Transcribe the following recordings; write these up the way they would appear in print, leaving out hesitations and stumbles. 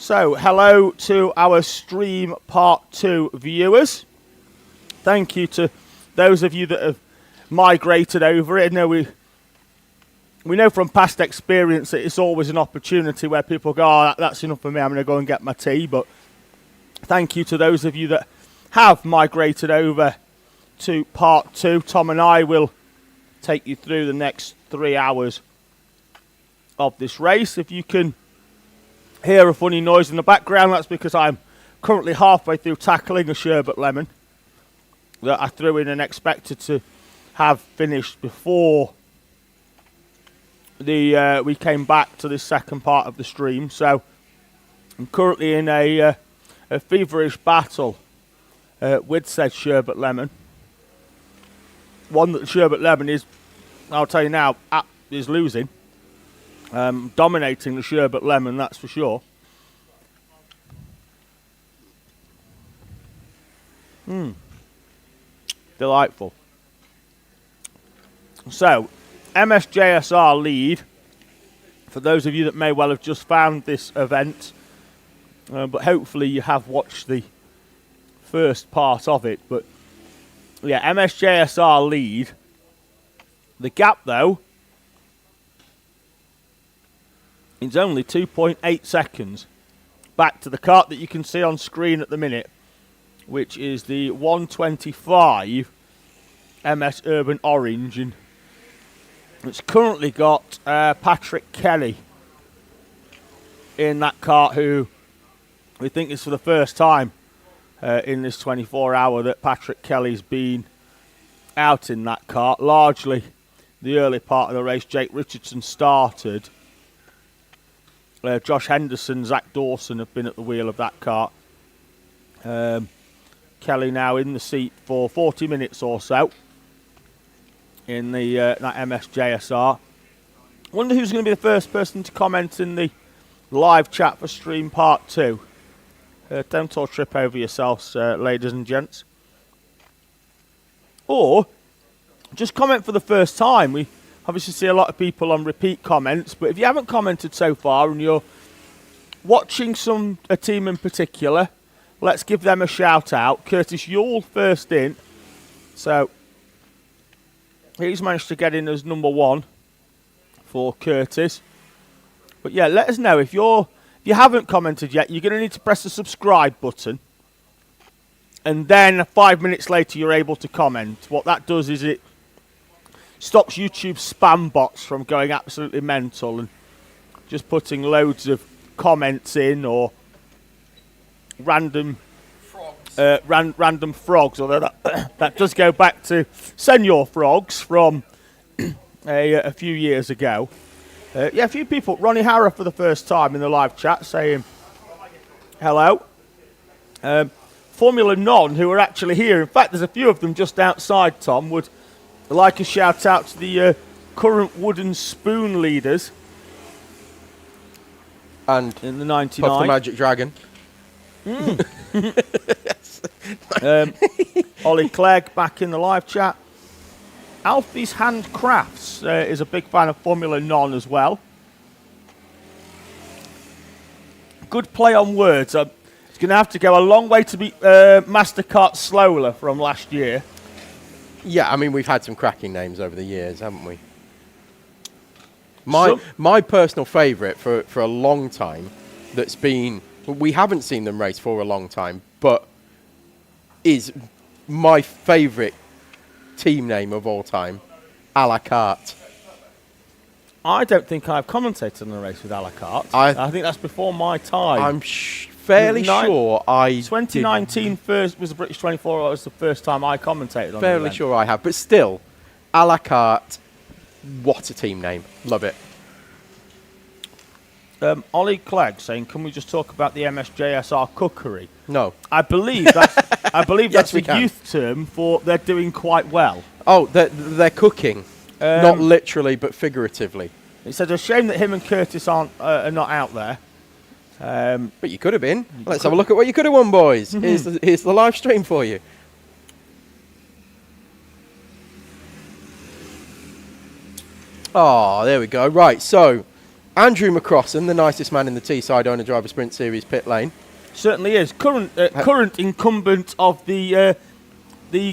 So, hello to our stream part 2 viewers. Thank you to those of you that have migrated over it. I know we know from past experience that it's always an opportunity where people go, oh, that's enough for me, I'm going to go and get my tea. But thank you to those of you that have migrated over to part 2. Tom and I will take you through the next 3 hours of this race. If you can hear a funny noise in the background, that's because I'm currently halfway through tackling a sherbet lemon that I threw in and expected to have finished before we came back to this second part of the stream. So I'm currently in a feverish battle with said sherbet lemon. One that the sherbet lemon is, I'll tell you now, is losing. Dominating the sherbet lemon, that's for sure. Delightful. So, MSJSR lead, for those of you that may well have just found this event, but hopefully you have watched the first part of it. But yeah, MSJSR lead. The gap, though, it's only 2.8 seconds back to the kart that you can see on screen at the minute, which is the 125 MS Urban Orange, and it's currently got Patrick Kelly in that kart, who we think is for the first time in this 24-hour that Patrick Kelly's been out in that kart. Largely the early part of the race, Jake Richardson started. Josh Henderson, Zach Dawson have been at the wheel of that kart. Kelly now in the seat for 40 minutes or so in the that MSJSR. Wonder who's going to be the first person to comment in the live chat for stream part 2. Don't all trip over yourselves, ladies and gents. Or just comment for the first time. We obviously see a lot of people on repeat comments, but if you haven't commented so far and you're watching a team in particular, let's give them a shout out. Curtis Yule first in. So he's managed to get in as number 1 for Curtis. But yeah, let us know if you haven't commented yet. You're going to need to press the subscribe button, and then 5 minutes later you're able to comment. What that does is it stops YouTube spam bots from going absolutely mental and just putting loads of comments in, or random frogs, although that does go back to Senior Frogs from a few years ago. Yeah, a few people. Ronnie Harrow for the first time in the live chat saying hello. Formula Non, who are actually here. In fact, there's a few of them just outside, Tom. Would like a shout out to the current wooden spoon leaders. And in the 99. Puff the Magic Dragon. Ollie Clegg back in the live chat. Alfie's Handcrafts is a big fan of Formula Non as well. Good play on words. It's going to have to go a long way to beat Mastercard Slowler from last year. Yeah, I mean, we've had some cracking names over the years, haven't we? My personal favourite for a long time that's been... We haven't seen them race for a long time, but is my favourite team name of all time, A La Carte. I don't think I've commentated on a race with A La Carte. I think that's before my time. I'm fairly sure I 2019 first was the British 24 hours, the first time I commentated on it. Fairly sure I have, but still, A La Carte, what a team name. Love it. Ollie Clegg saying, can we just talk about the MSJSR cookery? No. I believe that's Yes, that's a youth term for they're doing quite well. Oh, they're cooking. Not literally, but figuratively. He said, a shame that him and Curtis are not out there. But you could have been. Let's have a look at what you could have won, boys. Here's the live stream for you. Oh, there we go. Right, so Andrew McCrossen, the nicest man in the Teesside Owner Driver Sprint Series pit lane. Certainly is. Current incumbent of the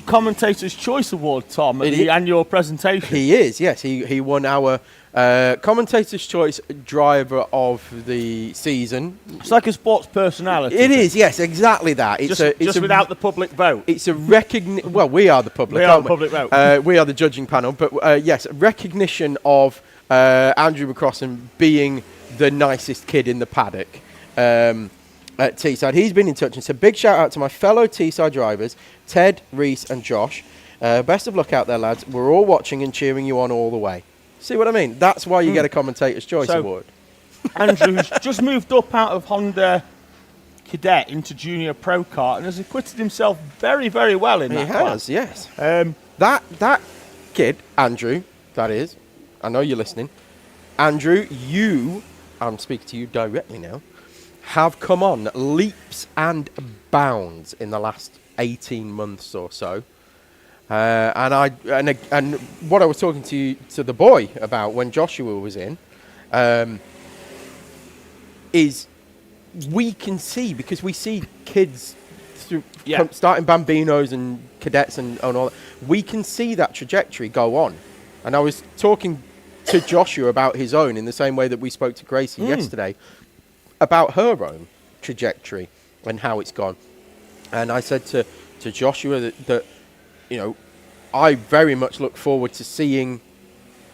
Commentator's Choice Award, Tom, at the annual presentation. He is, yes. He won our Commentator's Choice Driver of the Season. It's like a sports personality. It is, yes, exactly that. It's just without the public vote. It's a recognition. Well, we are the public. We are the public vote. We are the judging panel. But yes, recognition of Andrew McCrossen being the nicest kid in the paddock. At Teesside. He's been in touch and said, big shout out to my fellow Teesside drivers, Ted, Reese and Josh. Best of luck out there, lads. We're all watching and cheering you on all the way. See what I mean? That's why you get a Commentator's Choice Award. Andrew's just moved up out of Honda Cadet into Junior Pro Kart and has acquitted himself very, very well in that class. He has, yes. That kid, Andrew, that is, I know you're listening. Andrew, I'm speaking to you directly now, have come on leaps and bounds in the last 18 months or so. And what I was talking to the boy about when Joshua was in is we can see, because we see kids through starting Bambinos and cadets and all that, we can see that trajectory go on. And I was talking to Joshua about his own in the same way that we spoke to Gracie yesterday about her own trajectory and how it's gone. And I said to Joshua that, you know, I very much look forward to seeing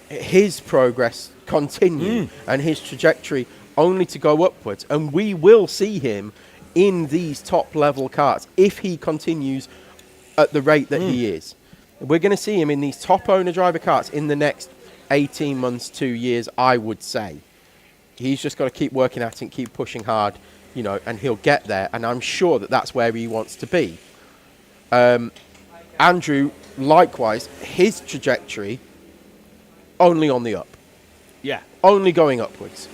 his progress continue and his trajectory only to go upwards. And we will see him in these top level karts if he continues at the rate that he is. We're going to see him in these top owner driver karts in the next 18 months, 2 years, I would say. He's just got to keep working at it, keep pushing hard, you know, and he'll get there. And I'm sure that that's where he wants to be. Andrew, likewise, his trajectory only on the up. Yeah. Only going upwards.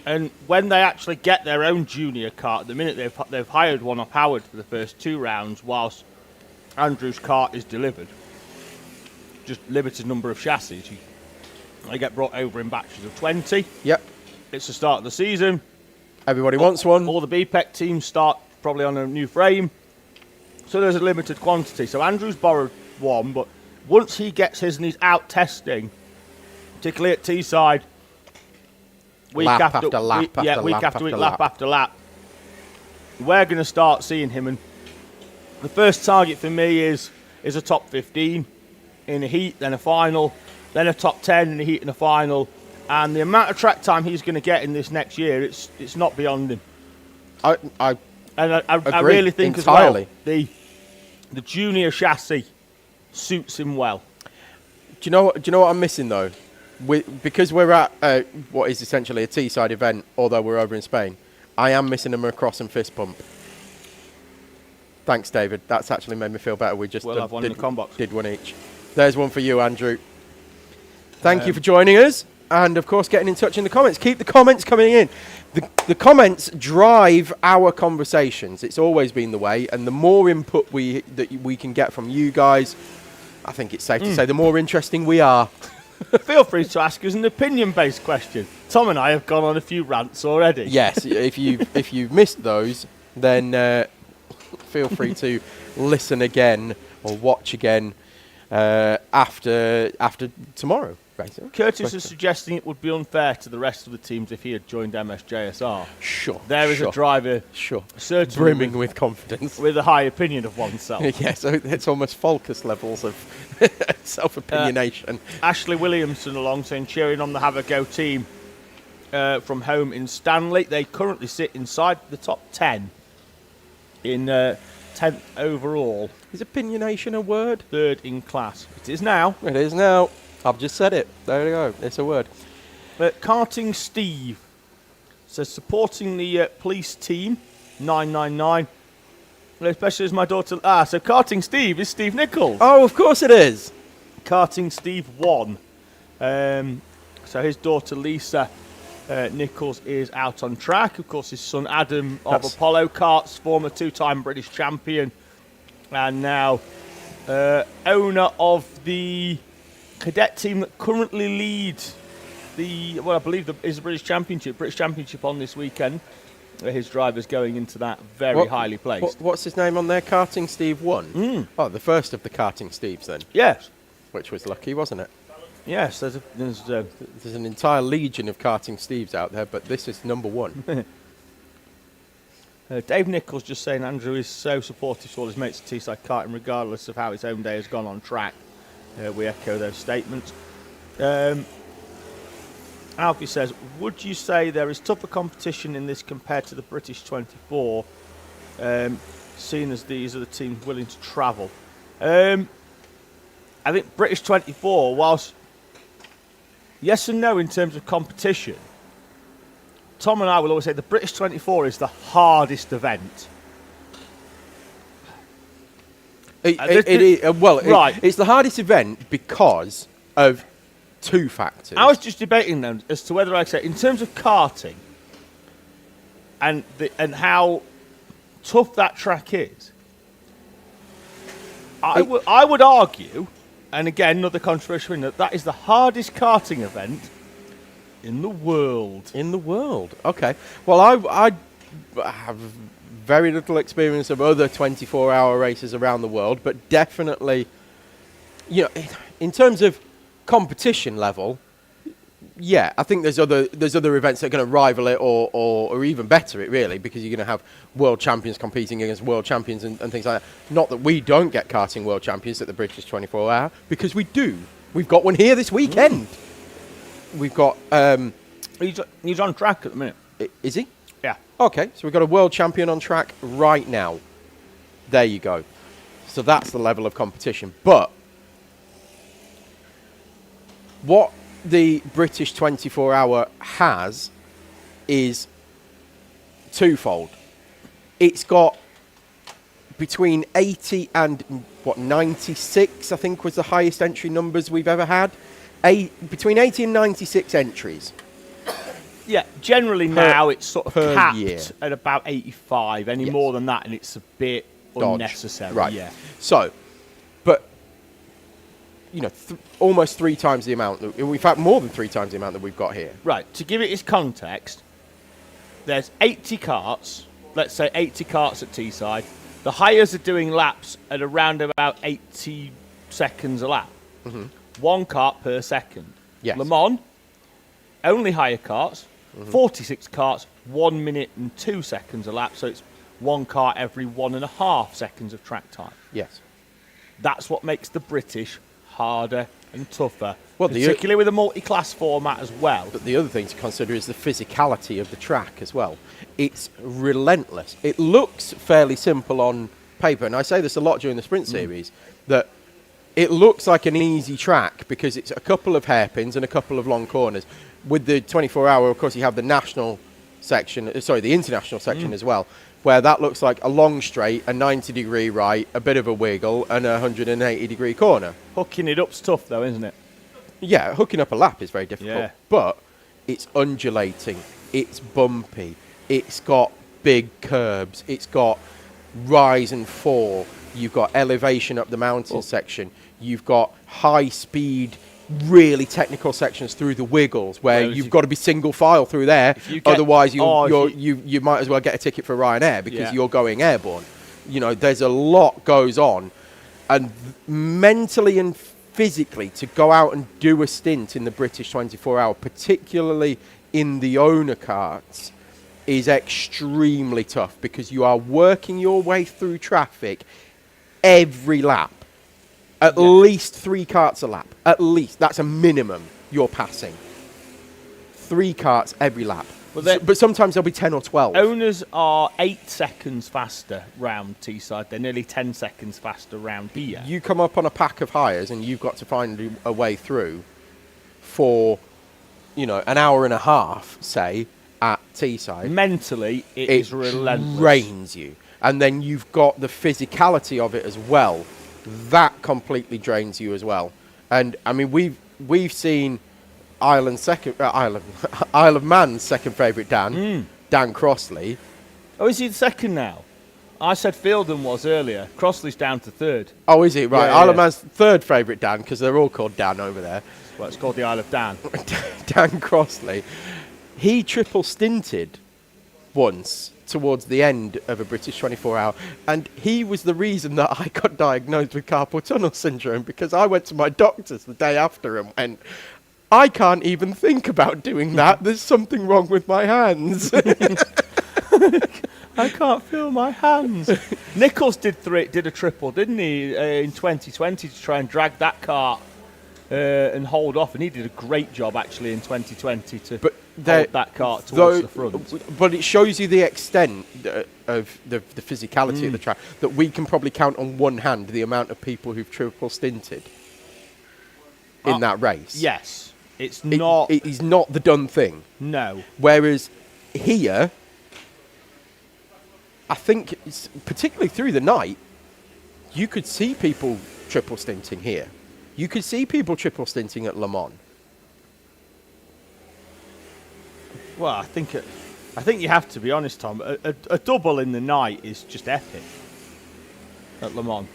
And when they actually get their own junior kart, at the minute they've hired one off Howard for the first 2 rounds whilst Andrew's kart is delivered. Just limited number of chassis. They get brought over in batches of 20. Yep. It's the start of the season. Everybody wants one. All the BPEC teams start probably on a new frame. So there's a limited quantity. So Andrew's borrowed one, but once he gets his and he's out testing, particularly at Teesside, week after lap after lap, we're going to start seeing him. And the first target for me is a top 15 in a heat, then a final, then a top 10 in a heat and a final. And the amount of track time he's going to get in this next year, it's not beyond him. I really think entirely. As well, the junior chassis suits him well. Do you know what I'm missing though? Because we're at what is essentially a Teesside event, although we're over in Spain, I am missing a McCrossen fist pump. Thanks, David. That's actually made me feel better. We just have one in the combox. Did one each. There's one for you, Andrew. Thank you for joining us. And, of course, getting in touch in the comments. Keep the comments coming in. The comments drive our conversations. It's always been the way. And the more input that we can get from you guys, I think it's safe to say the more interesting we are. Feel free to ask us an opinion-based question. Tom and I have gone on a few rants already. Yes, if you've missed those, then feel free to listen again or watch again after tomorrow. Curtis is suggesting it would be unfair to the rest of the teams if he had joined MSJSR. Sure. There is a driver, certainly brimming with confidence, with a high opinion of oneself. Yeah, so it's almost Falkus levels of self-opinionation. Ashley Williamson along saying, cheering on the Have a Go team from home in Stanley. They currently sit inside the top 10 in 10th overall. Is opinionation a word? 3rd in class. It is now. It is now. I've just said it. There you go. It's a word. Karting Steve says, supporting the police team, 999. Especially as my daughter... so Karting Steve is Steve Nichols. Oh, of course it is. Karting Steve 1. So his daughter Lisa Nichols is out on track. Of course, his son Adam of Apollo Karts, former 2-time British champion. And now owner of the cadet team that currently leads I believe is the British Championship on this weekend. His driver's going into that very highly placed. What's his name on there? Karting Steve 1? Oh, the first of the Karting Steves then. Yes. Which was lucky, wasn't it? Yes, there's an entire legion of Karting Steves out there, but this is number 1. Dave Nichols just saying Andrew is so supportive to all his mates at Teesside Karting, regardless of how his own day has gone on track. We echo those statements. Alfie says, would you say there is tougher competition in this compared to the British 24, seeing as these are the teams willing to travel? I think British 24, whilst yes and no in terms of competition, Tom and I will always say the British 24 is the hardest event. It's the hardest event because of 2 factors. I was just debating them as to whether I'd say, in terms of karting and how tough that track is, I would argue, and again, another controversial thing, that is the hardest karting event in the world. In the world, okay. Well, I have very little experience of other 24-hour races around the world, but definitely, in terms of competition level, yeah, I think there's other events that are going to rival it or even better it, really, because you're going to have world champions competing against world champions and things like that. Not that we don't get karting world champions at the British 24-hour, because we do. We've got one here this weekend. We've got... He's on track at the minute. Is he? Yeah. Okay, so we've got a world champion on track right now. There you go. So that's the level of competition. But what the British 24-hour has is twofold. It's got between 80 and 96, I think, was the highest entry numbers we've ever had. Between 80 and 96 entries. Yeah, generally now it's sort of capped year. At about 85. Any more than that, and it's a bit unnecessary. Right. Yeah. So, but almost 3 times the amount. In fact, more than 3 times the amount that we've got here. Right. To give it its context, there's 80 carts. Let's say 80 carts at Teesside. The hires are doing laps at around about 80 seconds a lap. Mm-hmm. 1 cart per second. Yes. Le Mans, only hire carts. 46 carts, 1 minute and 2 seconds a lap. So it's 1 cart every 1.5 seconds of track time. Yes. That's what makes the British harder and tougher, well, particularly with a multi-class format as well. But the other thing to consider is the physicality of the track as well. It's relentless. It looks fairly simple on paper, and I say this a lot during the sprint series, that it looks like an easy track because it's a couple of hairpins and a couple of long corners. With the 24-hour, of course, you have the national section, the international section as well, where that looks like a long straight, a 90-degree right, a bit of a wiggle, and a 180-degree corner. Hooking it up's tough, though, isn't it? Yeah, hooking up a lap is very difficult. Yeah. But it's undulating, it's bumpy, it's got big curbs, it's got rise and fall, you've got elevation up the mountain section, you've got high-speed, really technical sections through the wiggles where you've got to be single file through there, otherwise you might as well get a ticket for Ryanair because you're going airborne. There's a lot goes on, and mentally and physically to go out and do a stint in the British 24-hour, particularly in the owner carts, is extremely tough because you are working your way through traffic every lap. At least 3 carts a lap. At least. That's a minimum you're passing. 3 carts every lap. But sometimes there'll be 10 or 12. Owners are 8 seconds faster round Teesside. They're nearly 10 seconds faster round here. You come up on a pack of hires and you've got to find a way through for, an hour and a half, say, at Teesside. Mentally, it is relentless. It drains you. And then you've got the physicality of it as well. That completely drains you as well. And I mean, we've seen Isle of Man's second favourite Dan Crossley. Oh, is he the second now? I said Fielden was earlier. Crossley's down to third. Oh, is he? Right. Yeah, Isle of yeah. Man's third favourite Dan, because they're all called Dan over there. Well, it's called the Isle of Dan. Dan Crossley. He triple stinted once towards the end of a British 24-hour, and he was the reason that I got diagnosed with carpal tunnel syndrome, because I went to my doctors the day after and went, I can't even think about doing that. There's something wrong with my hands. I can't feel my hands. Nichols did a triple, didn't he, in 2020 to try and drag that cart and hold off, and he did a great job actually in 2020 to hold that cart towards the front. But it shows you the extent of the physicality of the track, that we can probably count on one hand the amount of people who've triple stinted in that race. Yes, it's not. It is not the done thing. No. Whereas here, I think, particularly through the night, you could see people triple stinting here. You could see people triple stinting at Le Mans. Well, I think you have to be honest, Tom. A double in the night is just epic at Le Mans.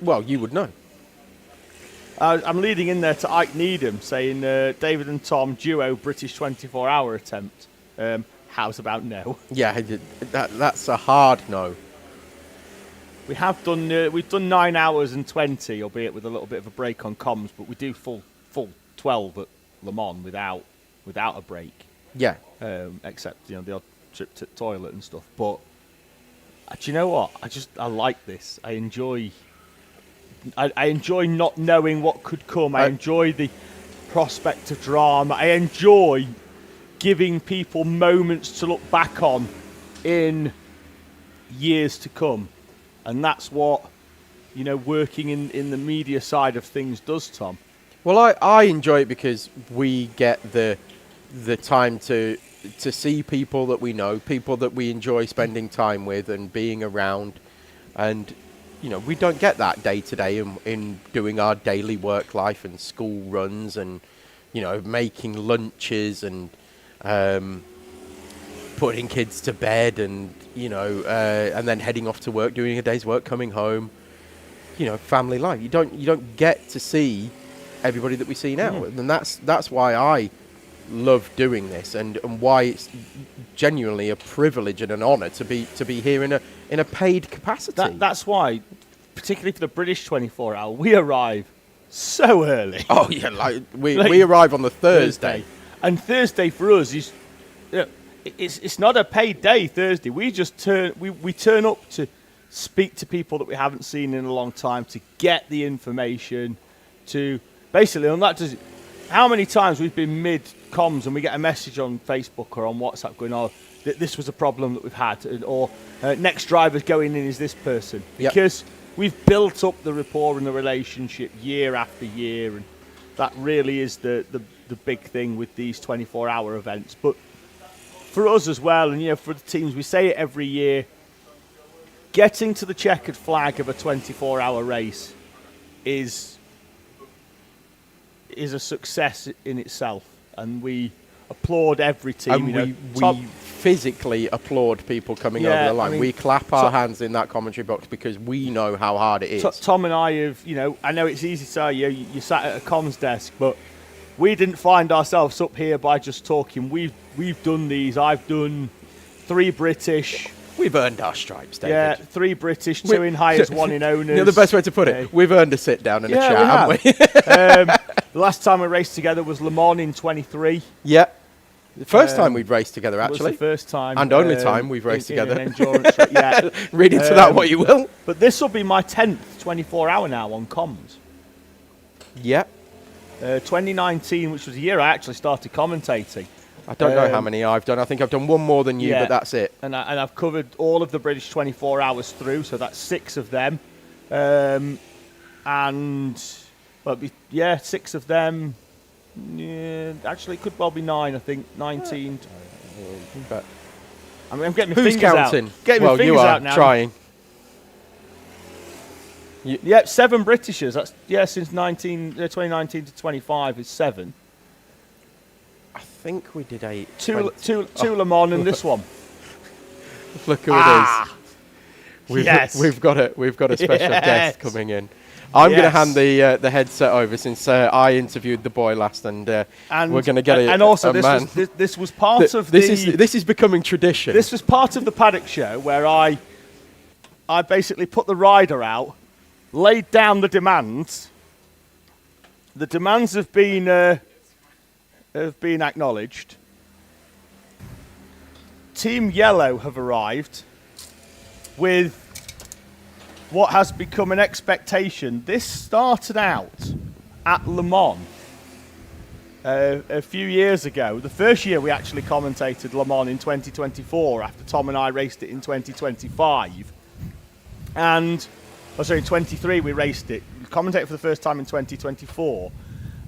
Well, you would know. I'm leading in there to Ike Needham saying David and Tom duo British 24-hour attempt. How's about no? Yeah, that's a hard no. We have done. We've done 9 hours and 20, albeit with a little bit of a break on comms. But we do full 12 at Le Mans without a break. Yeah. Except the odd trip to the toilet and stuff. But do you know what? I like this. I enjoy not knowing what could come. I enjoy the prospect of drama. I enjoy giving people moments to look back on in years to come. And that's what, working in the media side of things does, Tom. Well, I enjoy it because we get the time to see people that we know, people that we enjoy spending time with and being around. And, we don't get that day to day in doing our daily work life and school runs and, making lunches and putting kids to bed and, and then heading off to work, doing a day's work, coming home, family life. You don't get to see everybody that we see now. And that's why I love doing this and why it's genuinely a privilege and an honour to be here in a paid capacity. That's why, particularly for the British 24-hour, we arrive so early. Oh yeah, we arrive on the Thursday. And Thursday for us is, it's not a paid day. Thursday, we just turn up to speak to people that we haven't seen in a long time, to get the information, to basically, and that does. How many times we've been mid comms and we get a message on Facebook or on WhatsApp going, "Oh, this was a problem that we've had," or "Next driver's going in is this person," because we've built up the rapport and the relationship year after year, and that really is the big thing with these 24-hour events. But for us as well, and for the teams, we say it every year, getting to the checkered flag of a 24-hour race is a success in itself, and we applaud every team. And we physically applaud people coming over the line. We clap our hands in that commentary box because we know how hard it is. Tom and I have, I know it's easy to say you sat at a comms desk, but we didn't find ourselves up here by just talking. We've done these. I've done 3 British. We've earned our stripes, David. Yeah, 3 British, 2 in hires, 1 in owners. The best way to put it, we've earned a sit down and a chat, haven't we? The last time we raced together was Le Mans in 23. Yeah. The first time we've raced together, actually. Was the first time. And only time we've raced together. In an endurance race. Yeah. Read into that what you will. But this will be my 10th 24-hour now on comms. Yeah. 2019, which was the year I actually started commentating. I don't know how many I've done. I think I've done one more than you, but that's it. And I've covered all of the British 24 hours through, so that's 6 of them. Well, 6 of them. Yeah, actually, it could well be 9, I think. 19. But I'm getting my who's fingers counting? out. Getting my fingers you are out now. trying. 7 Britishers. That's since 2019 to 25 is 7. I think we did 8. Two Le Mans and this one. Look who it is. we've got a special Yes. guest coming in. I'm going to Yes. hand the headset over since I interviewed the boy last, and we're going to get and also a this man. was this was part of This is becoming tradition. This was part of the Paddock show where I basically put the rider out, laid down the demands. The demands have been acknowledged. Team Yellow have arrived with what has become an expectation. This started out at Le Mans a few years ago. The first year we actually commentated Le Mans in 2024 after Tom and I raced it in 2025. And, in 23 we raced it. We commentated for the first time in 2024.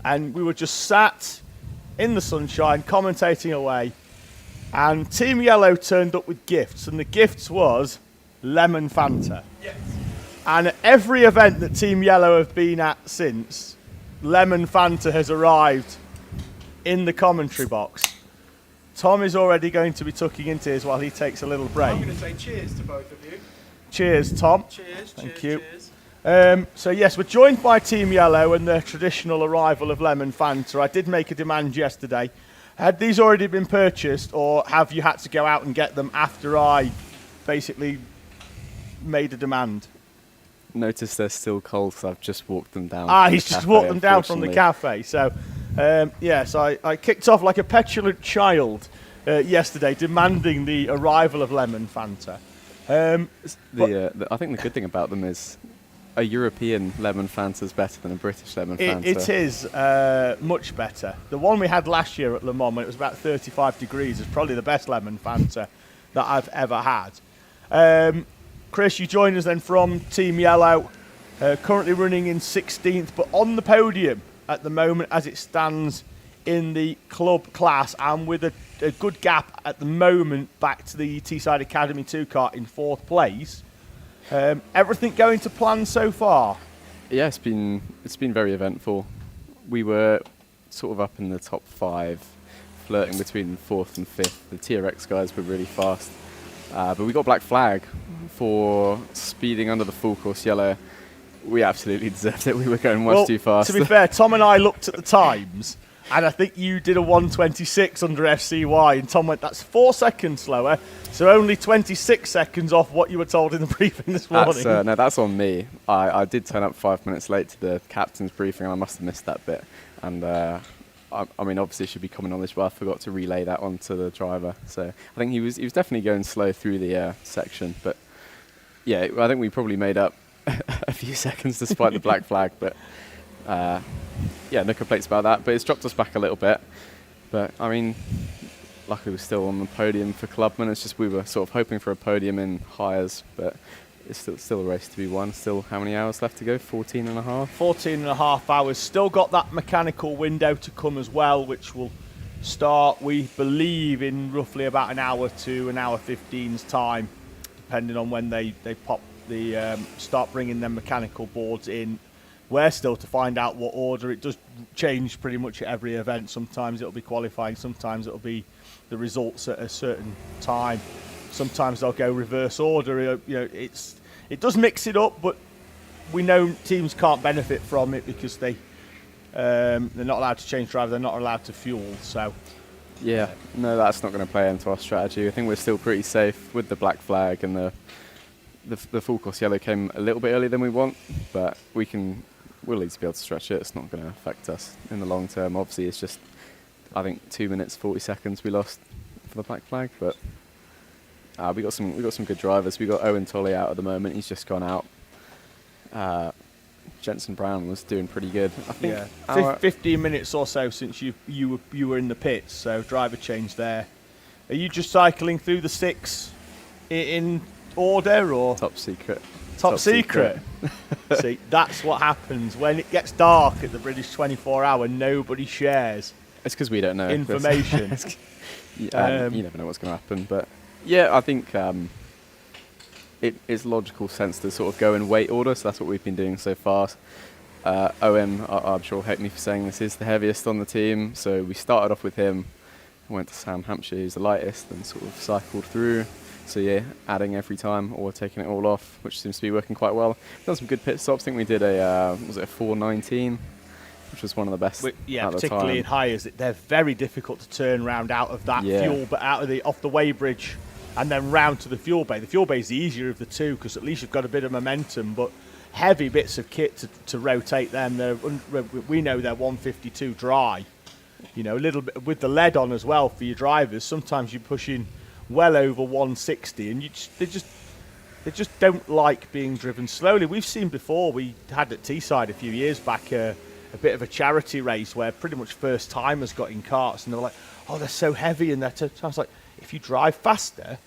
And we were just sat in the sunshine commentating away. And Team Yellow turned up with gifts. And the gifts was lemon Fanta. Yes. And at every event that Team Yellow have been at since, lemon Fanta has arrived in the commentary box. Tom is already going to be tucking into his while he takes a little break. I'm going to say cheers to both of you. Cheers, Tom. Cheers. Thank you. So yes, we're joined by Team Yellow and the traditional arrival of lemon Fanta. I did make a demand yesterday. Had these already been purchased, or have you had to go out and get them after I basically made a demand? Notice they're still cold because I've just walked them down. He's just walked them down from the cafe. So, yes, I kicked off like a petulant child yesterday, demanding the arrival of lemon Fanta. I think the good thing about them is a European lemon Fanta is better than a British lemon Fanta. It is much better. The one we had last year at Le Mans, when it was about 35 degrees, is probably the best lemon Fanta that I've ever had. Chris, you join us then from Team Yellow, currently running in 16th, but on the podium at the moment as it stands in the club class, and with a good gap at the moment back to the Teesside Academy 2 car in 4th place. Everything going to plan so far? Yeah, it's been very eventful. We were sort of up in the top 5, flirting between 4th and 5th. The TRX guys were really fast. But we got black flag for speeding under the full course yellow. We absolutely deserved it. We were going much too fast. To be fair, Tom and I looked at the times, and I think you did a 1:26 under FCY, and Tom went, that's 4 seconds slower, so only 26 seconds off what you were told in the briefing this morning. No, that's on me. I did turn up 5 minutes late to the captain's briefing, and I must have missed that bit. And I mean, obviously, should be coming on this, but I forgot to relay that on to the driver. So I think he was definitely going slow through the section. But yeah, I think we probably made up a few seconds despite the black flag. But yeah, no complaints about that. But it's dropped us back a little bit. But I mean, luckily we're still on the podium for Clubman. It's just we were sort of hoping for a podium in Hires, but it's still a race to be won. Still, how many hours left to go? 14 and a half? 14 and a half hours. Still got that mechanical window to come as well, which will start, we believe, in roughly about an hour to an hour 15's time, depending on when they pop the start bringing them mechanical boards in. We're still to find out what order. It does change pretty much at every event. Sometimes it'll be qualifying, sometimes it'll be the results at a certain time. Sometimes they'll go reverse order. You know, it does mix it up, but we know teams can't benefit from it because they're not allowed to change driver. They're not allowed to fuel. So yeah, no, that's not going to play into our strategy. I think we're still pretty safe with the black flag, and the full course yellow came a little bit earlier than we want, but we'll at least be able to stretch it. It's not going to affect us in the long term. Obviously, it's just I think 2 minutes 40 seconds we lost for the black flag, but. We got some good drivers. We got Owen Tolley out at the moment. He's just gone out. Jensen Brown was doing pretty good. I think. Yeah. 15 minutes or so since you were in the pits. So driver change there. Are you just cycling through the 6 in order or top secret? Top secret. See, that's what happens when it gets dark at the British 24-hour. Nobody shares. It's because we don't know information. You never know what's going to happen, but. Yeah, I think it's logical sense to sort of go in weight order, so that's what we've been doing so far. Owen, I'm sure will hate me for saying this, is the heaviest on the team, so we started off with him, went to Sam Hampshire, who's the lightest, and sort of cycled through. So yeah, adding every time or taking it all off, which seems to be working quite well. Done some good pit stops. I think we did was it a 4:19, which was one of the best. Yeah, at the particularly in time. Hires, they're very difficult to turn round out of that fuel, but out of the off the weighbridge and then round to the fuel bay. The fuel bay is the easier of the two because at least you've got a bit of momentum, but heavy bits of kit to rotate them. We know they're 152 dry. You know, a little bit with the lead on as well for your drivers. Sometimes you're pushing well over 160, and they just don't like being driven slowly. We've seen before. We had at Teesside a few years back a bit of a charity race where pretty much first timers got in carts, and they were like, "Oh, they're so heavy," and so I was like, "If you drive faster,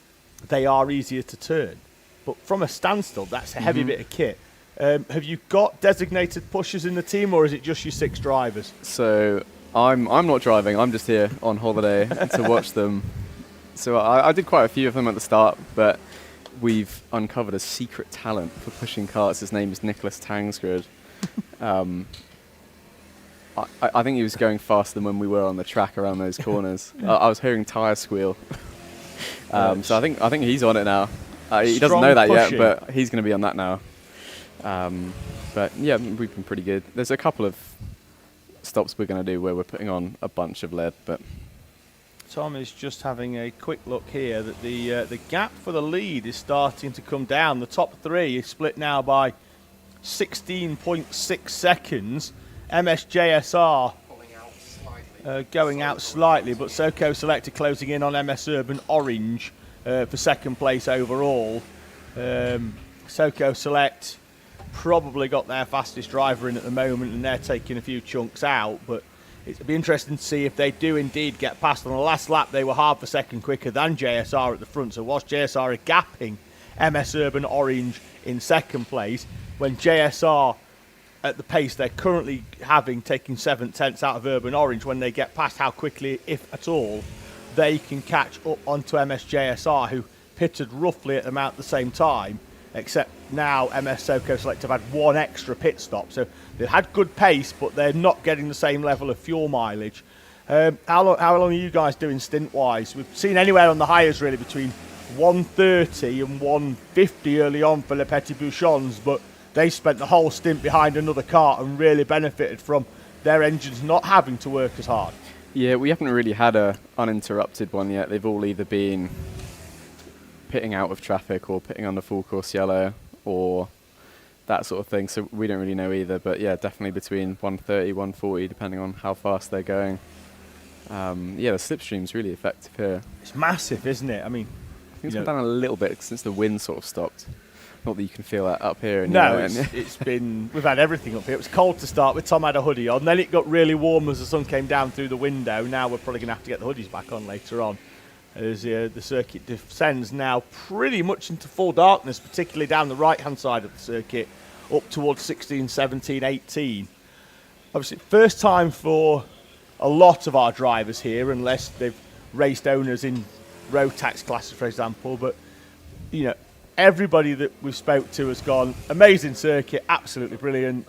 they are easier to turn." But from a standstill, that's a heavy bit of kit. Have you got designated pushers in the team, or is it just your 6 drivers? So I'm not driving. I'm just here on holiday to watch them. So I did quite a few of them at the start, but we've uncovered a secret talent for pushing carts. His name is Nicholas Tangsgrid. I think he was going faster than when we were on the track around those corners. I was hearing tyre squeal. So I think he's on it now. He doesn't know that yet, but he's going to be on that now. But yeah, we've been pretty good. There's a couple of stops we're going to do where we're putting on a bunch of lead, but Tom is just having a quick look here that the gap for the lead is starting to come down. The top 3 is split now by 16.6 seconds. MSJSR going out slightly, but SoCo Select closing in on MS Urban Orange for second place overall. SoCo Select probably got their fastest driver in at the moment, and they're taking a few chunks out, but it'll be interesting to see if they do indeed get past. On the last lap, they were half a second quicker than JSR at the front, so whilst JSR are gapping MS Urban Orange in second place, when JSR at the pace they're currently having, taking 7/10 out of Urban Orange, when they get past, how quickly, if at all, they can catch up onto MSJSR, who pitted roughly at about the same time, except now MS SoCo Select have had 1 extra pit stop. So they've had good pace, but they're not getting the same level of fuel mileage. How long are you guys doing stint-wise? We've seen anywhere on the Hires really between 130 and 150 early on for Le Petit Bouchons, but they spent the whole stint behind another cart and really benefited from their engines not having to work as hard. yeah, we haven't really had a uninterrupted one yet. They've all either been pitting out of traffic or pitting on the full course yellow or that sort of thing, so we don't really know either, but yeah, definitely between 130, 140 depending on how fast they're going. Yeah, the slipstream's really effective here. It's massive, isn't it? I mean, I think it's gone down a little bit since the wind sort of stopped. Not that you can feel that up here. No, it's been, we've had everything up here. It was cold to start with. Tom had a hoodie on, then it got really warm as the sun came down through the window. Now we're probably going to have to get the hoodies back on later on, as the circuit descends now pretty much into full darkness, particularly down the right-hand side of the circuit, up towards 16, 17, 18. Obviously, first time for a lot of our drivers here, unless they've raced owners in road tax classes, for example. But, you know, everybody that we've spoke to has gone, amazing circuit, absolutely brilliant.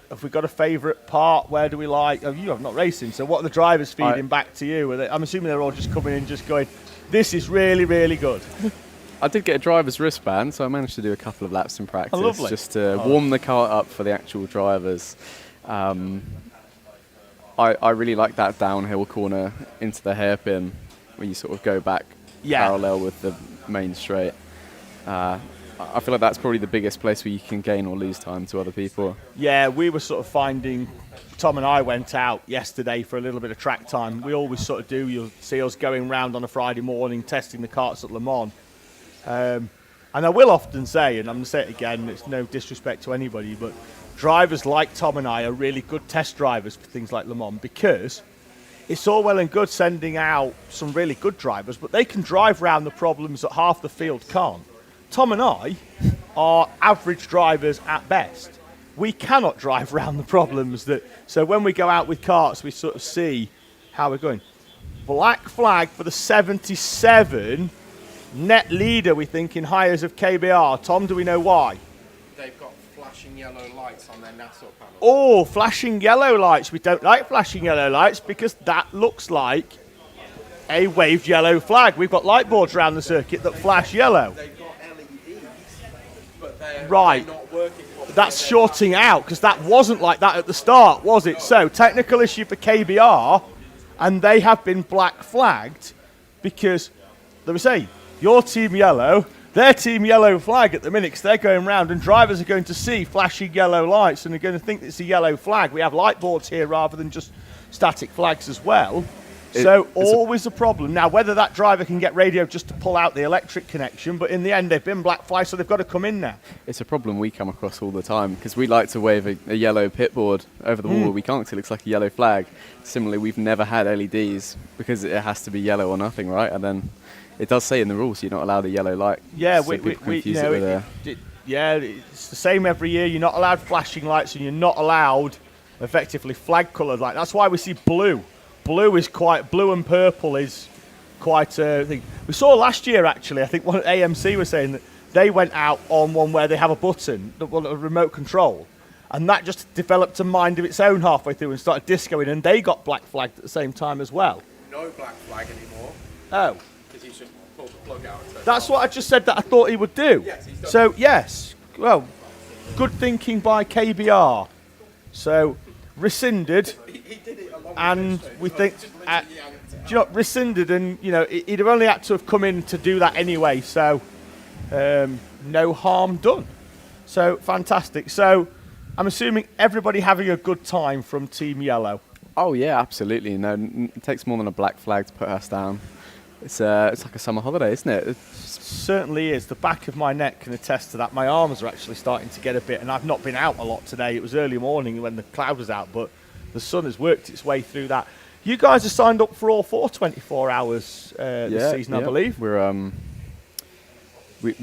Have we got a favourite part? Where do we like? Oh, you have not racing, so what are the drivers feeding back to you? I'm assuming they're all just coming in just going, this is really, really good. I did get a driver's wristband, so I managed to do a couple of laps in practice, lovely. just to warm the car up for the actual drivers. I really like that downhill corner into the hairpin where you sort of go back parallel with the main straight. I feel like that's probably the biggest place where you can gain or lose time to other people. Yeah, we were sort of finding, Tom and I went out yesterday for a little bit of track time. We always sort of do. You'll see us going round on a Friday morning testing the karts at Le Mans. And I will often say, and I'm going to say it again, it's no disrespect to anybody, but drivers like Tom and I are really good test drivers for things like Le Mans, because it's all well and good sending out some really good drivers, but they can drive around the problems that half the field can't. Tom and I are average drivers at best. We cannot drive around the problems that... So when we go out with karts, we sort of see how we're going. Black flag for the 77 net leader, we think, in hires of KBR. Tom, do we know why? They've got flashing yellow lights on their Nassau panel. Oh, flashing yellow lights. We don't like flashing yellow lights because that looks like a waved yellow flag. We've got light boards around the circuit that flash yellow. They've got LEDs, but they're not working properly. That's shorting out, because that wasn't like that at the start, was it? So, technical issue for KBR, and they have been black flagged because, let me say, your team yellow, their team yellow flag at the minute, because they're going round and drivers are going to see flashing yellow lights and they're going to think it's a yellow flag. We have light boards here rather than just static flags as well. So always a problem. Now, whether that driver can get radio just to pull out the electric connection, but in the end they've been black flagged, so they've got to come in now. It's a problem we come across all the time because we like to wave a yellow pit board over the wall, but we can't because it looks like a yellow flag. Similarly, we've never had LEDs because it has to be yellow or nothing, right? And then it does say in the rules you're not allowed a yellow light. Yeah, so it's the same every year. You're not allowed flashing lights and you're not allowed effectively flag coloured light. That's why we see blue. Blue and purple is quite a thing. We saw last year, actually, I think one at AMC was saying that they went out on one where they have a button, a remote control, and that just developed a mind of its own halfway through and started discoing, and they got black flagged at the same time as well. No black flag anymore. Oh. Because he's just pulled the plug out. That's what I just said that I thought he would do. Yes, he's done. So, yes, well, good thinking by KBR. So, rescinded. He did it a long And time, we think, rescinded, and he'd have only had to have come in to do that anyway. So, no harm done. So fantastic. So, I'm assuming everybody having a good time from Team Yellow. Oh yeah, absolutely. No, it takes more than a black flag to put us down. It's like a summer holiday, isn't it? Certainly is. The back of my neck can attest to that. My arms are actually starting to get a bit, and I've not been out a lot today. It was early morning when the cloud was out, but the sun has worked its way through that. You guys are signed up for all 24 hours this season, I believe. We're we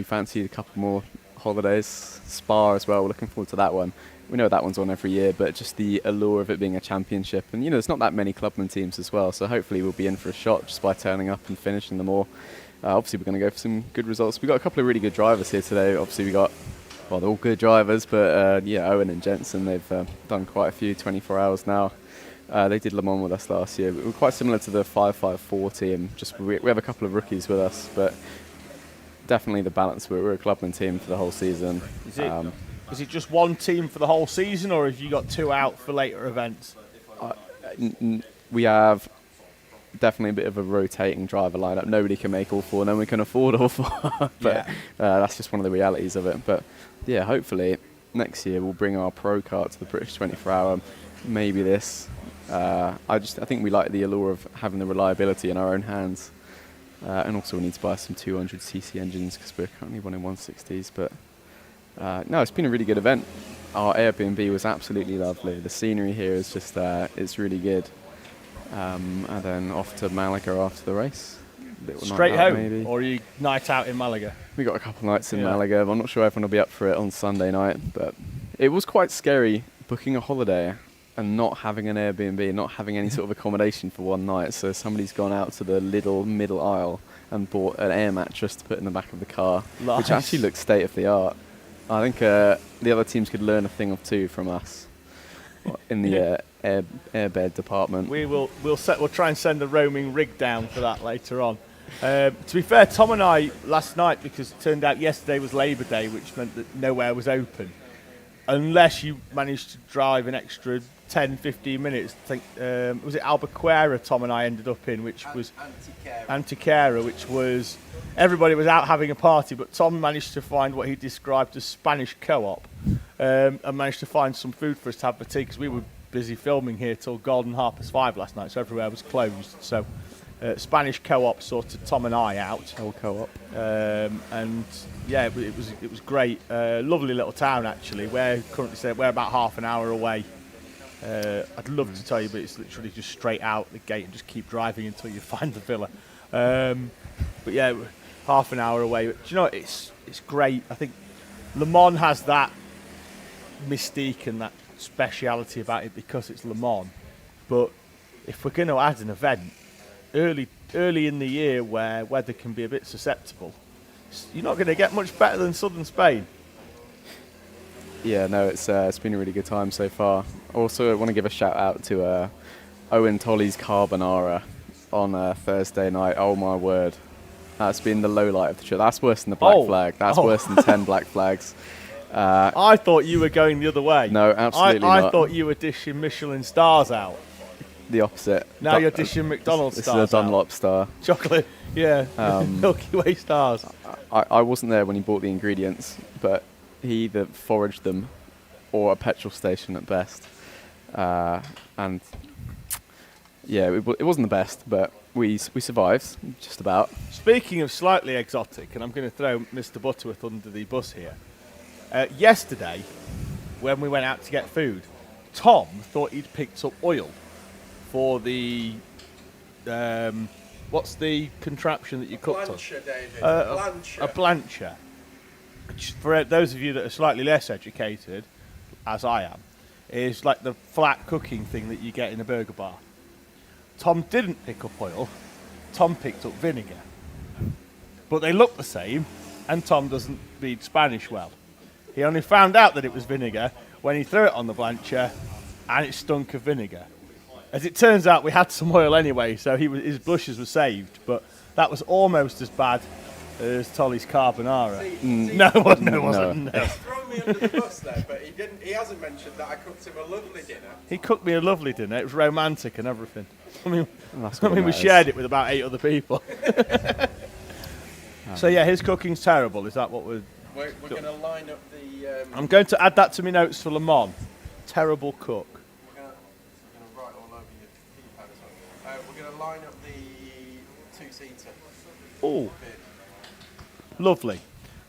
fancied a couple more holidays. Spa as well. We're looking forward to that one. We know that one's on every year, but just the allure of it being a championship, and there's not that many clubman teams as well, so hopefully we'll be in for a shot just by turning up and finishing them all. Obviously we're going to go for some good results. We've got a couple of really good drivers here today. Obviously they're all good drivers, but Owen and Jensen, they've done quite a few 24 hours now. They did Le Mans with us last year. We're quite similar to the 554 team, just we have a couple of rookies with us, but definitely the balance. We're a clubman team for the whole season. Is it just one team for the whole season, or have you got two out for later events? We have definitely a bit of a rotating driver lineup. Nobody can make all four, and then we can afford all four. But that's just one of the realities of it. But yeah, hopefully next year we'll bring our pro kart to the British 24-hour. Maybe this. I think we like the allure of having the reliability in our own hands. And also we need to buy some 200cc engines because we're currently running 160s. But no, it's been a really good event. Our Airbnb was absolutely lovely. The scenery here is just, it's really good. And then off to Malaga after the race. Straight home, maybe. Or are you night out in Malaga? We got a couple nights in Malaga. I'm not sure everyone will be up for it on Sunday night, but it was quite scary booking a holiday and not having an Airbnb, not having any sort of accommodation for one night. So somebody's gone out to the little middle aisle and bought an air mattress to put in the back of the car, which actually looks state of the art. I think the other teams could learn a thing or two from us in the airbed department. We'll try and send a roaming rig down for that later on. To be fair, Tom and I last night, because it turned out yesterday was Labour Day, which meant that nowhere was open, unless you managed to drive an extra 10-15 minutes. I think was it Albuquerque Tom and I ended up in, which was Antequera, which was everybody was out having a party, but Tom managed to find what he described as Spanish co-op, and managed to find some food for us to have for tea, because we were busy filming here till golden 5:30 last night, so everywhere was closed. So Spanish co-op sorted Tom and I out. Old co-op. And yeah, it was great. Lovely little town actually. We're about half an hour away. I'd love to tell you, but it's literally just straight out the gate and just keep driving until you find the villa. But yeah, half an hour away. But do you know what? It's great. I think Le Mans has that mystique and that speciality about it because it's Le Mans. But if we're going to add an event early in the year where weather can be a bit susceptible, you're not going to get much better than southern Spain. Yeah, no, it's been a really good time so far. Also, I want to give a shout out to Owen Tolley's Carbonara. on Thursday night. Oh my word, that's been the low light of the trip. That's worse than the black flag. That's worse than 10 black flags. I thought you were going the other way. No, absolutely I not. thought you were dishing Michelin stars out. The opposite. Now you're dishing McDonald's this stars. This is a Dunlop star. Chocolate, yeah. Milky Way stars. I wasn't there when he bought the ingredients, but he either foraged them or a petrol station at best. And yeah, it wasn't the best, but we survived, just about. Speaking of slightly exotic, and I'm going to throw Mr. Butterworth under the bus here. Yesterday, when we went out to get food, Tom thought he'd picked up oil for the what's the contraption that you cooked on? Blancher, David. A blancher. Which, for those of you that are slightly less educated, as I am, is like the flat cooking thing that you get in a burger bar. Tom didn't pick up oil. Tom picked up vinegar. But they look the same, and Tom doesn't read Spanish well. He only found out that it was vinegar when he threw it on the blancher, and it stunk of vinegar. As it turns out, we had some oil anyway, so his blushes were saved. But that was almost as bad as Tolly's carbonara. No, it wasn't. No. He's thrown me under the bus there, but he hasn't mentioned that I cooked him a lovely dinner. He cooked me a lovely dinner. It was romantic and everything. I mean, That's what we matters. shared it with about 8 other people. So yeah, his cooking's terrible. Is that what we're going to line up the... I'm going to add that to my notes for Le Mans. Terrible cook. We're going to write all over your keypad as well. We're going to line up the 2-seater. Oh, lovely.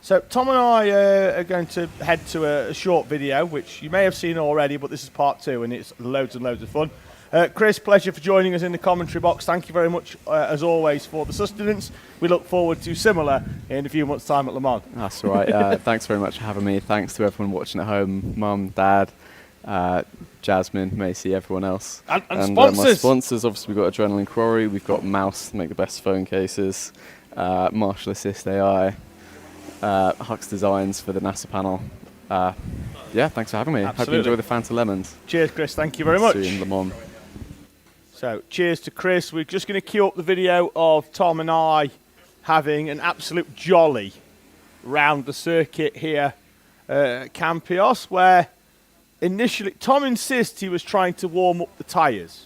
So Tom and I are going to head to a short video, which you may have seen already, but this is part 2, and it's loads and loads of fun. Chris, pleasure for joining us in the commentary box. Thank you very much, as always, for the sustenance. We look forward to similar in a few months' time at Le Mans. That's all right. Thanks very much for having me. Thanks to everyone watching at home, Mum, Dad, Jasmine, Macy, everyone else. And My sponsors. sponsors, obviously, we've got Adrenaline Quarry, we've got Mouse to make the best phone cases, Marshall Assist AI, Hux Designs for the NASA panel. Yeah, thanks for having me. Absolutely. Hope you enjoy the Fanta Lemons. Cheers, Chris. Thank you very much. See you in Le Mans. So, cheers to Chris. We're just going to cue up the video of Tom and I having an absolute jolly round the circuit here at Campillos, where initially Tom insists he was trying to warm up the tyres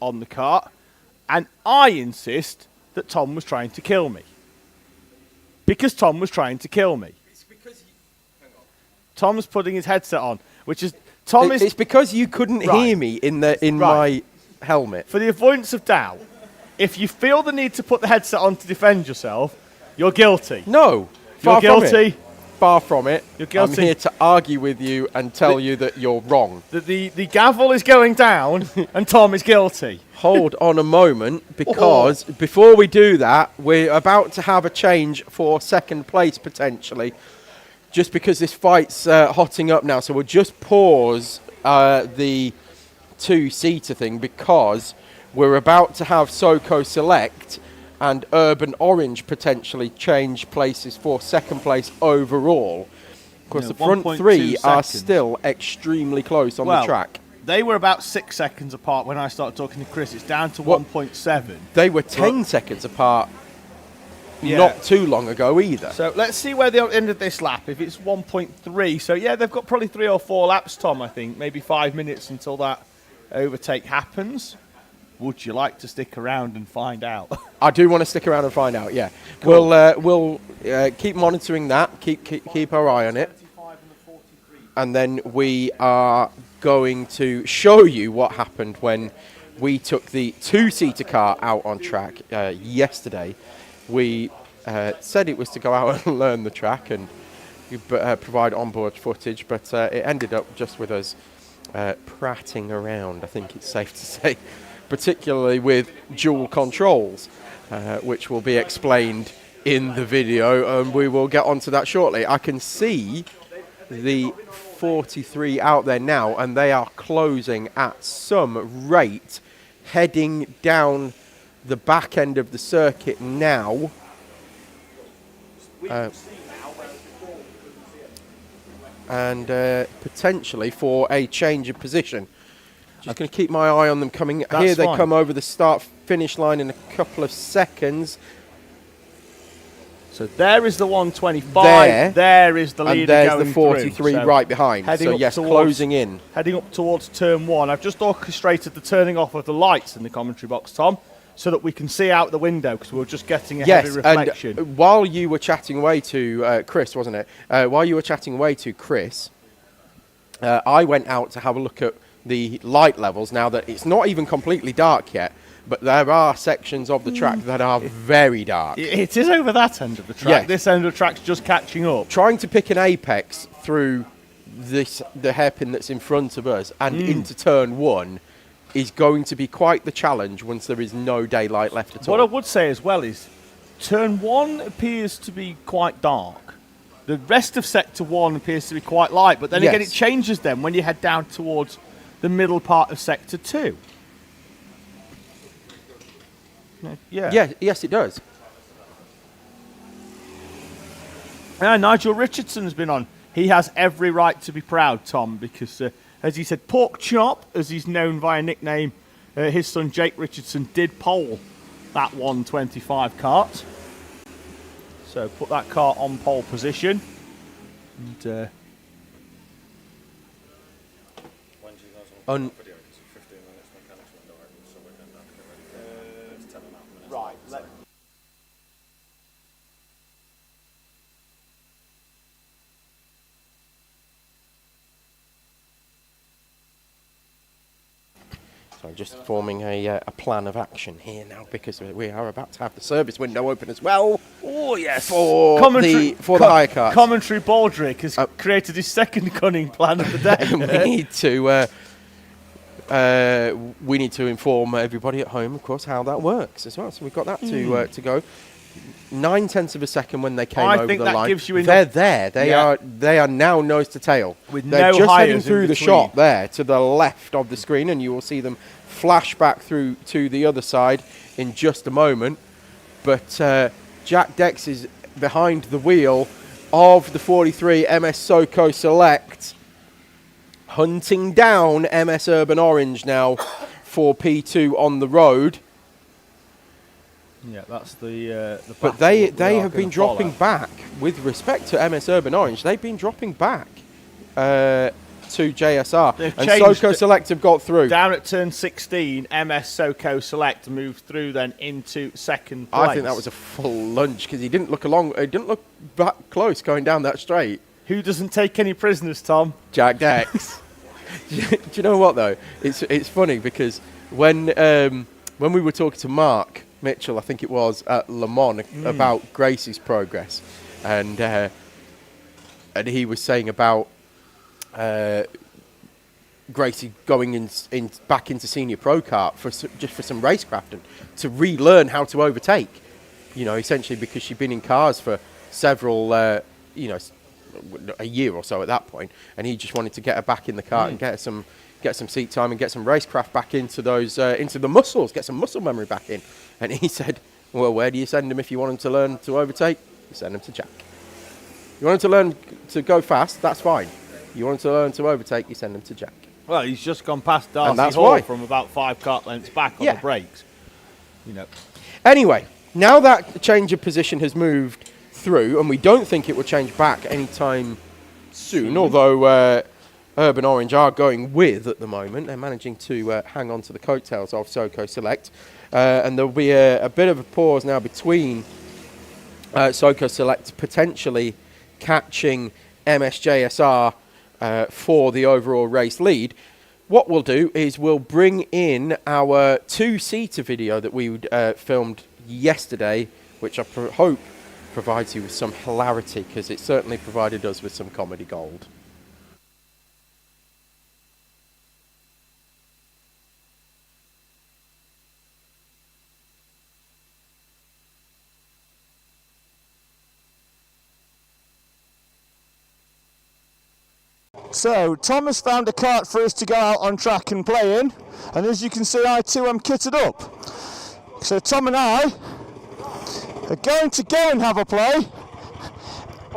on the kart, and I insist that Tom was trying to kill me. Because Tom was trying to kill me. It's because hang on. Tom's putting his headset on, which is... It's because you couldn't hear me in my helmet. For the avoidance of doubt, if you feel the need to put the headset on to defend yourself, you're guilty. No. You're guilty. Far from it. You're guilty. I'm here to argue with you and tell you that you're wrong. The gavel is going down and Tom is guilty. Hold on a moment, because before we do that, we're about to have a change for second place potentially. Just because this fight's hotting up now, so we'll just pause the 2-seater thing, because we're about to have Soco Select and Urban Orange potentially change places for second place overall. Of course, the front 3 are still extremely close on the track. They were about 6 seconds apart when I started talking to Chris. It's down to 1.7. They were 10 seconds apart not too long ago either. So let's see where they'll end of this lap. If it's 1.3, so yeah, they've got probably 3 or 4 laps, Tom, I think. Maybe 5 minutes until that overtake happens. Would you like to stick around and find out? I do want to stick around and find out, yeah. Cool. We'll keep monitoring that, keep our eye on it. And then we are going to show you what happened when we took the 2-seater car out on track yesterday. We said it was to go out and learn the track and provide onboard footage, but it ended up just with us prattling around, I think it's safe to say, particularly with dual controls, which will be explained in the video, and we will get onto that shortly. I can see the 43 out there now, and they are closing at some rate, heading down the back end of the circuit now. And potentially for a change of position. Just going to keep my eye on them coming. Here they come over the start finish line in a couple of seconds. So there is the 125. There is the leader and there's going the 43 through. So right behind. heading So up yes, towards- closing in. Heading up towards turn 1. I've just orchestrated the turning off of the lights in the commentary box, Tom, so that we can see out the window because we were just getting a heavy reflection. And while you were chatting away to Chris, wasn't it? While you were chatting away to Chris, I went out to have a look at the light levels now that it's not even completely dark yet. But there are sections of the track that are very dark. It is over that end of the track. Yes. This end of the track's just catching up. Trying to pick an apex through the hairpin that's in front of us and into turn 1 is going to be quite the challenge once there is no daylight left at all. What I would say as well is turn 1 appears to be quite dark. The rest of sector 1 appears to be quite light, but then again it changes then when you head down towards the middle part of sector 2. Yeah. Yes, it does. Nigel Richardson's been on. He has every right to be proud, Tom, because as he said, Pork Chop, as he's known via nickname, his son Jake Richardson did pole that 125 kart. So put that kart on pole position. And, right. So just forming a plan of action here now because we are about to have the service window open as well. Oh yes, for the hire cart. Commentary Baldrick has created his second cunning plan of the day. we need to inform everybody at home, of course, how that works as well. So we've got that to go. 9/10 of a second when they came over think the that line. gives you They're enough- there. They are now nose to tail. With They're no just heading hires in through the between. shot there to the left of the screen, and you will see them flash back through to the other side in just a moment. But Jack Dex is behind the wheel of the 43 MS SoCo Select, hunting down MS Urban Orange now for P2 on the road. Yeah, that's the But they have been dropping back with respect to MS Urban Orange. They've been dropping back to JSR, They've and changed SoCo Select have got through. Down at turn 16, MS SoCo Select moved through then into second place. I think that was a full lunge because he didn't look back close going down that straight. Who doesn't take any prisoners, Tom? Jack Dex. Do you know what though? It's funny because when we were talking to Mark Mitchell, I think it was at Le Mans about Gracie's progress, and he was saying about Gracie going back into senior pro kart just for some racecraft and to relearn how to overtake. You know, essentially because she'd been in cars for several, a year or so at that point, and he just wanted to get her back in the kart and get some seat time and get some racecraft back into those into the muscles, get some muscle memory back in. And he said, well, where do you send them if you want them to learn to overtake? You send them to Jack. You want them to learn to go fast? That's fine. You want them to learn to overtake? You send them to Jack. Well, he's just gone past Darcy And that's Hall why. from about 5 kart lengths back on the brakes. You know. Anyway, now that change of position has moved through, and we don't think it will change back anytime soon, although Urban Orange are going with at the moment. They're managing to hang on to the coattails of SoCo Select. And there'll be a bit of a pause now between SoCo Select potentially catching MSJSR for the overall race lead. What we'll do is we'll bring in our 2-seater video that we filmed yesterday, which I hope provides you with some hilarity, because it certainly provided us with some comedy gold. So, Tom has found a kart for us to go out on track and play in, and as you can see, I too am kitted up. So Tom and I are going to go and have a play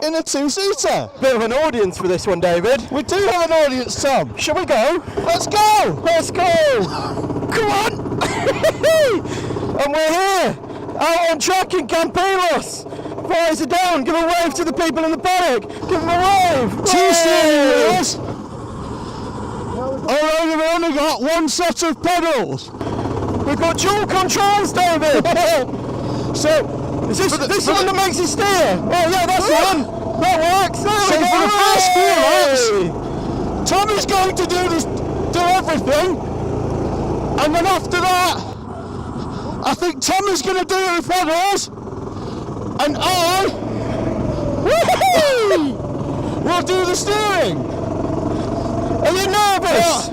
in a 2-seater. Bit of an audience for this one, David. We do have an audience, Tom. Shall we go? Let's go! Let's go! Come on! And we're here, out on track in Campillos. Fires are down, give a wave to the people in the paddock. Give them a wave. Two steering wheels. Although we've only got one set of pedals. We've got dual controls, David. So, is this the one that makes it steer? Oh yeah, that's the one. That works. There So we go. for the first few Hooray! laps, Tommy's going to do everything, and then after that, I think Tommy's going to do the pedals, and I will do the steering. Are you nervous?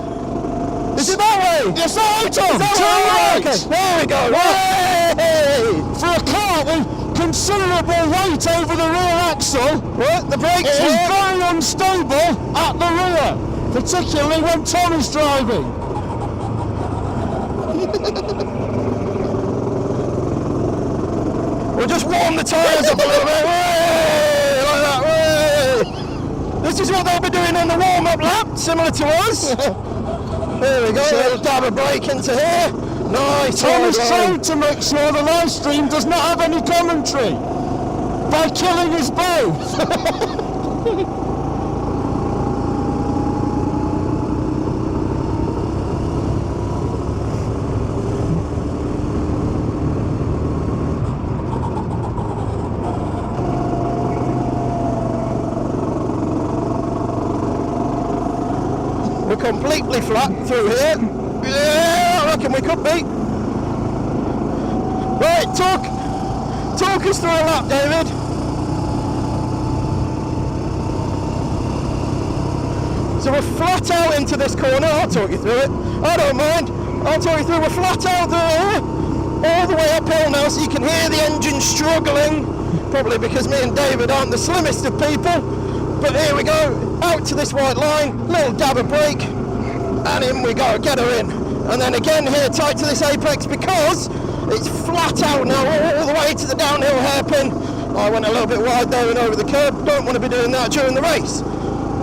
Is it that way? Yes, that Tom. Turn right. Okay. There we go. Hey! For a car with considerable weight over the rear axle, The brakes it is work. very unstable at the rear, particularly when Tom is driving. We'll just warm the tyres up a little bit. Way! Like that. Way! This is what they'll be doing on the warm-up lap, similar to us. There we go. A little dab of brake into here. Nice. Tom is wide trying line. to make sure the live stream does not have any commentary by killing us both. We're completely flat through here. Yeah, I reckon we could be. Right, talk us through a lap, David. So we're flat out into this corner. I'll talk you through it. I don't mind. I'll talk you through. We're flat out there, all the way uphill now, so you can hear the engine struggling. Probably because me and David aren't the slimmest of people. But here we go, out to this white line, little dab of brake, and in we go, get her in. And then again here, tight to this apex because it's flat out now, all the way to the downhill hairpin. I went a little bit wide there and over the curb, don't want to be doing that during the race.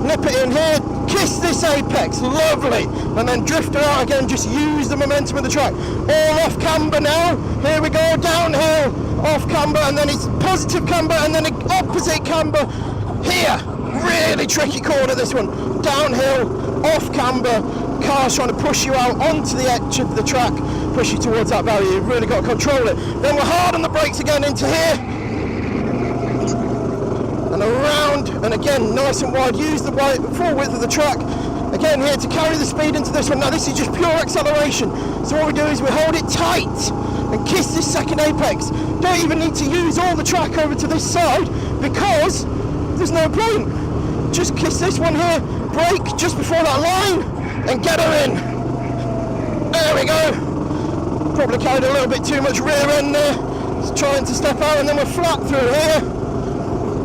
Nip it in here, kiss this apex, lovely, and then drift her out again, just use the momentum of the track. All off camber now, here we go, downhill, off camber, and then it's positive camber, and then opposite camber here. Really tricky corner, this one. Downhill, off camber, cars trying to push you out onto the edge of the track, push you towards that barrier. You've really got to control it. Then we're hard on the brakes again into here. And around, and again, nice and wide. Use the full width of the track. Again here to carry the speed into this one. Now this is just pure acceleration. So what we do is we hold it tight and kiss this second apex. Don't even need to use all the track over to this side because there's no point. Just kiss this one here, brake just before that line, and get her in. There we go. Probably carried a little bit too much rear end there. Just trying to step out, and then we're flat through here.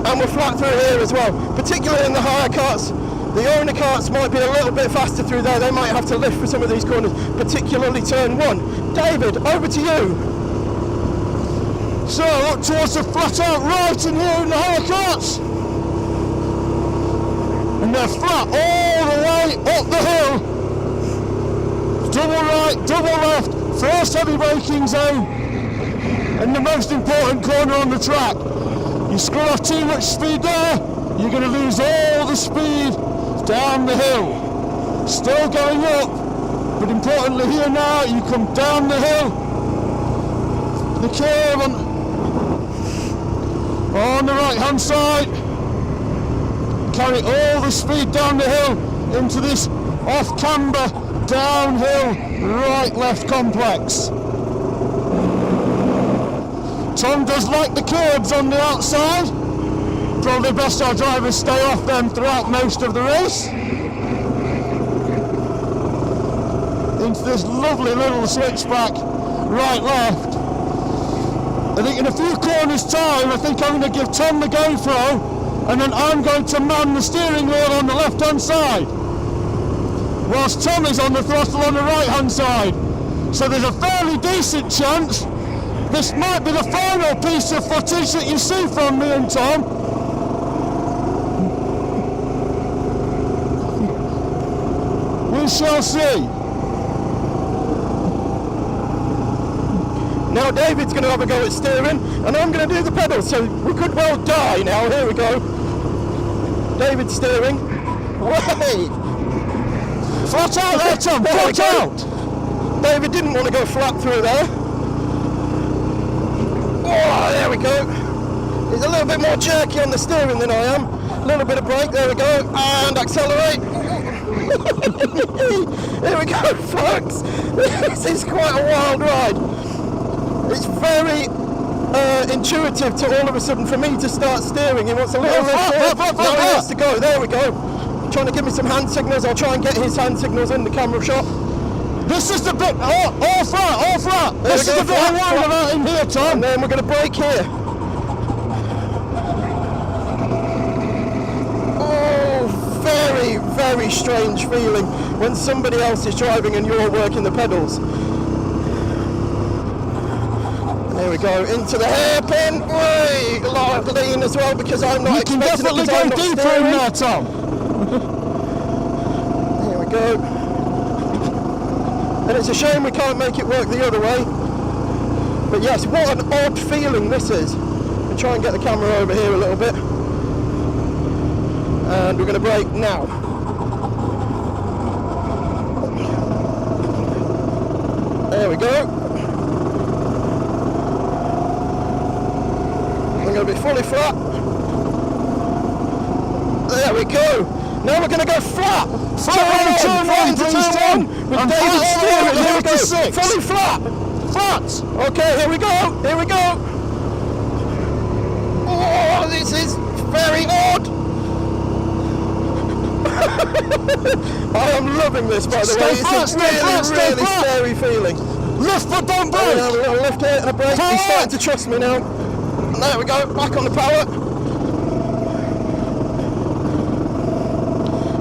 And we're flat through here as well, particularly in the higher karts. The owner karts might be a little bit faster through there. They might have to lift for some of these corners, particularly turn one. David, over to you. So look towards the flat out right in here in the higher karts. And they're flat all the way up the hill. Double right, double left, first heavy braking zone, and the most important corner on the track. You screw off too much speed there, you're going to lose all the speed down the hill. Still going up, but importantly here now, you come down the hill, the curve on the right hand side, carry all the speed down the hill into this off camber, downhill, right left complex. Tom does like the curbs on the outside. Probably best our drivers stay off them throughout most of the race. Into this lovely little switchback, right left. I think in a few corners time, I think I'm going to give Tom the GoPro, and then I'm going to man the steering wheel on the left hand side, whilst Tom is on the throttle on the right hand side. So there's a fairly decent chance this might be the final piece of footage that you see from me and Tom. We shall see. Now David's going to have a go at steering, and I'm going to do the pedals, so we could well die now. Here we go. David's steering. Way! Flat out there, Tom, flat out! David didn't want to go flat through there. Oh, there we go. He's a little bit more jerky on the steering than I am. A little bit of brake, there we go, and accelerate. Here we go, folks. This is quite a wild ride. It's very intuitive to all of a sudden for me to start steering. He wants a little lift here. Now he wants to go. There we go. Trying to give me some hand signals. I'll try and get his hand signals in the camera shot. This is the bit, all flat. This is the bit I worried about in here, Tom. And then we're going to brake here. Oh, very, very strange feeling when somebody else is driving and you're working the pedals. And there we go, into the hairpin. Way, a lot of lean as well because I'm not expecting it. You can definitely go deeper in there, Tom. Here we go. And it's a shame we can't make it work the other way. But yes, what an odd feeling this is. We'll try and get the camera over here a little bit. And we're going to brake now. There we go. I'm going to be fully flat. There we go. Now we're going to go flat. Flat turn one, with David steering. Here we go. Fully flat. Flat. Okay, here we go. Here we go. Oh, this is very odd. I am loving this, by the way. It's a really scary feeling. Lift but don't brake. Oh, we're going to lift it and a brake. He's starting to trust me now. And there we go. Back on the power.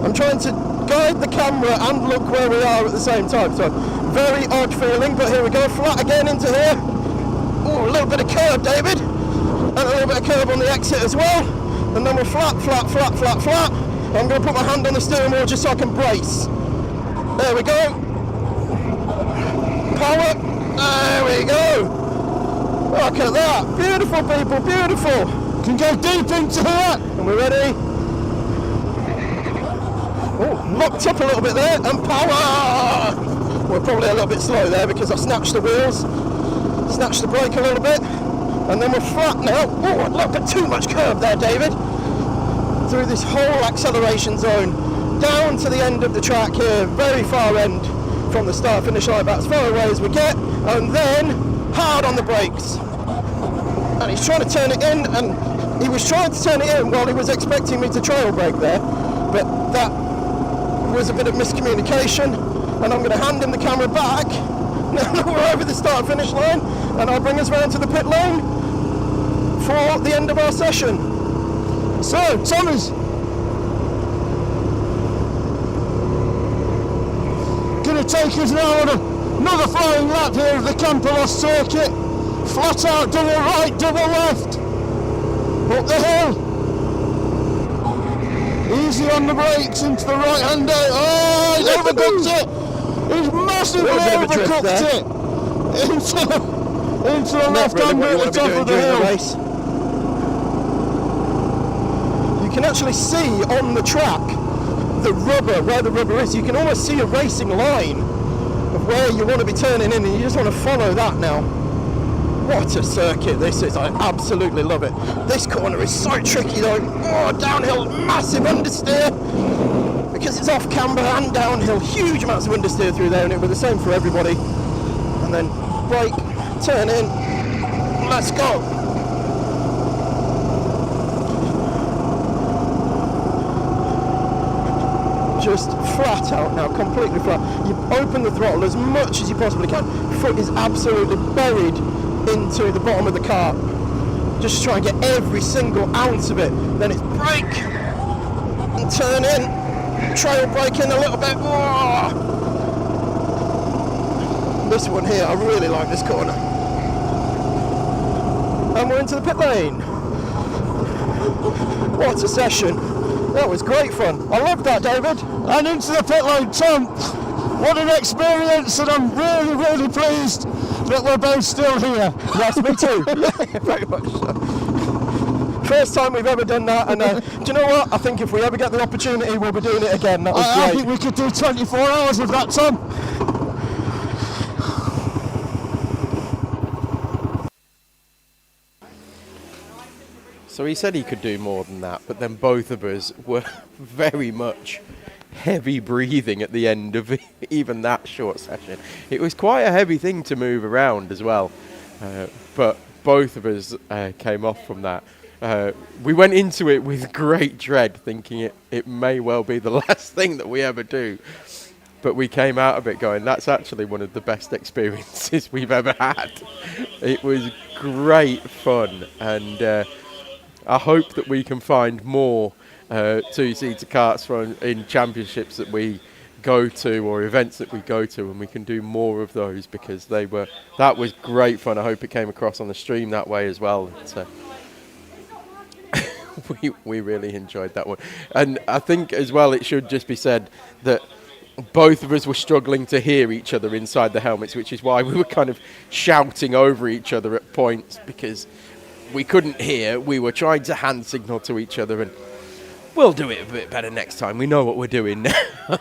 I'm trying to guide the camera and look where we are at the same time. So, very odd feeling, but here we go. Flat again into here. Oh, a little bit of curve, David. And a little bit of curve on the exit as well. And then we're flat. I'm going to put my hand on the steering wheel just so I can brace. There we go. Power. There we go. Look at that. Beautiful, people. Beautiful. Can go deep into here. And we're ready. Oh, locked up a little bit there. And power. We're probably a little bit slow there because I snatched the wheels. Snatched the brake a little bit. And then we're flat now. Oh, a little bit too much curve there, David. Through this whole acceleration zone, down to the end of the track here, very far end from the start finish line, about as far away as we get, and then hard on the brakes. And he's trying to turn it in, and he was trying to turn it in while he was expecting me to trail brake there, but that was a bit of miscommunication, and I'm going to hand him the camera back. Now that we're over the start finish line, and I'll bring us round to the pit lane for the end of our session. So, Tommy's going to take us now on another flying lap here of the Campillos circuit. Flat out, double right, double left. Up the hill. Easy on the brakes into the right hander. Oh, he's overcooked it. He's massively overcooked it. Into the left hander at the top of the hill. You can actually see on the track the rubber, where the rubber is. You can almost see a racing line of where you want to be turning in, and you just want to follow that now. What a circuit this is. I absolutely love it. This corner is so tricky though. Oh, downhill, massive understeer. Because it's off camber and downhill, huge amounts of understeer through there, and it'll be the same for everybody. And then brake, turn in, let's go. Just flat out now, completely flat. You open the throttle as much as you possibly can. Foot is absolutely buried into the bottom of the car. Just try and get every single ounce of it. Then it's brake and turn in. Trail brake in a little bit. Oh. This one here, I really like this corner. And we're into the pit lane. What a session. That was great fun. I loved that, David. And into the pit lane, Tom. What an experience, and I'm really, really pleased that we're both still here. Yes, me too. Yeah, very much so. First time we've ever done that, and do you know what? I think if we ever get the opportunity, we'll be doing it again. That was great. I think we could do 24 hours with that, Tom. So he said he could do more than that, but then both of us were very much heavy breathing at the end of even that short session. It was quite a heavy thing to move around as well, but both of us came off from that. We went into it with great dread, thinking it may well be the last thing that we ever do. But we came out of it going, that's actually one of the best experiences we've ever had. It was great fun, and I hope that we can find more two-seater karts in championships that we go to or events that we go to, and we can do more of those, because that was great fun. I hope it came across on the stream that way as well. We really enjoyed that one. And I think as well it should just be said that both of us were struggling to hear each other inside the helmets, which is why we were kind of shouting over each other at points, because we couldn't hear. We were trying to hand signal to each other, and we'll do it a bit better next time. We know what we're doing now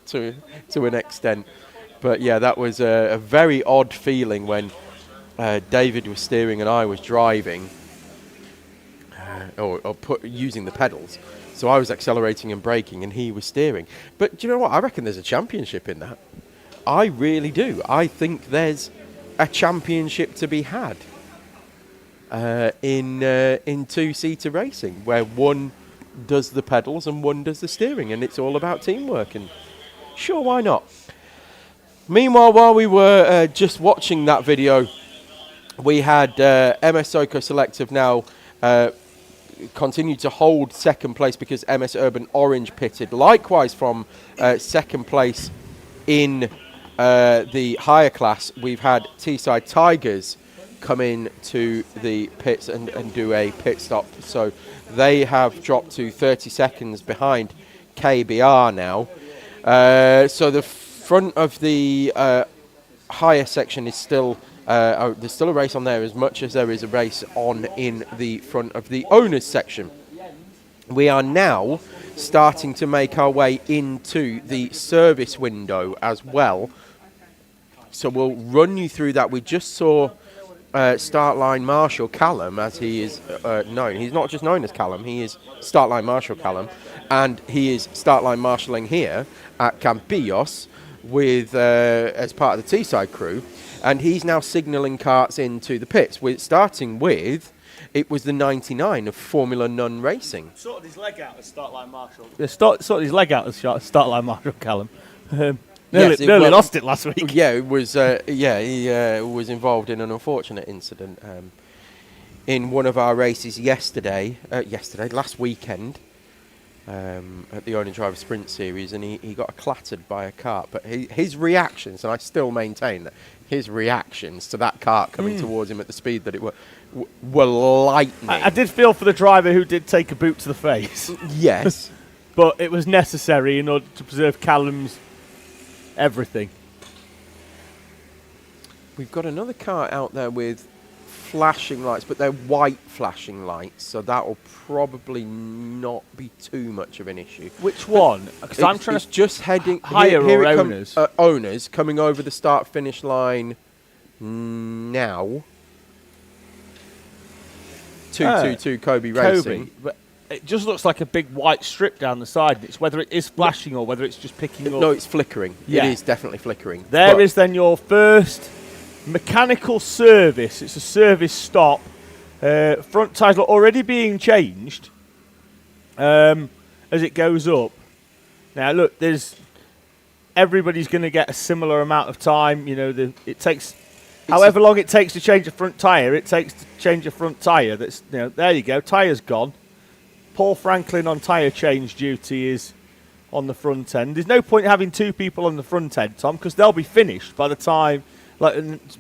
to an extent. But yeah, that was a very odd feeling when David was steering and I was driving, using the pedals. So I was accelerating and braking and he was steering. But do you know what? I reckon there's a championship in that. I really do. I think there's a championship to be had in two-seater racing, where one does the pedals and one does the steering, and it's all about teamwork. And sure, why not? Meanwhile, while we were just watching that video, we had MS Soco Select have now continued to hold second place, because MS Urban Orange pitted. Likewise, from second place in the higher class, we've had Teesside Tigers come in to the pits and do a pit stop. So they have dropped to 30 seconds behind KBR now. So the front of the higher section is still there's still a race on there, as much as there is a race on in the front of the owners section. We are now starting to make our way into the service window as well. So we'll run you through that. We just saw start line Marshal Callum, as he is known. He's not just known as Callum, he is start line Marshal Callum, and he is start line marshalling here at Campillos with as part of the Teesside crew. And he's now signalling karts into the pits. We're starting with, it was the 99 of Formula None Racing. Sorted his leg out as start line Marshal. Sorted his leg out as start line Marshal Callum. Nearly lost it last week. Yeah, it was. He was involved in an unfortunate incident in one of our races last weekend, at the Owner Driver Sprint Series, and he got clattered by a kart. But his reactions, and I still maintain that his reactions to that kart coming towards him at the speed that it were lightning. I did feel for the driver who did take a boot to the face. Yes. But it was necessary in order to preserve Callum's everything. We've got another car out there with flashing lights, but they're white flashing lights, so that will probably not be too much of an issue. Which one? Because I'm trying to just heading higher here or owners. Owners coming over the start finish line now. 222 Kobe Racing. But it just looks like a big white strip down the side. It's whether it is flashing or whether it's just picking up. No, it's flickering. Yeah. It is definitely flickering. There is then your first mechanical service. It's a service stop. Front tyres are already being changed as it goes up. Now look, everybody's going to get a similar amount of time. You know, it takes however long it takes to change a front tyre. It takes to change a front tyre. That's there you go. Tyre's gone. Paul Franklin on tyre change duty is on the front end. There's no point having two people on the front end, Tom, because they'll be finished by the time,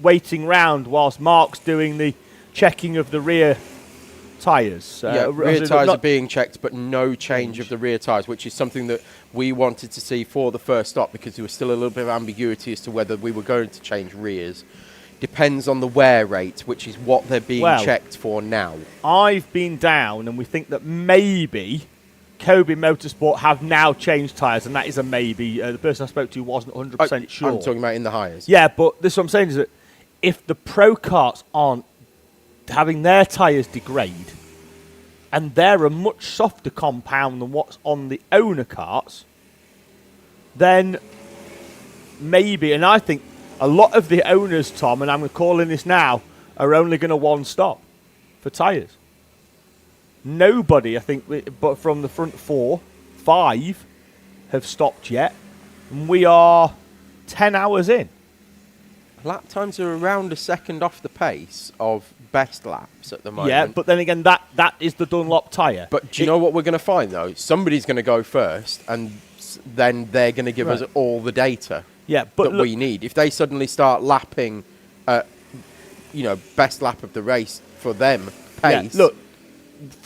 waiting round whilst Mark's doing the checking of the rear tyres. Rear tyres are being checked, but no change of the rear tyres, which is something that we wanted to see for the first stop, because there was still a little bit of ambiguity as to whether we were going to change rears. depends on the wear rate, which is what they're being checked for now. I've been down, and we think that maybe Kobe Motorsport have now changed tyres, and that is a maybe. The person I spoke to wasn't 100% sure. I'm talking about in the Highers. Yeah, but this is what I'm saying is that if the pro karts aren't having their tyres degrade, and they're a much softer compound than what's on the owner karts, then maybe, and I think a lot of the owners, Tom, and I'm calling this now, are only going to one stop for tyres. Nobody, I think, but from the front 4, 5 have stopped yet. And we are 10 hours in. Lap times are around a second off the pace of best laps at the moment. Yeah, but then again, that is the Dunlop tyre. But do you know what we're going to find, though? Somebody's going to go first, and then they're going to give us all the data but that we need. If they suddenly start lapping, best lap of the race for them pace,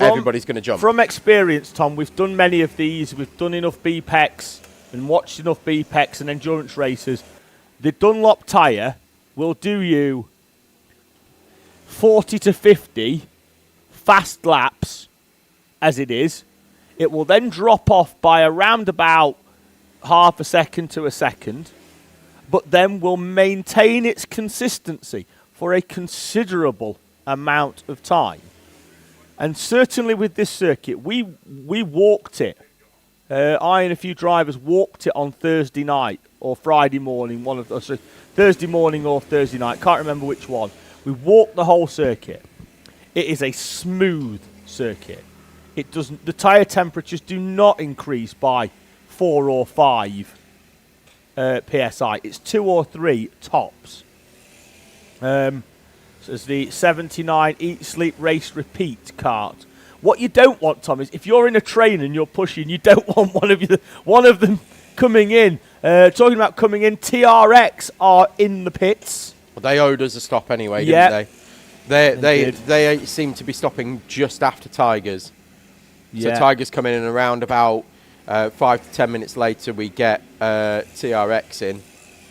everybody's going to jump. From experience, Tom, we've done many of these. We've done enough BPEX and watched enough BPEX and endurance races. The Dunlop tyre will do you 40 to 50 fast laps as it is. It will then drop off by around about half a second to a second, but then will maintain its consistency for a considerable amount of time. And certainly with this circuit, we walked it. I and a few drivers walked it on Thursday night or Friday morning, Thursday morning or Thursday night, can't remember which one. We walked the whole circuit. It is a smooth circuit. It doesn't. The tyre temperatures do not increase by 4 or 5 psi. It's 2 or 3 tops. So it's the 79 Eat, Sleep, Race, Repeat kart. What you don't want, Tom, is if you're in a train and you're pushing, you don't want one of them coming in. Talking about coming in, TRX are in the pits. Well, they owed us a stop anyway, didn't they? They seem to be stopping just after Tigers. So Tigers come in and around about 5 to 10 minutes later, we get TRX in.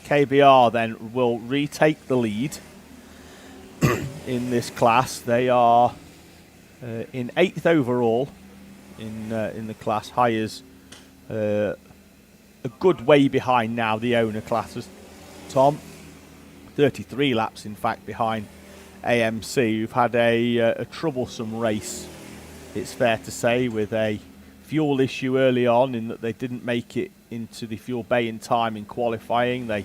KBR then will retake the lead in this class. They are in 8th overall in the class. Highers a good way behind now the owner classes. Tom, 33 laps in fact behind AMC, who've had a troublesome race, it's fair to say, with a fuel issue early on in that they didn't make it into the fuel bay in time in qualifying. They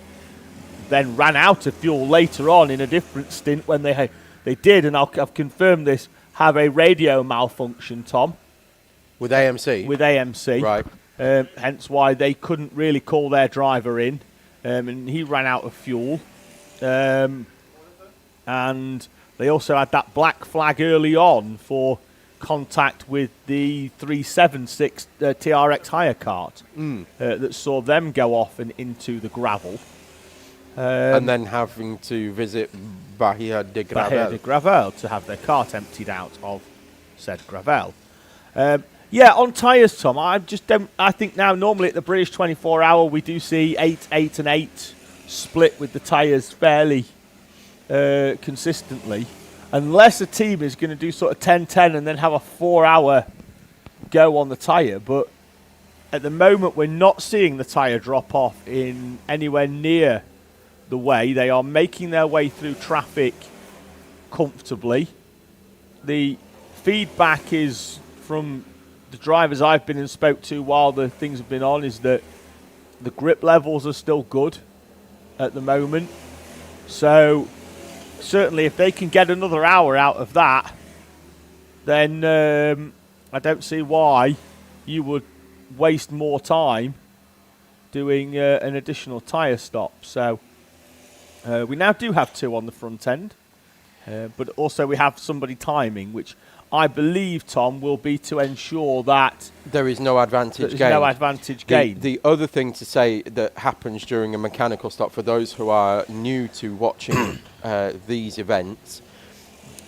then ran out of fuel later on in a different stint when they did, and I've confirmed this, have a radio malfunction, Tom. With AMC? With AMC. Right. Hence why they couldn't really call their driver in, and he ran out of fuel. And they also had that black flag early on for contact with the 376 TRX hire kart that saw them go off and into the gravel. And then having to visit Bahia de Gravel to have their cart emptied out of said gravel. On tyres, Tom, I think now normally at the British 24 hour we do see 8, 8 and 8 split with the tyres fairly consistently. Unless a team is going to do sort of 10-10 and then have a 4-hour go on the tyre. But at the moment, we're not seeing the tyre drop off in anywhere near the way. They are making their way through traffic comfortably. The feedback is from the drivers I've been and spoke to while the things have been on is that the grip levels are still good at the moment. So certainly if they can get another hour out of that, then I don't see why you would waste more time doing an additional tyre stop. So we now do have 2 on the front end, but also we have somebody timing, which I believe, Tom, will be to ensure that there is no advantage gained. The other thing to say that happens during a mechanical stop for those who are new to watching these events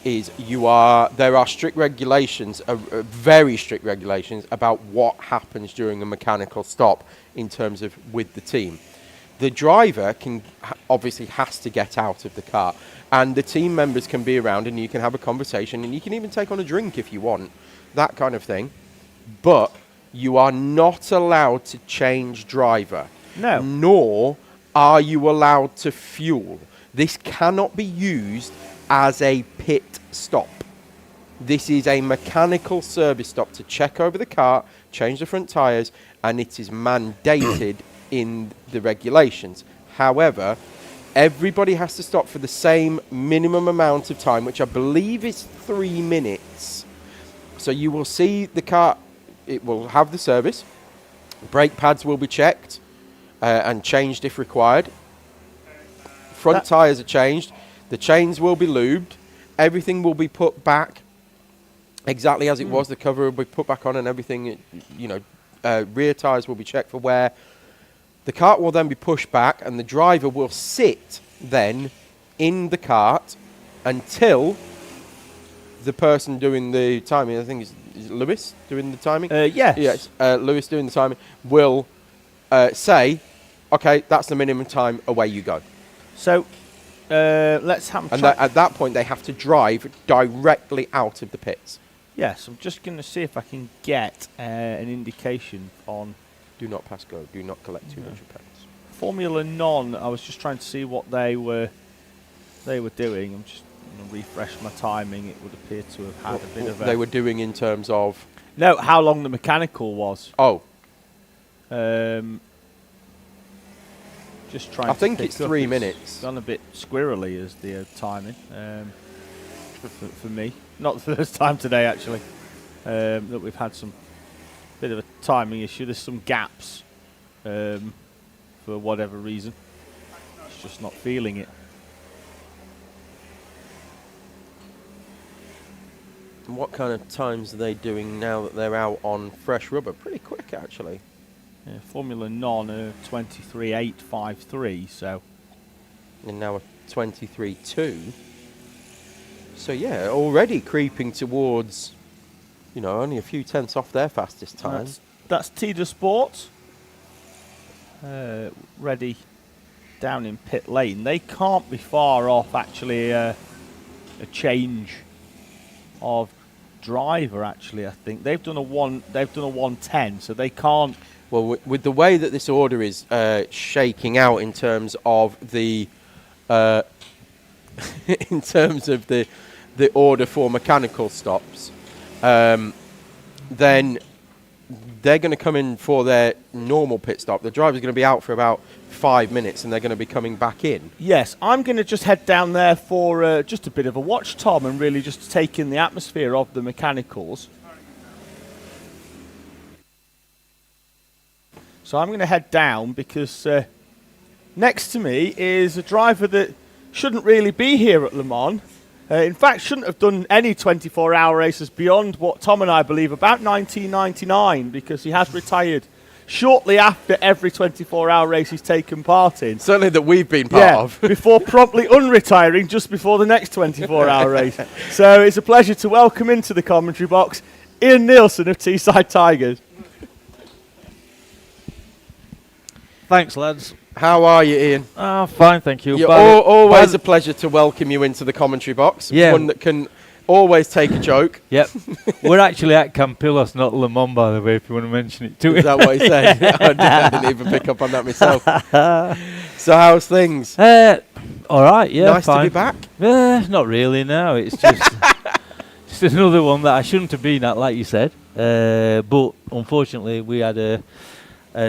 is there are strict regulations, very strict regulations about what happens during a mechanical stop in terms of with the team. The driver obviously has to get out of the car. And the team members can be around and you can have a conversation and you can even take on a drink if you want, that kind of thing. But you are not allowed to change driver. No. Nor are you allowed to fuel. This cannot be used as a pit stop. This is a mechanical service stop to check over the car, change the front tyres, and it is mandated in the regulations. However, everybody has to stop for the same minimum amount of time, which I believe is 3 minutes. So you will see the car, it will have the service, brake pads will be checked and changed if required. Front tyres are changed, the chains will be lubed, everything will be put back exactly as it was, the cover will be put back on and everything, rear tyres will be checked for wear. The cart will then be pushed back and the driver will sit then in the cart until the person doing the timing, I think is Lewis doing the timing? Yes. Yes, Lewis doing the timing will say, okay, that's the minimum time, away you go. So let's have And at that point, they have to drive directly out of the pits. Yes, I'm just going to see if I can get an indication on Do not pass go. Do not collect 200 pence. Formula Non. I was just trying to see what they were doing. I'm just going to refresh my timing. It would appear to have had a bit of a... They were doing in terms of... No, how long the mechanical was. Oh. Just trying I to think pick it's up. 3 It's minutes. gone a bit squirrely as the timing for me. Not the first time today, actually, that we've had some bit of a timing issue. There's some gaps for whatever reason. It's just not feeling it. And what kind of times are they doing now that they're out on fresh rubber? Pretty quick, actually. Formula Non 23.853, so... And now a 23.2. So, yeah, already creeping towards, only a few tenths off their fastest time. That's TSK Sport. Ready down in pit lane. They can't be far off, actually, a change of driver, actually, I think. They've done a 110, so they can't... Well, with the way that this order is shaking out in terms of the the order for mechanical stops, then they're going to come in for their normal pit stop. The driver's going to be out for about 5 minutes, and they're going to be coming back in. Yes, I'm going to just head down there for just a bit of a watch, Tom, and really just take in the atmosphere of the mechanicals. So I'm going to head down because next to me is a driver that shouldn't really be here at Le Mans. In fact, shouldn't have done any 24-hour races beyond what Tom and I believe about 1999, because he has retired shortly after every 24-hour race he's taken part in. Certainly that we've been part of. Before promptly unretiring just before the next 24-hour race. So it's a pleasure to welcome into the commentary box Ian Nielson of Teesside Tigers. Thanks, lads. How are you, Ian? Fine, thank you. Always a pleasure to welcome you into the commentary box. Yeah. One that can always take a joke. Yep. We're actually at Campillos, not Le Mans, by the way, if you want to mention it to Is that what he said? I didn't even pick up on that myself. So how's things? All right, yeah, Nice fine. to be back. Not really, no. It's just, just another one that I shouldn't have been at, like you said. But unfortunately, we had a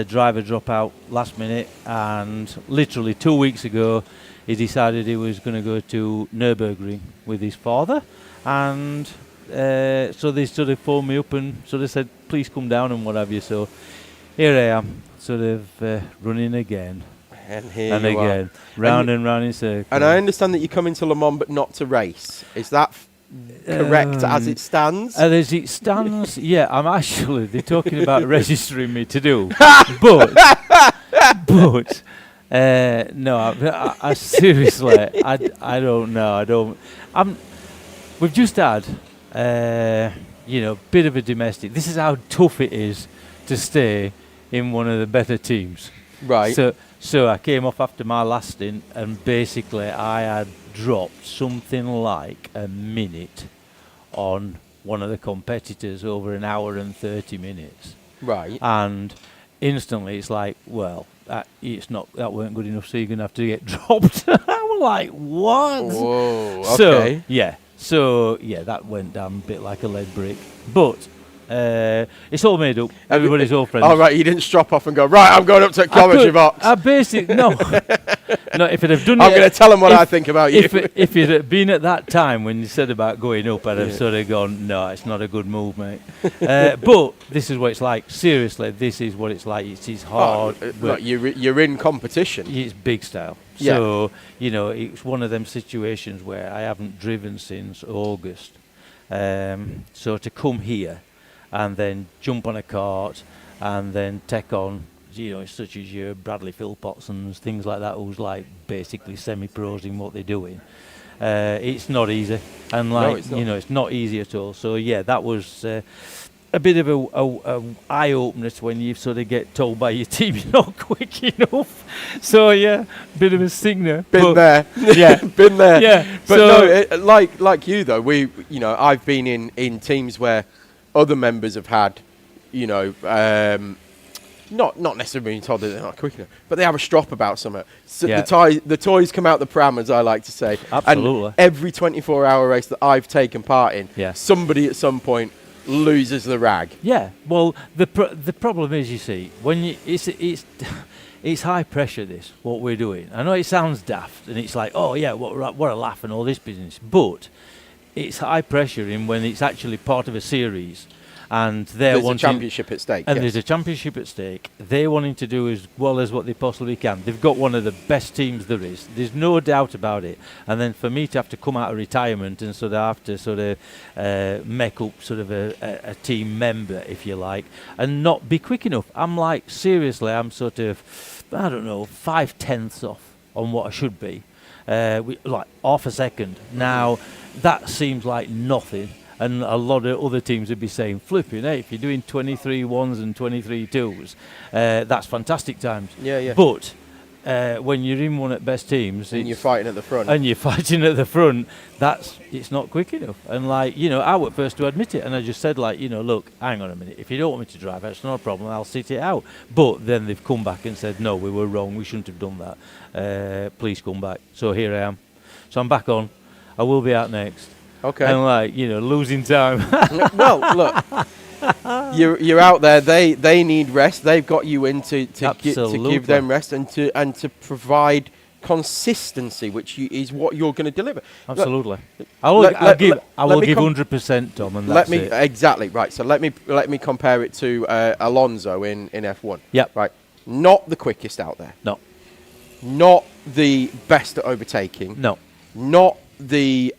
driver drop out last minute, and literally 2 weeks ago he decided he was going to go to Nürburgring with his father, and so they sort of phoned me up and sort of said, please come down and what have you. So here I am, sort of running again And here and you again, round and round in circles. And I understand that you come into Le Mans but not to race. Is that correct as it stands? As it stands, yeah, I'm actually, they're talking about registering me to do. but no, I seriously, I don't know. We've just had, bit of a domestic. This is how tough it is to stay in one of the better teams. Right. So I came off after my last stint, and basically I had dropped something like a minute on one of the competitors over an hour and 30 minutes. Right. And instantly it's like, well, that weren't good enough, so you're going to have to get dropped. I was like, what? Whoa. So, Okay. yeah, that went down a bit like a lead brick. But it's all made up. Everybody's all friends. Oh, right. You didn't strop off and go, right, I'm going up to commentary box. I basically, no. No, if it had done I'm it, going to tell them what I think about you. if it had been at that time when you said about going up, I'd have sort of gone, no, it's not a good move, mate. But this is what it's like. Seriously, this is what it's like. It's hard. Look, you're in competition. It's big style. Yeah. So, it's one of them situations where I haven't driven since August. So to come here and then jump on a kart and then take on, such as your Bradley Philpotsons, things like that, who's like basically semi-pros in what they're doing. It's not easy, and it's not easy at all. So yeah, that was a bit of a eye opener when you sort of get told by your team you're not quick enough. So yeah, bit of a stinger. Been there, yeah, been there. Yeah, but so no, like you though, I've been in teams where other members have had, not necessarily being told that they're not quick enough, but they have a strop about something. So the toys come out the pram, as I like to say. Absolutely. And every 24-hour race that I've taken part in, Yeah. somebody at some point loses the rag. Yeah, well, the problem is, you see, when it's high pressure. This what we're doing. I know it sounds daft, and it's like, oh yeah, what a laugh and all this business. But it's high pressure in when it's actually part of a series, and There's a championship at stake. And yes. there's a championship at stake. They're wanting to do as well as what they possibly can. They've got one of the best teams there is. There's no doubt about it. And then for me to have to come out of retirement and sort of have to sort of make up sort of a team member, if you like, and not be quick enough. I'm like, seriously, I'm sort of, I don't know, 5/10 off on what I should be. Like half a second. Now, that seems like nothing. And a lot of other teams would be saying, flipping, hey, if you're doing 23 ones and 23 twos, that's fantastic times. Yeah. But when you're in one at best teams, and you're fighting at the front. and you're fighting at the front, it's not quick enough. And like, I was first to admit it, and I just said, like, look, hang on a minute, if you don't want me to drive, that's not a problem, I'll sit it out. But then they've come back and said, no, we were wrong, we shouldn't have done that. Please come back. So here I am. So I'm back on. I will be out next. Okay. And like, losing time. Well, look, you're out there. They need rest. They've got you in to give them rest and to provide consistency, which is what you're going to deliver. Absolutely. I will give 100%, Tom, and that's it. Exactly right. So let me compare it to Alonso in F1. Yep. Right. Not the quickest out there. No. Not the best at overtaking. No. Not the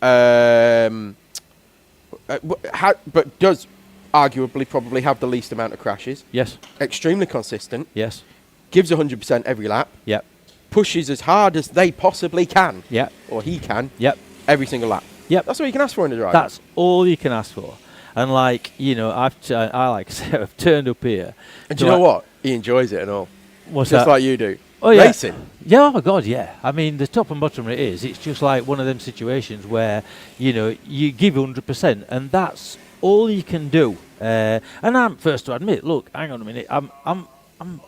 but does arguably probably have the least amount of crashes. Yes. Extremely consistent. Yes. Gives 100% every lap. Yep. Pushes as hard as they possibly can. Yep. Or he can. Yep. Every single lap. Yep. That's all you can ask for in a driver. That's all you can ask for. And like, I like I said, I've turned up here. And do you know what? He enjoys it and all. What's Just that? like you do. Oh, yeah. Racing. Yeah, oh my God, yeah. I mean, the top and bottom of it is, it's just like one of them situations where, you give 100%, and that's all you can do. And I'm first to admit, look, hang on a minute, I'm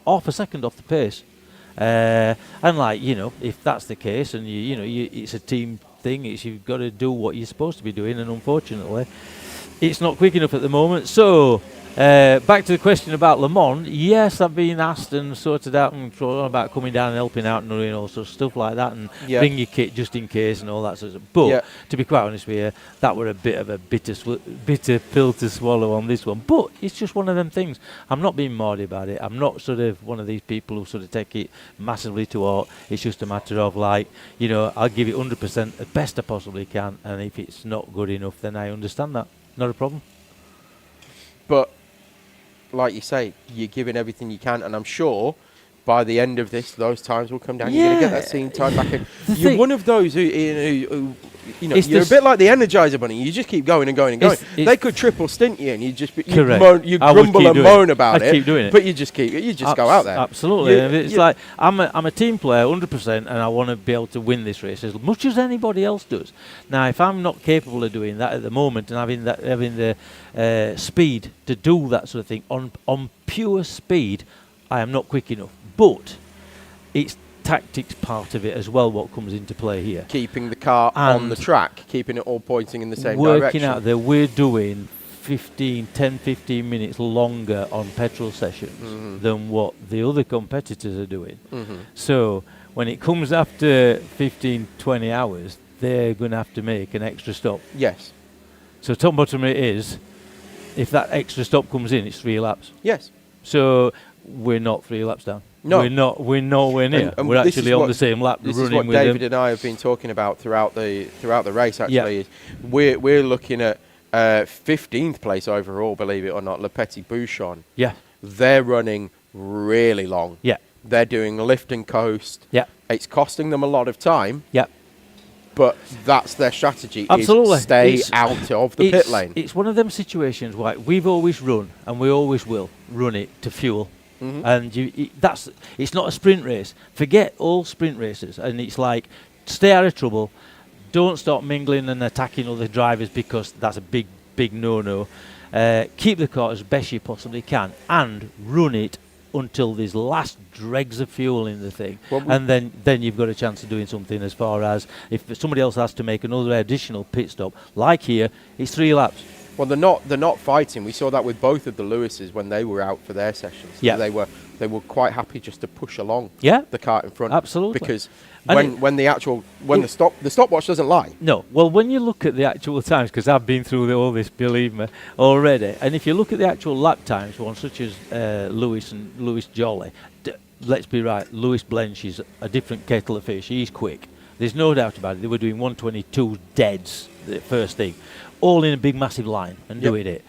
half a second off the pace. And like, if that's the case, and it's a team thing, you've got to do what you're supposed to be doing, and unfortunately, it's not quick enough at the moment. So, back to the question about Le Mans. Yes, I've been asked and sorted out and about coming down and helping out and doing all sorts of stuff like that, and bring your kit just in case and all that sort of stuff. But to be quite honest with you, that were a bit of a bitter pill to swallow on this one. But it's just one of them things. I'm not being mardy about it. I'm not sort of one of these people who sort of take it massively to heart. It's just a matter of like, I'll give it 100% the best I possibly can, and if it's not good enough, then I understand that. Not a problem. But like you say, you're giving everything you can, and I'm sure by the end of this, those times will come down. You're going to get that scene time back in. You're one of those who you're It's a this- bit like the Energizer Bunny. You just keep going and going and going. It's- They could triple stint you, and you Correct. you I would grumble keep and doing moan it. about I'd it. keep doing it. But you just go out there. Absolutely. You- And it's you- like I'm a team player 100%, and I want to be able to win this race as much as anybody else does. Now, if I'm not capable of doing that at the moment and having the speed to do that sort of thing on pure speed, I am not quick enough. But it's tactics part of it as well what comes into play here. Keeping the car on And the track, keeping it all pointing in the same Working direction. out that we're doing 10-15 minutes longer on petrol sessions than what the other competitors are doing. So when it comes after 15-20 hours, they're going to have to make an extra stop. Yes. So top bottom it is, if that extra stop comes in, it's 3 laps. Yes. So we're not 3 laps down. No. We're nowhere near. And we're this actually is on what- the same lap This is running what with David them. and I have been talking about throughout the race. Actually, Yeah. is we're looking at 15th place overall. Believe it or not, Le Petit Bouchon. Yeah. They're running really long. Yeah. They're doing lift and coast. Yeah. It's costing them a lot of time, Yeah. but that's their strategy. Absolutely. Is stay It's- out of the pit lane. It's one of them situations where we've always run, and we always will run it to fuel. And it's not a sprint race. Forget all sprint races, and it's like stay out of trouble. Don't start mingling and attacking other drivers because that's a big no-no. Keep the car as best you possibly can, and run it until there's last dregs of fuel in the thing, and then you've got a chance of doing something. As far as if somebody else has to make another additional pit stop, like here, it's 3 laps. Well, they're not fighting. We saw that with both of the Lewises when they were out for their sessions. Yeah. They were quite happy just to push along Yeah. the cart in front. Absolutely. Because And the stopwatch doesn't lie. No, well, when you look at the actual times, because I've been through all this, believe me, already, and if you look at the actual lap times, one such as Lewis Jolly, let's be right, Lewis Blench is a different kettle of fish. He's quick. There's no doubt about it. They were doing 122 deads, the first thing, all in a big, massive line and doing it.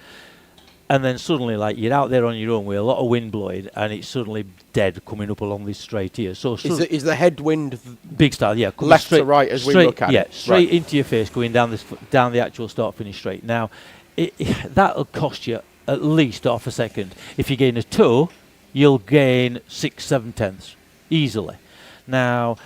And then suddenly, like, you're out there on your own with a lot of wind blowing, and it's suddenly dead coming up along this straight here. So Is the headwind big style, yeah. coming left straight, to right as we straight, look at yeah, it? straight Right. into your face, going down down the actual start-finish straight. Now, that'll cost you at least half a second. If you gain a toe, you'll gain 6-7 tenths easily. Now,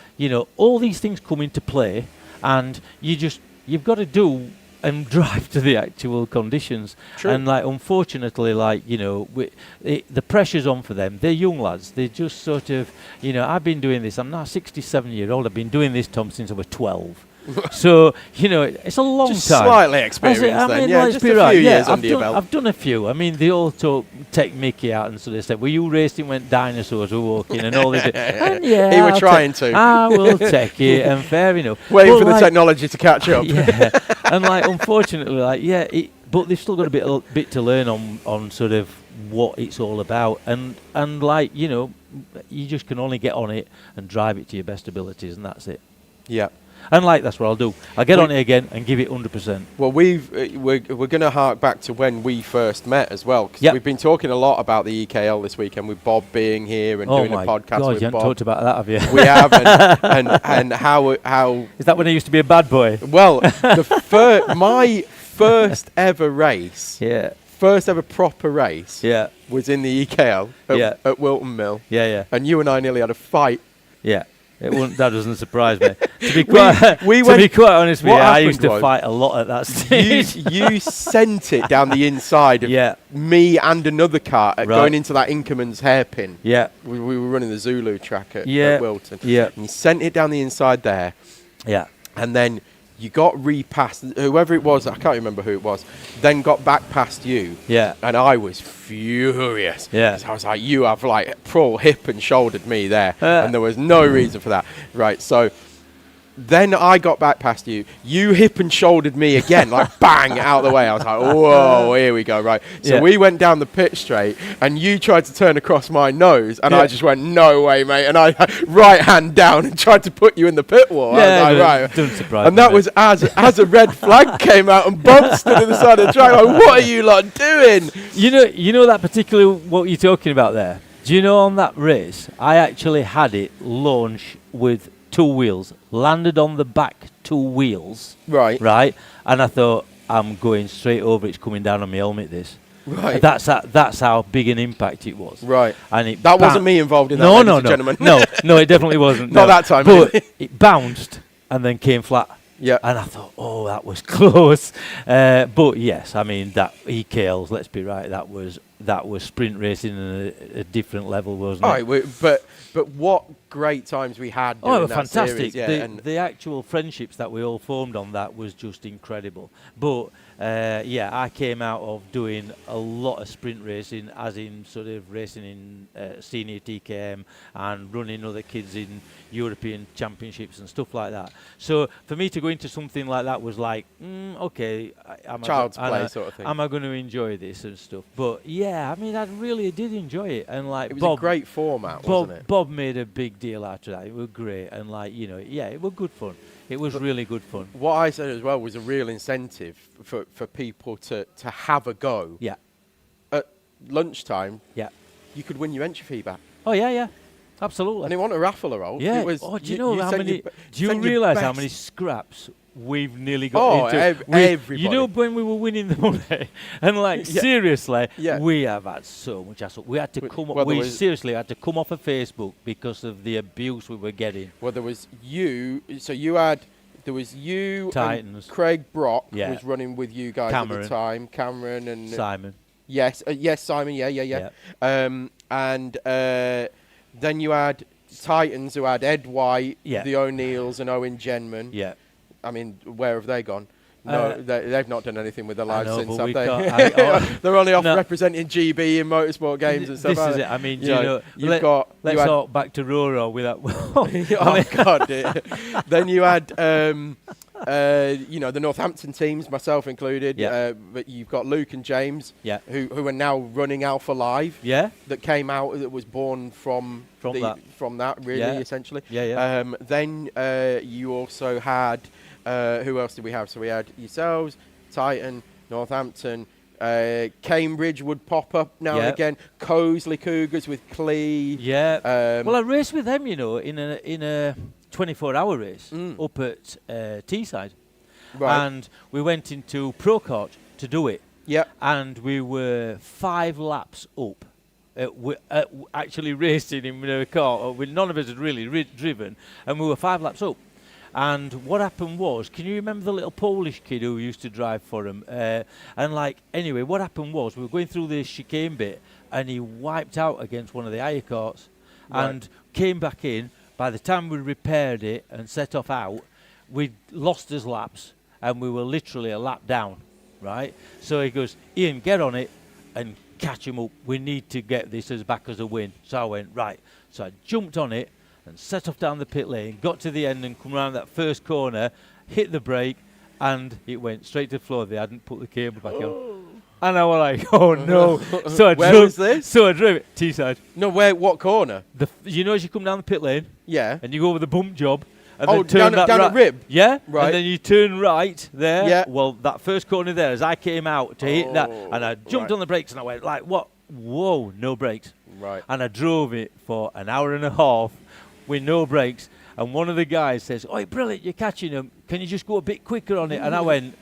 all these things come into play, and you've got to do and drive to the actual conditions. True. And unfortunately, the pressure's on for them. They're young lads. They're just sort of, I've been doing this. I'm now 67-year-old. I've been doing this, Tom, since I was 12. So, it's a long Just time. slightly experienced then. Yeah, let's just be a right. few Yeah, years under your belt. I've done a few. I mean, they all take Mickey out and sort of said, well, you racing when dinosaurs were walking and all this. And yeah, He were trying to. I will take it, and fair enough. Waiting But for the technology to catch up. Yeah, and unfortunately, but they've still got a bit to learn on sort of what it's all about, and you just can only get on it and drive it to your best abilities, and that's it. Yeah. And that's what I'll do. I'll get on it again and give it 100%. Well, we're going to hark back to when we first met as well, because Yep. we've been talking a lot about the EKL this weekend with Bob being here and doing a podcast God, with you haven't Bob. talked about that, have you? We have, and how Is that when I used to be a bad boy? well, my first ever race, Yeah, first ever proper race, yeah, was in the EKL at Wilton Mill, yeah. and you and I nearly had a fight. That doesn't surprise me. To be quite, we to went- be quite honest with what you, I happened used to was fight a lot at that stage. You sent it down the inside of Yeah. me and another car Right. going into that Inkerman's hairpin. Yeah, We were running the Zulu track at Wilton. Yeah. And you sent it down the inside there, yeah. and then you got repassed. Whoever it was, I can't remember who it was, then got back past you. Yeah. And I was furious. Yeah. 'Cause I was like, you have hip and shouldered me there. And there was no reason for that. Right, so then I got back past you. You hip and shouldered me again, bang, out of the way. I was like, whoa, here we go, right. So Yeah. we went down the pit straight, and you tried to turn across my nose, and Yeah. I just went, no way, mate. And I right hand down and tried to put you in the pit wall. I was like, right. Don't surprise And me, that mate. was as a red flag came out, and Bob stood at the side of the track like, what are you lot doing? You know that particular what you're talking about there. Do you know on that race, I actually had it launch with 2 wheels, landed on the back 2 wheels. Right. Right. And I thought, I'm going straight over. It's coming down on my helmet. This. Right. That's how big an impact it was. Right. And it That wasn't me involved in that, ladies and gentlemen. No, it definitely wasn't. Not no. that time. But anyway. it bounced and then came flat. Yeah. And I thought, oh, that was close. But yes, I mean that EKLs. Let's be right. That was sprint racing at a different level, wasn't it? But what great times we had. Oh, During it that was fantastic. Series, yeah, The actual friendships that we all formed on that was just incredible. But I came out of doing a lot of sprint racing, as in sort of racing in senior TKM and running other kids in European championships and stuff like that. So for me to go into something like that was like, okay, Child's play sort of thing. Am I going to enjoy this and stuff? But yeah, I mean, I really did enjoy it, and like it was a great format, wasn't it? Bob made a big deal out of that. It was great, and like it was good fun. It was really good fun. What I said as well was a real incentive for people to have a go. Yeah. At lunchtime, Yeah. you could win your entry fee back. Oh yeah, absolutely. And it wasn't a raffle or all. Yeah. It was, do you know how many? Do you sent your realise how best. many scraps we've nearly got into? Everybody. You know when we were winning the money, and like seriously, Yeah. we have had so much hassle. We had to come. well, we there was- seriously had to come off of Facebook because of the abuse we were getting. Well, there was you. So there was you. Titans. And Craig Brock Yeah. was running with you guys Cameron. at the time. Cameron and Simon. yes, Simon. Yeah. And then you had Titans, who had Ed White, Yeah. the O'Neills, and Owen Genman. Yeah. I mean, where have they gone? No, they've not done anything with their lives know, since, but have we they? can't- They're only off No. representing GB in motorsport games and stuff. This aren't is they? it. I mean, you've got. Let's you had, talk back to Roro with that. oh God! Then you had, the Northampton teams, myself included. Yeah. But you've got Luke and James, Yeah. who are now running Alpha Live. Yeah. That came out. That was born from that, really, Yeah. essentially. Yeah. Then you also had. Who else did we have? So we had yourselves, Titan, Northampton, Cambridge would pop up now and Yeah. again. Cosley Cougars with Clee. Yeah. Well, I raced with them, in a 24-hour race up at Teesside, Right. and we went into Pro Kart to do it. Yeah. And we were 5 laps up. Actually racing in a car. None of us had really driven, and we were 5 laps up. And what happened was, can you remember the little Polish kid who used to drive for him? Anyway, what happened was we were going through this chicane bit, and he wiped out against one of the higher carts, and came back in. By the time we repaired it and set off out, we'd lost his laps, and we were literally a lap down, right? So he goes, Ian, get on it and catch him up. We need to get this as back as a win. So I went, right. So I jumped on it and set off down the pit lane, got to the end and come around that first corner, hit the brake, and it went straight to the floor. They hadn't put the cable back on. And I was like, oh no. So I Where was this? So I drove it, Teesside. No, where? What corner? As you come down the pit lane, Yeah. and you go over the bump job, and Oh, then turn down at Rib? Yeah. Right. And then you turn right there. Yeah. Well, that first corner there, as I came out to hit that, and I jumped right. on the brakes, and I went like, what? Whoa, no brakes. Right. And I drove it for an hour and a half with no brakes. And one of the guys says, "Oh, brilliant, you're catching them. Can you just go a bit quicker on it?" And I went,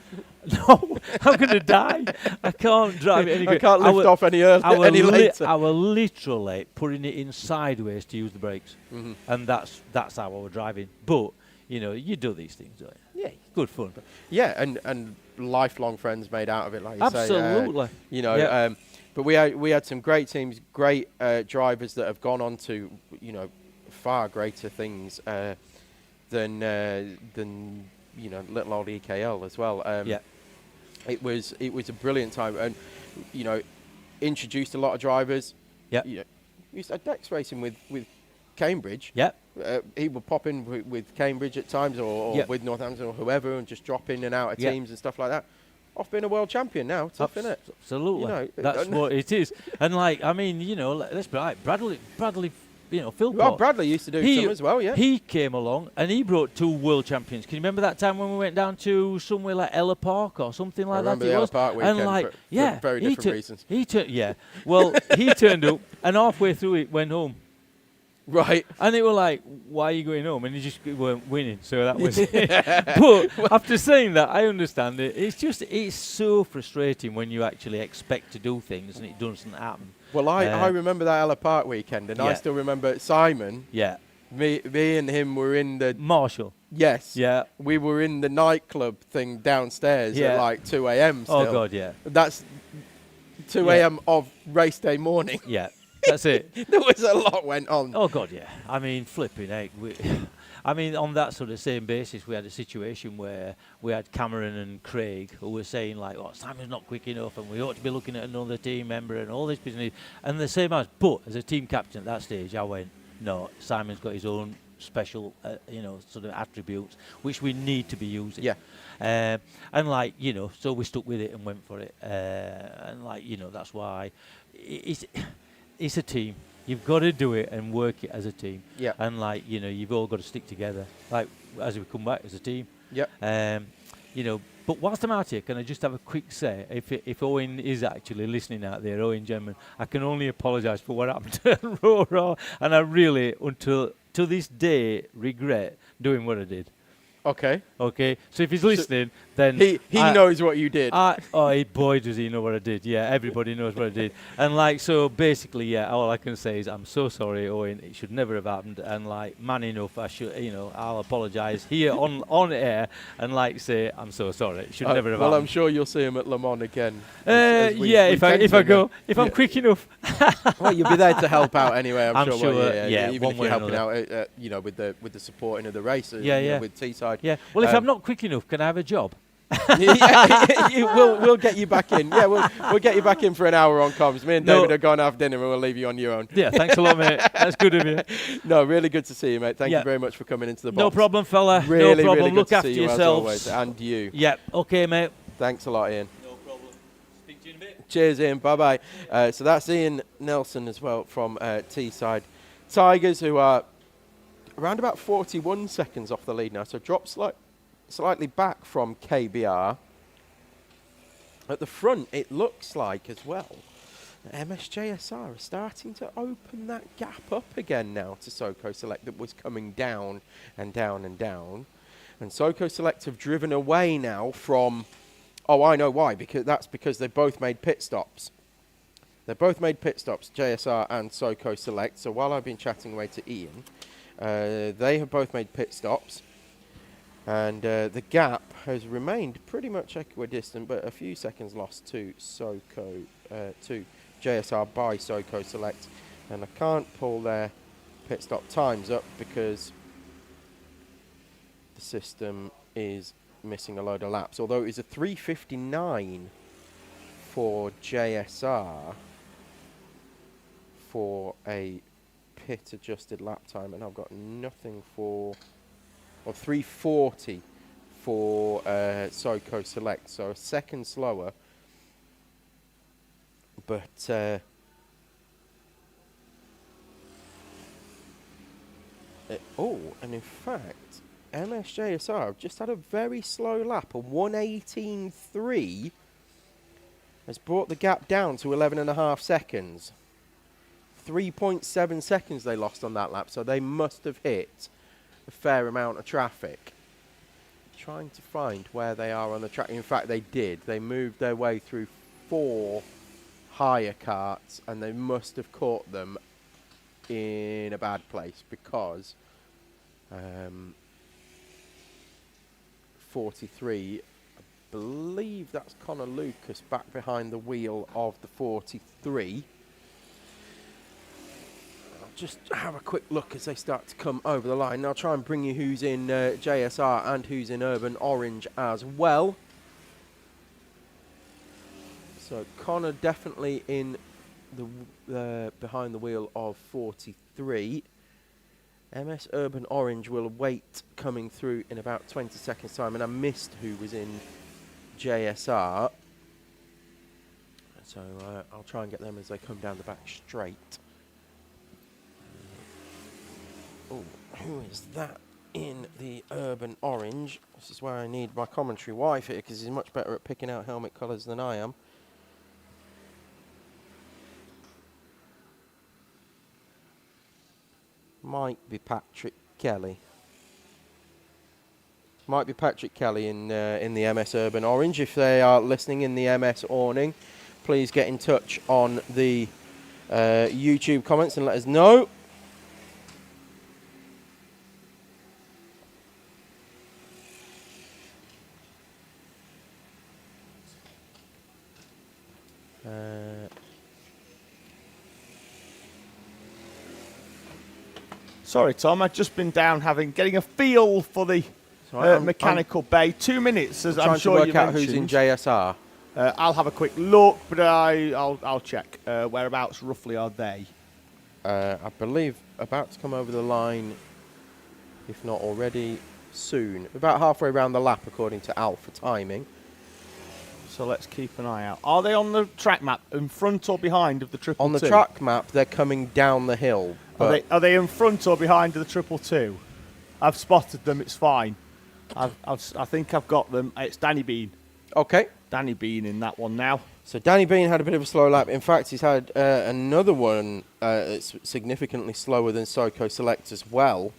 "No, I'm going to die. I can't drive it any quicker. I can't lift off any later." I was literally putting it in sideways to use the brakes. Mm-hmm. And that's how I was driving. But, you do these things, don't you? Yeah, good fun. Yeah, and lifelong friends made out of it, like you say. Absolutely. Yeah. But we had some great teams, great drivers that have gone on to, far greater things than little old EKL as well. It was a brilliant time, and introduced a lot of drivers. Yeah. Used to have Dex racing with Cambridge. Yeah. He would pop in with Cambridge at times, or with Northampton or whoever, and just drop in and out of teams and stuff like that. Off being a world champion now, tough, innit? Absolutely. That's what it is. And let's be right, Bradley, Philpott. Well, Bradley used to do some as well, yeah. He came along and he brought 2 world champions. Can you remember that time when we went down to somewhere like Ella Park or something like I remember that? the Ella Park weekend for very different reasons. Well, he turned up and halfway through it went home. Right. And they were like, why are you going home? And you just weren't winning, so that was it. But after saying that, I understand it. It's so frustrating when you actually expect to do things and it doesn't happen. Well, I remember that Ella Park weekend, and I Yeah. still remember Simon. Yeah. Me and him were in the Marshall. yes. Yeah. We were in the nightclub thing downstairs Yeah. at like 2 a.m. still. Oh, God, yeah. That's 2 Yeah. a.m. of race day morning. Yeah. That's it. There was a lot went on. Oh, God, yeah. I mean, flipping heck. I mean, on that sort of same basis, we had a situation where we had Cameron and Craig who were saying, like, oh, Simon's not quick enough and we ought to be looking at another team member and all this business. And the same as, but as a team captain at that stage, I went, no, Simon's got his own special, sort of attributes, which we need to be using. Yeah. And, like, so we stuck with it and went for it. And, like, that's why it's a team. You've got to do it and work it as a team. Yeah. And, like, you've all got to stick together, like, as we come back as a team. Yep. But whilst I'm out here, can I just have a quick say, if Owen is actually listening out there, Owen Gemman, I can only apologise for what happened to Raw, and I really, to this day, regret doing what I did. Okay. Okay, so if he's listening, then He knows what you did. Boy, does he know what I did. Yeah, everybody knows what I did. And, like, so basically, yeah, all I can say is I'm so sorry, Owen. It should never have happened. And, like, man enough, I should, I'll apologise here on air and, like, say I'm so sorry. It should never have well, happened. I'm sure you'll see him at Le Mans again. If I'm quick enough. Well, you'll be there to help out anyway. I'm I'm sure. sure, Yeah, even one if way you're or helping out, with the supporting of the races. Yeah. With Teesside. Yeah. Well, if I'm not quick enough, can I have a job? We'll get you back in. Yeah, we'll get you back in for an hour on comms. Me and David are going to have dinner and we'll leave you on your own. Yeah, thanks a lot, mate. That's good of you. No, really good to see you, mate. Thank you very much for coming into the box. No problem, fella. Really, no problem. really good Look to after see you, as yourselves. always, and you. Yeah. Okay, mate. Thanks a lot, Ian. No problem. Speak to you in a bit. Cheers, Ian. Bye-bye. So that's Ian Nielson as well from Teesside Tigers, who are around about 41 seconds off the lead now. So dropped slightly back from KBR. At the front, it looks like as well, MSJSR are starting to open that gap up again now to Soko Select that was coming down and down and down. And Soko Select have driven away now from, I know why, because they both made pit stops. They both made pit stops, JSR and Soko Select. So while I've been chatting away to Ian, they have both made pit stops. And the gap has remained pretty much equidistant, but a few seconds lost to to JSR by Soko Select. And I can't pull their pit stop times up because the system is missing a load of laps. Although it is a 3:59 for JSR for a pit adjusted lap time, and I've got nothing for. Or 3:40 for Soko Select, so a second slower. But and in fact, MSJSR have just had a very slow lap. A 1:18.3 has brought the gap down to 11.5 seconds. 3.7 seconds they lost on that lap, so they must have hit a fair amount of traffic. Trying to find where they are on the track. In fact, they did. They moved their way through 4 higher carts, and they must have caught them in a bad place because 43, I believe that's Connor Lucas back behind the wheel of the 43. Just have a quick look as they start to come over the line. I'll try and bring you who's in JSR and who's in Urban Orange as well. So Connor definitely in the behind the wheel of 43. MS Urban Orange will await coming through in about 20 seconds time, and I missed who was in JSR. So I'll try and get them as they come down the back straight. Oh, who is that in the Urban Orange? This is where I need my commentary wife here because he's much better at picking out helmet colours than I am. Might be Patrick Kelly. Might be Patrick Kelly in the MS Urban Orange. If they are listening in the MS awning, please get in touch on the YouTube comments and let us know. Sorry, Tom. I've just been down getting a feel for the mechanical bay. 2 minutes, as I'm sure you mentioned. Trying to work out who's in JSR. I'll have a quick look, but I'll check. Whereabouts roughly are they? I believe about to come over the line, if not already, soon. About halfway around the lap, according to Al for timing. So let's keep an eye out. Are they on the track map, in front or behind of the 222? On the track map, they're coming down the hill. Are they in front or behind of the 222? I've spotted them. It's fine. I think I've got them. It's Danny Bean. Okay. Danny Bean in that one now. So Danny Bean had a bit of a slow lap. In fact, he's had another one that's significantly slower than Soco Select as well.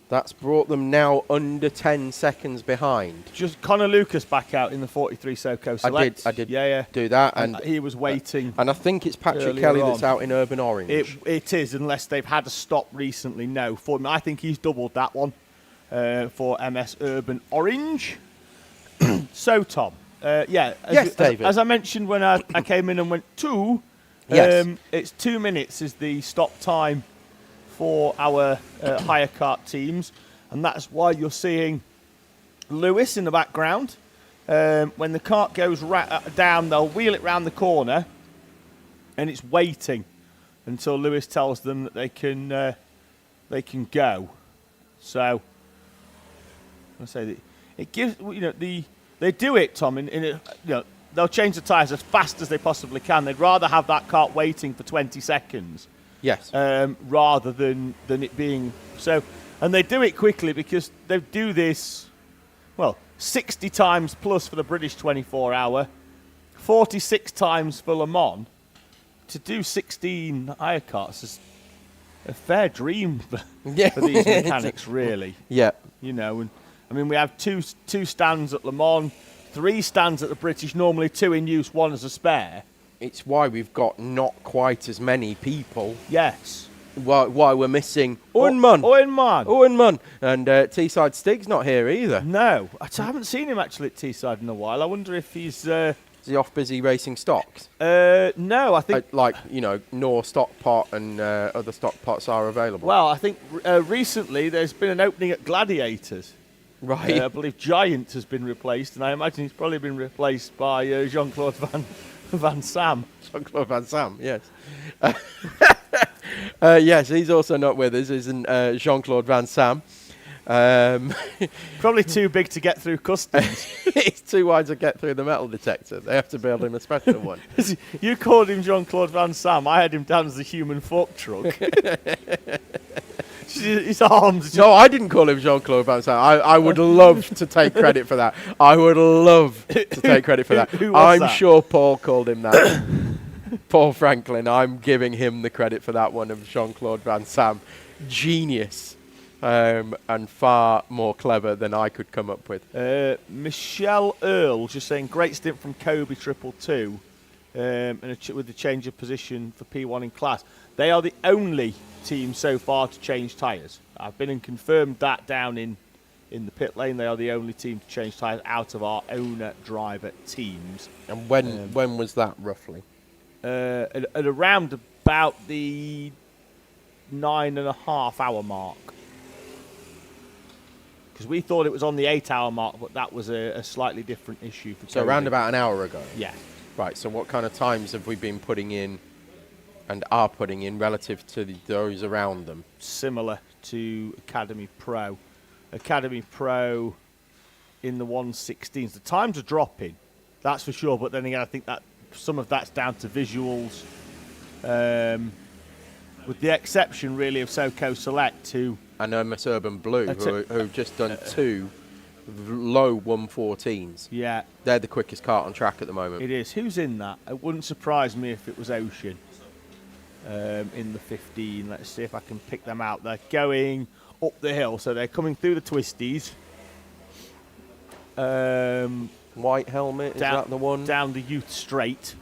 That's brought them now under 10 seconds behind. Just Connor Lucas back out in the 43 Soco Select. I did do that. And he was waiting. And I think it's Patrick Kelly that's out in Urban Orange. It is, unless they've had a stop recently. No, for me, I think he's doubled that one for MS Urban Orange. So, Tom, David. As I mentioned when I came in and went 2, yes. It's 2 minutes is the stop time for our hire kart teams, and that's why you're seeing Lewis in the background. When the kart goes down, they'll wheel it round the corner, and it's waiting until Lewis tells them that they can go. So I say that it gives they do it, Tom. They'll change the tyres as fast as they possibly can. They'd rather have that kart waiting for 20 seconds. Yes. Rather than it being so. And they do it quickly because they do this, 60 times plus for the British 24-hour, 46 times for Le Mans. To do 16 hire karts is a fair dream for these mechanics, really. Yeah. We have two stands at Le Mans, 3 stands at the British, normally 2 in use, 1 as a spare. It's why we've got not quite as many people. Yes. Why we're missing Owen Munn. And Teesside Stig's not here either. No. I haven't seen him actually at Teesside in a while. I wonder if he's... Is he off busy racing stocks? No, I think... Nor stock pot and other stock pots are available. Well, I think recently there's been an opening at Gladiators. Right. I believe Giant has been replaced, and I imagine he's probably been replaced by Jean-Claude Van Sam. Jean-Claude Van Sam, yes. Yes, he's also not with us, isn't Jean-Claude Van Sam. Probably too big to get through customs. It's too wide to get through the metal detector. They have to build him a special one. You called him Jean-Claude Van Sam. I had him down as the human fork truck. His arms. No, I didn't call him Jean-Claude Van Sam. I would love to take credit for that. I would love to take credit for that. Who was that? Sure Paul called him that. Paul Franklin. I'm giving him the credit for that one of Jean-Claude Van Sam. Genius. And far more clever than I could come up with. Michelle Earle just saying, great stint from Kobe 222 with the change of position for P1 in class. They are the only team so far to change tyres. I've been and confirmed that down in the pit lane. They are the only team to change tyres out of our owner-driver teams. And when was that, roughly? At around about the 9.5 hour mark. Because we thought it was on the 8 hour mark, but that was a slightly different issue. So around about an hour ago? Yeah. Right, so what kind of times have we been putting in and are putting in relative to those around them? Similar to Academy Pro. Academy Pro in the 116s. The times are dropping, that's for sure, but then again, I think that some of that's down to visuals. With the exception, really, of Soco Select, who... And MS Urban Blue, who've just done 2 low 114s. Yeah. They're the quickest kart on track at the moment. It is. Who's in that? It wouldn't surprise me if it was Ocean. in the 15. Let's see if I can pick them out. They're going up the hill, so they're coming through the twisties. White helmet, is that the one? Down the Youth Straight,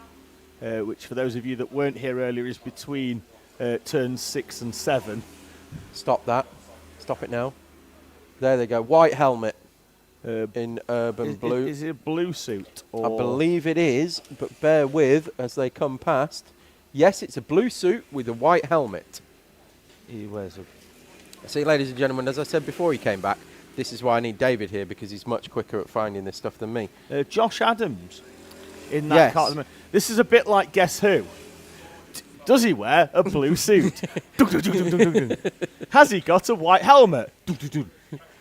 which for those of you that weren't here earlier is between turns 6 and 7. Stop that. Stop it now. There they go. White helmet in urban blue. Is it a blue suit? Or I believe it is, but bear with as they come past. Yes, it's a blue suit with a white helmet. He wears a... See, ladies and gentlemen, as I said before he came back, this is why I need David here, because he's much quicker at finding this stuff than me. Josh Adams in that Yes. car. This is a bit like Guess Who. Does he wear a blue suit? Has he got a white helmet?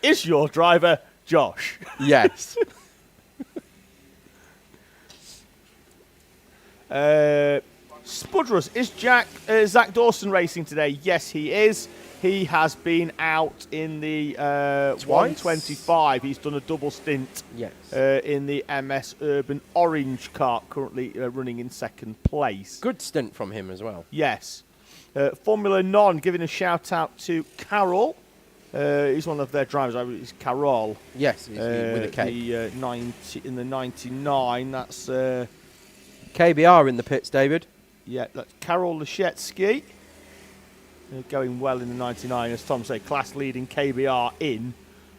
Is your driver Josh? Yes. Spudrus, is Zach Dawson racing today? Yes, he is. He has been out in the 125. He's done a double stint Yes. in the MS Urban Orange car, currently running in second place. Good stint from him as well. Yes. Formula Non, giving a shout out to Carol. He's one of their drivers. It's Carol. Yes, he's with a K. The 90 in the 99. That's KBR in the pits, David. that's Carol Lashetsky. Going well in the 99, as Tom said, class leading KBR in,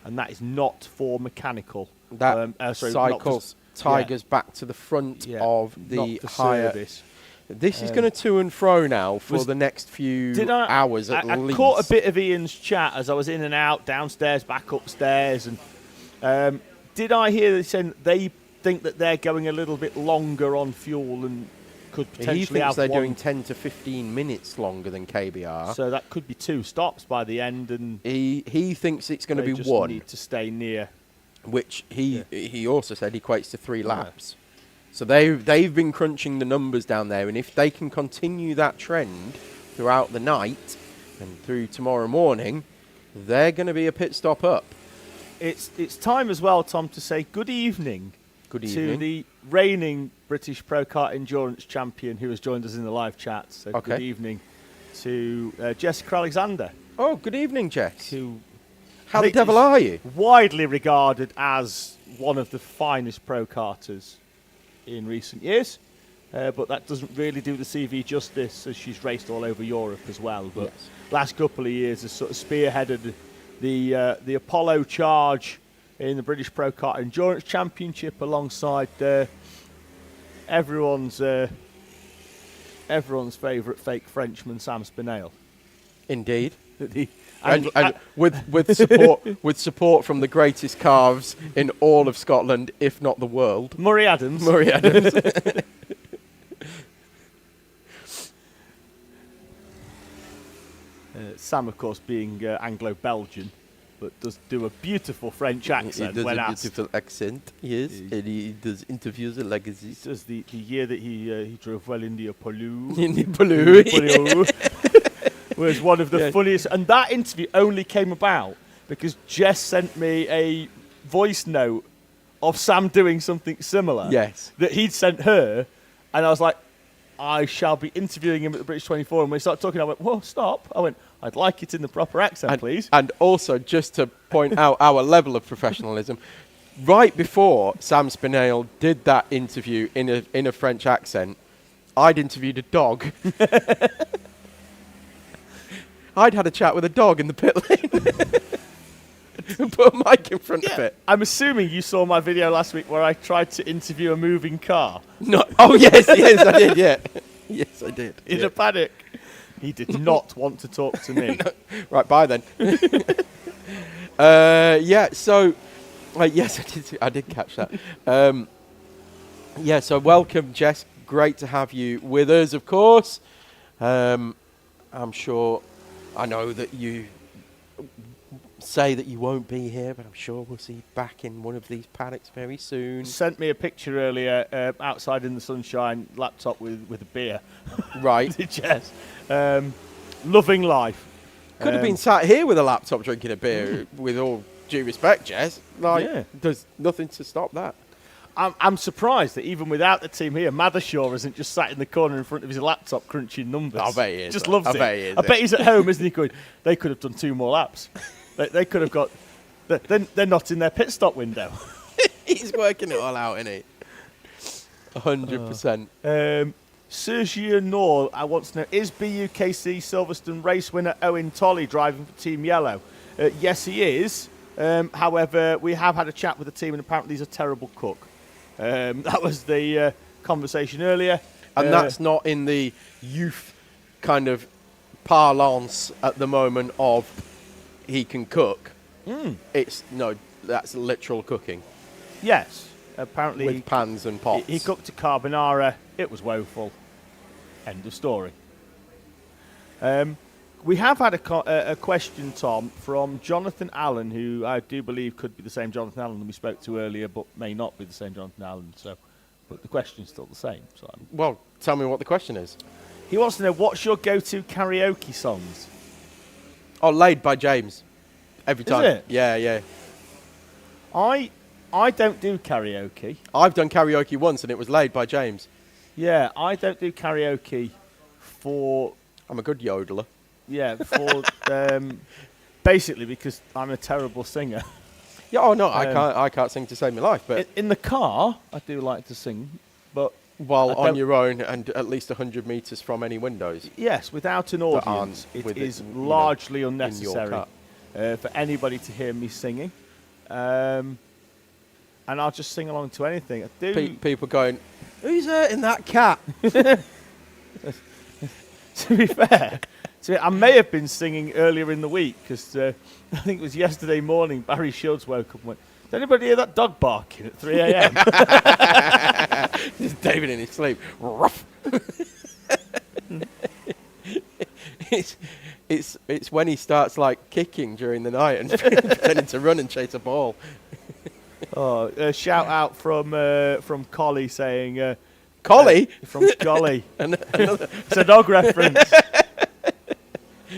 and that is not for mechanical. That sorry, cycles Tigers back to the front of the higher. Service. This is going to to and fro now for the next few hours at least. I caught a bit of Ian's chat as I was in and out, downstairs, back upstairs, and did I hear that saying they think that they're going a little bit longer on fuel and could potentially he thinks have they're one, doing 10 to 15 minutes longer than KBR. so that could be 2 stops by the end, and He thinks it's going to they be just one, need to stay near. which he also said equates to 3 laps. So they've been crunching the numbers down there, and if they can continue that trend throughout the night and through tomorrow morning, they're going to be a pit stop up. It's time as well, Tom, to say good evening. Good to evening. the reigning British Pro Kart Endurance champion who has joined us in the live chat. So Okay. good evening to Jess Alexander, Oh, good evening, Jess. who How I the think devil is are you? widely regarded as one of the finest pro karters in recent years. But that doesn't really do the CV justice, as she's raced all over Europe as well. But Yes. last couple of years has sort of spearheaded the Apollo charge in the British Pro Kart Endurance Championship alongside everyone's favourite fake Frenchman, Sam Spinell. Indeed. And And with support from the greatest calves in all of Scotland, if not the world. Murray Adams. Murray Adams. Sam, of course, being Anglo-Belgian, but does do a beautiful French accent He does when a asked. beautiful accent, yes, and he does interviews like this. Does the year that he drove well in the Apollo. In the blue. Apollo was one of the funniest, and that interview only came about because Jess sent me a voice note of Sam doing something similar. Yes. That he'd sent her, and I was like, I shall be interviewing him at the British 24. And when he started talking, I went, whoa, stop. I went, I'd like it in the proper accent, please. And also, just to point out our level of professionalism, right before Sam Spinell did that interview in a French accent, I'd interviewed a dog. I'd had a chat with a dog in the pit lane. And put a mic in front of it. I'm assuming you saw my video last week where I tried to interview a moving car No. Oh, yes, I did, yeah. Yes, I did. in a paddock. He did not want to talk to me. Right, bye then. So, yes, I did catch that. So welcome, Jess. Great to have you with us, of course. I'm sure, I know that you say that you won't be here, but I'm sure we'll see you back in one of these paddocks very soon. Sent me a picture earlier outside in the sunshine, laptop with a beer. Right. Jess. Loving life. Could have been sat here with a laptop drinking a beer, with all due respect, Jess. Yeah. There's nothing to stop that. I'm surprised that even without the team here, Mathershaw isn't just sat in the corner in front of his laptop crunching numbers. I bet he is. Just loves I it. bet he is. I bet he's at home, isn't he? Going, they could have done 2 more laps. They could have got. They're not in their pit stop window. He's working it all out, isn't he? 100%. Sergio Noor, I want to know, is BUKC Silverstone race winner Owen Tolley driving for Team Yellow? Yes, he is. However, we have had a chat with the team, and apparently he's a terrible cook. That was the conversation earlier. And that's not in the youth kind of parlance at the moment of he can cook. That's literal cooking. Yes, apparently With pans and pots. he cooked a carbonara. It was woeful. End of story. We have had a question, Tom, from Jonathan Allen, who I do believe could be the same Jonathan Allen that we spoke to earlier, but may not be the same Jonathan Allen. But the question's still the same. Well, tell me what the question is. He wants to know, what's your go-to karaoke songs? Oh, Laid by James. Every time. Is it? Yeah. I don't do karaoke. I've done karaoke once and it was Laid by James. Yeah, I don't do karaoke for... I'm a good yodeler. Yeah, for basically because I'm a terrible singer. Yeah, oh no, I can't sing to save my life, but In the car, I do like to sing, but while I on don't- your own and at least 100 metres from any windows. yes, without an That audience, aren't it with is it, you know, largely in your unnecessary car. for anybody to hear me singing. And I'll just sing along to anything. I do. People going, who's hurting that cat? To be fair, I may have been singing earlier in the week because I think it was yesterday morning. Barry Shields woke up and went, "Did anybody hear that dog barking at 3 a.m.?" Just David in his sleep. Ruff. It's when he starts like kicking during the night and pretending to run and chase a ball. Shout out from Collie saying, Collie? from Golly. Another. It's a dog reference.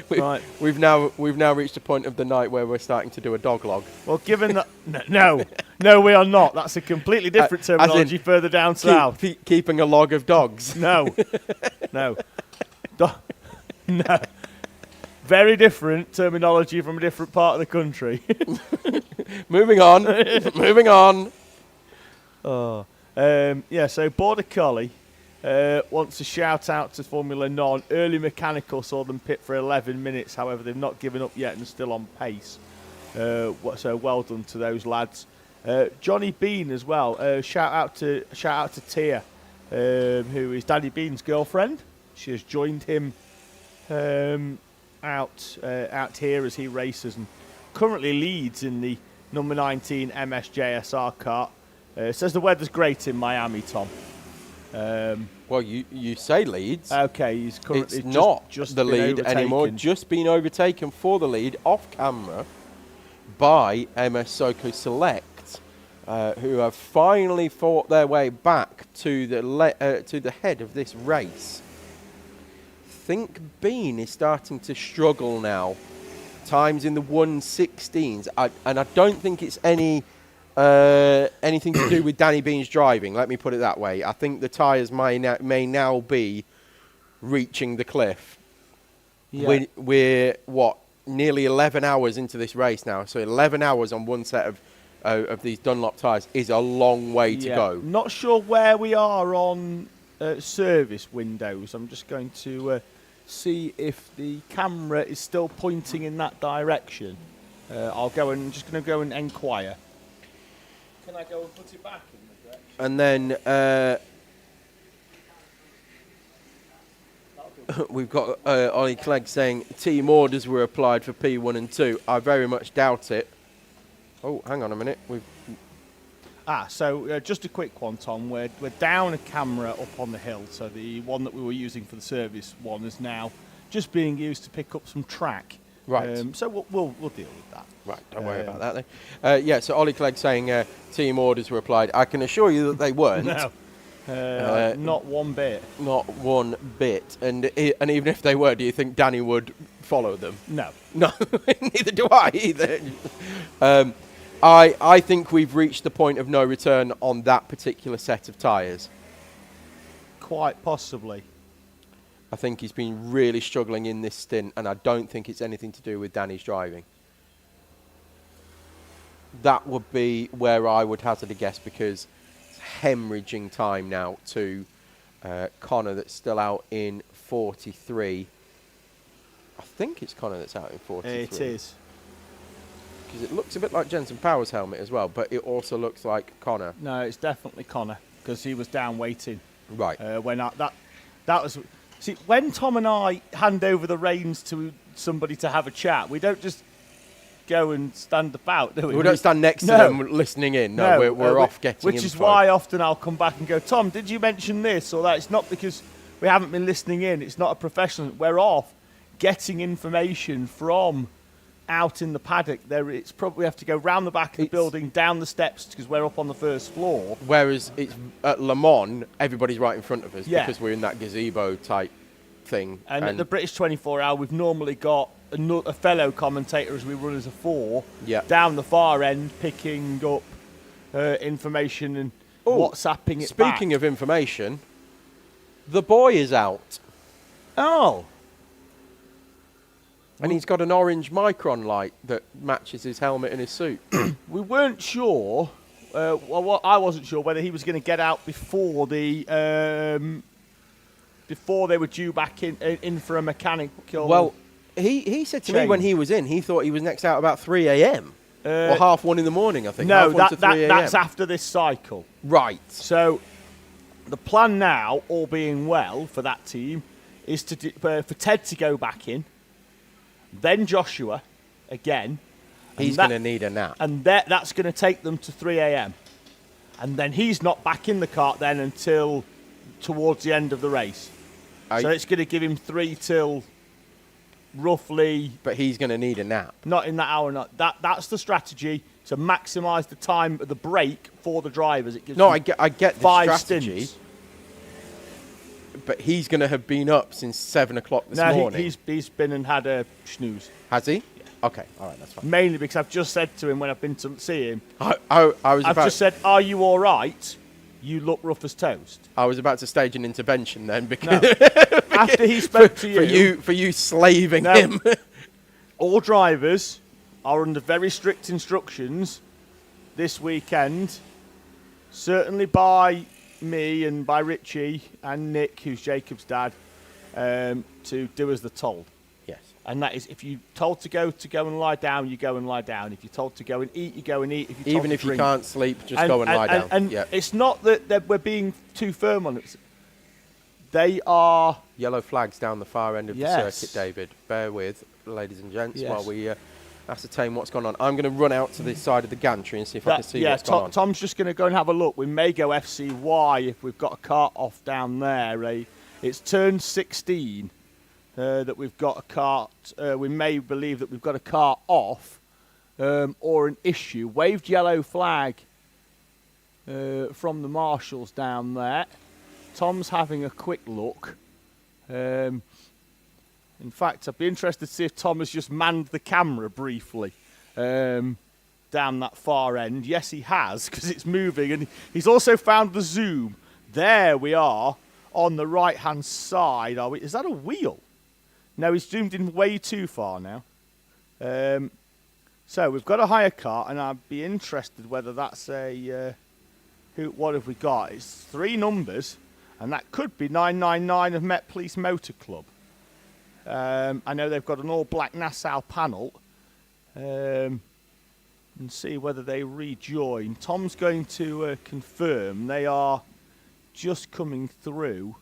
Right. We've now reached a point of the night where we're starting to do a dog log. Well, given that, no, we are not. That's a completely different As in terminology further down south. Keeping a log of dogs. No. No. No. Very different terminology from a different part of the country. Moving on. Moving on. So Border Collie wants to shout out to Formula Non. Early Mechanical saw them pit for 11 minutes. However, they've not given up yet and are still on pace. So well done to those lads. Johnny Bean as well. Shout out to Tia, who is Danny Bean's girlfriend. She has joined him out here as he races and currently leads in the number 19 MSJSR kart. Says the weather's great in Miami, Tom. Well, you say leads. Okay, he's currently It's not just the been lead anymore. overtaken. Just been overtaken for the lead off camera by MS Soko Select, who have finally fought their way back to the head of this race. Think Bean is starting to struggle now. Times in the 1:16s, and I don't think it's anything to do with Danny Bean's driving. Let me put it that way. I think the tyres may now be reaching the cliff. Yeah. We're nearly 11 hours into this race now. So 11 hours on one set of these Dunlop tyres is a long way to go. Not sure where we are on service windows. I'm just going to see if the camera is still pointing in that direction. I'm just going to go and enquire. Can I go and put it back in the direction? And then we've got Ollie Clegg saying team orders were applied for P1 and 2. I very much doubt it. Oh, hang on a minute. So just a quick one, Tom. We're down a camera up on the hill. So the one that we were using for the service one is now just being used to pick up some track. Right. So we'll deal with that. Right, don't worry about that then. So Ollie Clegg saying team orders were applied. I can assure you that they weren't. No, not one bit. Not one bit. And even if they were, do you think Danny would follow them? No. No, neither do I either. I think we've reached the point of no return on that particular set of tyres. Quite possibly. I think he's been really struggling in this stint, and I don't think it's anything to do with Danny's driving. That would be where I would hazard a guess, because it's hemorrhaging time now to Connor, that's still out in 43. I think it's Connor that's out in 43. It is. Because it looks a bit like Jensen Power's helmet as well, but it also looks like Connor. No, it's definitely Connor, because he was down waiting. Right. That was... See, when Tom and I hand over the reins to somebody to have a chat, we don't just go and stand about, do we? We don't stand next to them listening in. No, we're off getting Which info. is why often I'll come back and go, Tom, did you mention this or that? It's not because we haven't been listening in. It's not a professional. We're off getting information from out in the paddock. It's probably we have to go round the back of the building, down the steps, because we're up on the first floor. Whereas it's at Le Mans, everybody's right in front of us, Yeah. because we're in that gazebo type thing. And at the British 24 Hour, we've normally got a fellow commentator as we run as a 4 down the far end, picking up information and WhatsApping it Speaking back. of information, the boy is out. Oh. And he's got an orange Micron light that matches his helmet and his suit. We weren't sure. I wasn't sure whether he was going to get out before before they were due back in for a mechanical. Well, he said to me when he was in, he thought he was next out about 3 a.m. or 1:30 in the morning, I think. No, 1:30 to 3 a.m. that's after this cycle. Right. So the plan now, all being well for that team, is for Ted to go back in, then Joshua again. He's going to need a nap. And that's going to take them to 3 a.m. And then he's not back in the kart then until towards the end of the race. So it's going to give him 3 till roughly... But he's going to need a nap. Not in that hour. That's the strategy, to maximise the time of the break for the drivers. It gives I get the 5 strategy. stints. But he's going to have been up since 7 o'clock this morning. He's been and had a snooze. Has he? Yeah. Okay, all right, that's fine. Mainly because I've just said to him when I've been to see him, I've just said, are you all right? You look rough as toast. I was about to stage an intervention then, because After he spoke to you... For you slaving him. All drivers are under very strict instructions this weekend, certainly by me and by Richie and Nick, who's Jacob's dad, to do as they're told. Yes. And that is, if you're told to go and lie down, you go and lie down. If you're told to go and eat, you go and eat. If you're told Even to if drink, you can't sleep, just go and lie down. And it's not that we're being too firm on it. They are... Yellow flags down the far end of the Yes. circuit, David. Bear with, ladies and gents, Yes. while we ascertain what's gone on. I'm going to run out to this side of the gantry and see if I can see what's gone on. Tom's just going to go and have a look. We may go FCY if we've got a cart off down there. It's turn 16 that we've got a cart. We may believe that we've got a cart off or an issue. Waved yellow flag from the marshals down there. Tom's having a quick look. In fact, I'd be interested to see if Tom has just manned the camera briefly down that far end. Yes, he has, because it's moving. And he's also found the zoom. There we are on the right-hand side. Is that a wheel? No, he's zoomed in way too far now. So we've got a hire car, and I'd be interested whether that's a... what have we got? It's 3 numbers, and that could be 999 of Met Police Motor Club. I know they've got an all-black Nassau panel. And see whether they rejoin. Tom's going to confirm. They are just coming through.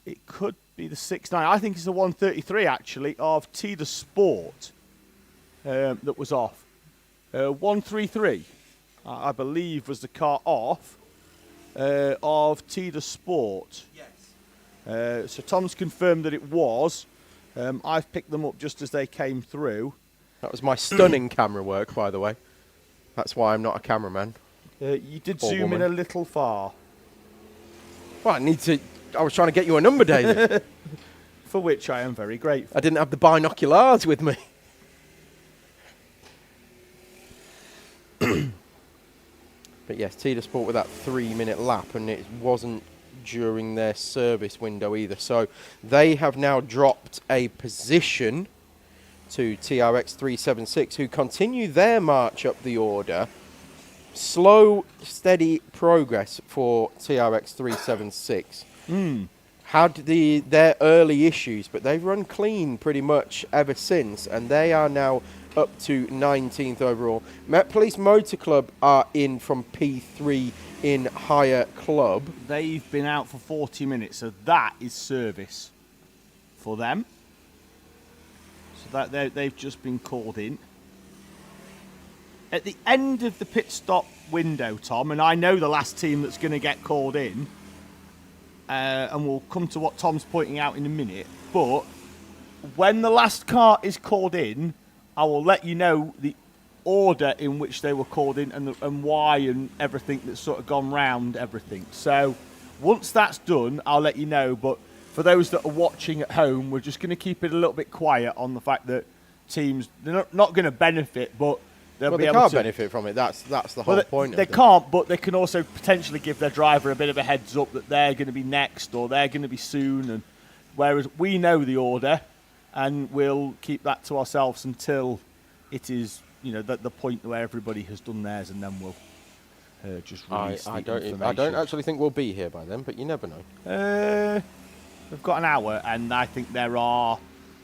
It could be the 69. I think it's the 133, actually, of TSK Sport that was off. 133, I believe, was the car off of TSK Sport. Yes. So Tom's confirmed that it was. I've picked them up just as they came through. That was my stunning camera work, by the way. That's why I'm not a cameraman. You did Or zoom woman. in a little far. Well, I was trying to get you a number, David. For which I am very grateful. I didn't have the binoculars with me. But yes, Sport with that 3-minute lap, and it wasn't during their service window either. So they have now dropped a position to TRX 376, who continue their march up the order. Slow, steady progress for TRX 376. Had their early issues, but they've run clean pretty much ever since, and they are now up to 19th overall. Met Police Motor Club are in from P3 in higher club. They've been out for 40 minutes, so that is service for them. So that they've just been called in. At the end of the pit stop window, Tom, and I know the last team that's going to get called in, and we'll come to what Tom's pointing out in a minute, but when the last car is called in, I will let you know the order in which they were called in and why and everything that's sort of gone round everything. So once that's done, I'll let you know, but for those that are watching at home, we're just going to keep it a little bit quiet on the fact that teams, they're not going to benefit, but they'll be they able can't to benefit from it. That's the whole point. They can't, but they can also potentially give their driver a bit of a heads up that they're going to be next or they're going to be soon. And whereas we know the order, and we'll keep that to ourselves until it is, the point where everybody has done theirs, and then we'll just release the information. I don't actually think we'll be here by then, but you never know. We've got an hour, and I think there are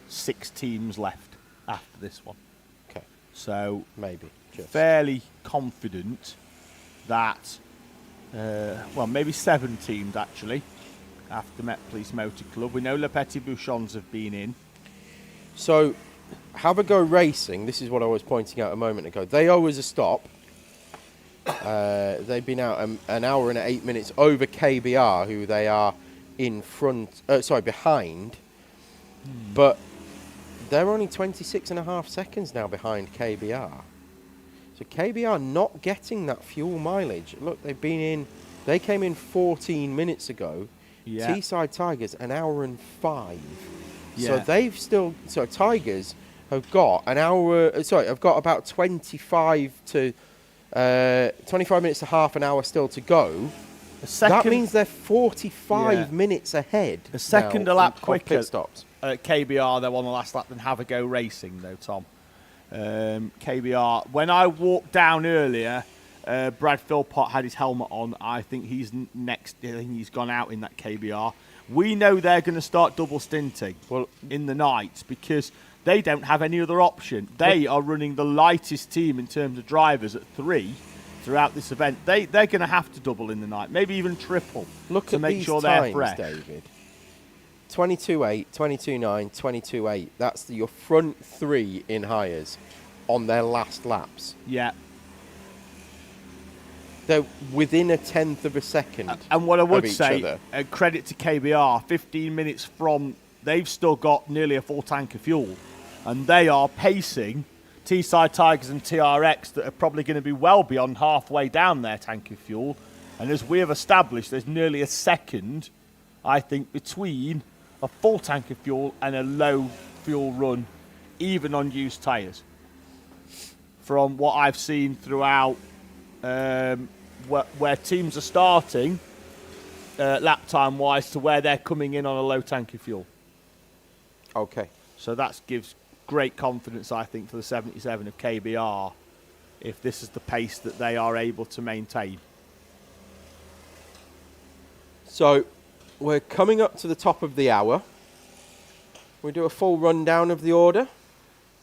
6 teams left after this one. Okay. So maybe. Fairly confident that, maybe 7 teams actually after Met Police Motor Club. We know Le Petit Bouchons have been in. So, Have a Go Racing, this is what I was pointing out a moment ago. They owe us a stop. They've been out an hour and 8 minutes over KBR, who they are behind. But they're only 26.5 seconds now behind KBR. So KBR not getting that fuel mileage. Look, they came in 14 minutes ago. Yeah. Teesside Tigers, an hour and 5. Yeah. So Tigers have got have got about 25 minutes to half an hour still to go. That means they're 45 minutes ahead. A second a lap quicker. Pit stops. At KBR, they're on the last lap than Have a Go Racing, though, Tom. KBR, when I walked down earlier, Brad Philpott had his helmet on. I think he's next. I think he's gone out in that KBR. We know they're going to start double stinting in the night because they don't have any other option. They are running the lightest team in terms of drivers at 3 throughout this event. They're going to have to double in the night, maybe even triple, to make sure they're fresh. David. 22.8, 22.9, 22.8. That's your front 3 in hires on their last laps. Yeah. They're within a tenth of a second. And what I would of each say, other. Credit to KBR, 15 minutes from, they've still got nearly a full tank of fuel. And they are pacing Teesside Tigers and TRX that are probably going to be well beyond halfway down their tank of fuel. And as we have established, there's nearly a second, I think, between a full tank of fuel and a low fuel run, even on used tyres. From what I've seen throughout where teams are starting lap time wise to where they're coming in on a low tank of fuel. Okay. So that gives great confidence, I think, for the 77 of KBR if this is the pace that they are able to maintain. So we're coming up to the top of the hour. We do a full rundown of the order.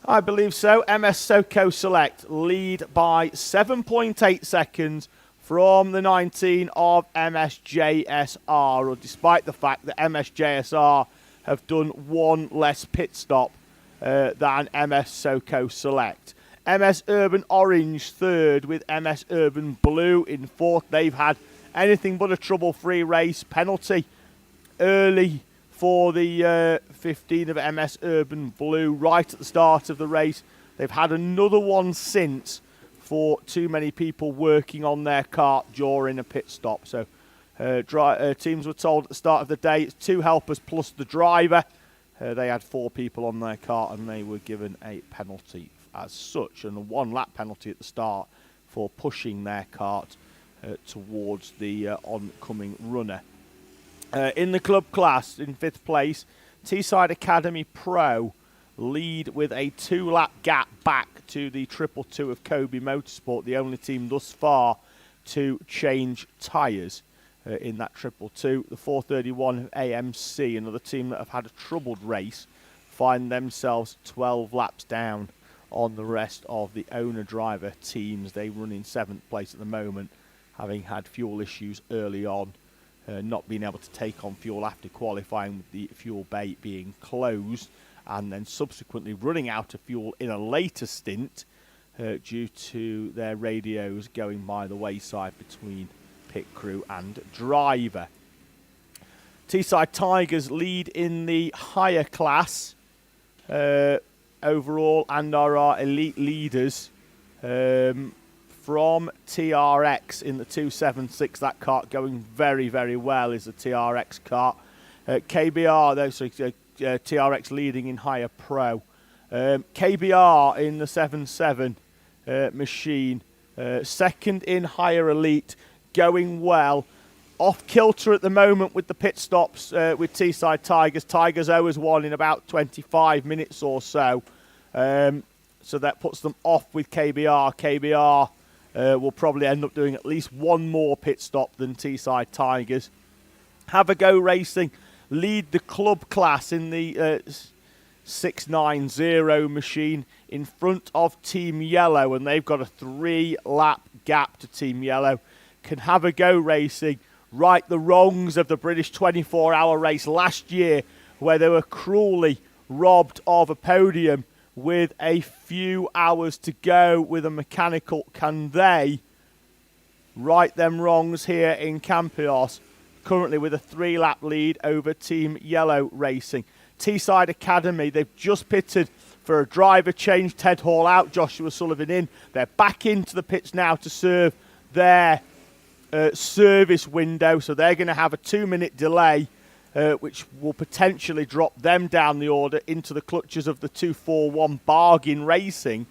I believe so. MS SoCo Select lead by 7.8 seconds from the 19 of MSJSR, or despite the fact that MSJSR have done one less pit stop than MS SoCo Select. MS Urban Orange third with MS Urban Blue in fourth. They've had anything but a trouble-free race. Penalty early for the 15 of MS Urban Blue right at the start of the race. They've had another one since for too many people working on their kart during a pit stop. So teams were told at the start of the day it's 2 helpers plus the driver. They had 4 people on their kart and they were given a penalty as such, and a 1 lap penalty at the start for pushing their kart towards the oncoming runner. In the club class, in 5th place, Teesside Academy Pro lead with a 2-lap gap back to the 222 of Kobe Motorsport, the only team thus far to change tyres in that 222. The 431 AMC, another team that have had a troubled race, find themselves 12 laps down on the rest of the owner-driver teams. They run in 7th place at the moment, having had fuel issues early on, not being able to take on fuel after qualifying with the fuel bay being closed, and then subsequently running out of fuel in a later stint due to their radios going by the wayside between pit crew and driver. Teesside Tigers lead in the higher class overall and are our elite leaders from TRX in the 276. That kart going very, very well is the TRX kart. KBR, TRX leading in higher pro. KBR in the 77 machine. Second in higher elite, going well. Off kilter at the moment with the pit stops with Teesside Tigers. Tigers owe us one in about 25 minutes or so. So that puts them off with KBR. KBR will probably end up doing at least one more pit stop than Teesside Tigers. Have a Go Racing lead the club class in the 690 machine in front of Team Yellow, and they've got a 3-lap gap to Team Yellow. Can Have a Go Racing right the wrongs of the British 24-hour race last year, where they were cruelly robbed of a podium with a few hours to go with a mechanical? Can they right them wrongs here in Campillos, currently with a 3-lap lead over Team Yellow Racing? Teesside Academy, they've just pitted for a driver change. Ted Hall out, Joshua Sullivan in. They're back into the pits now to serve their service window, so they're going to have a 2-minute delay, which will potentially drop them down the order into the clutches of the 241 Bargain Racing.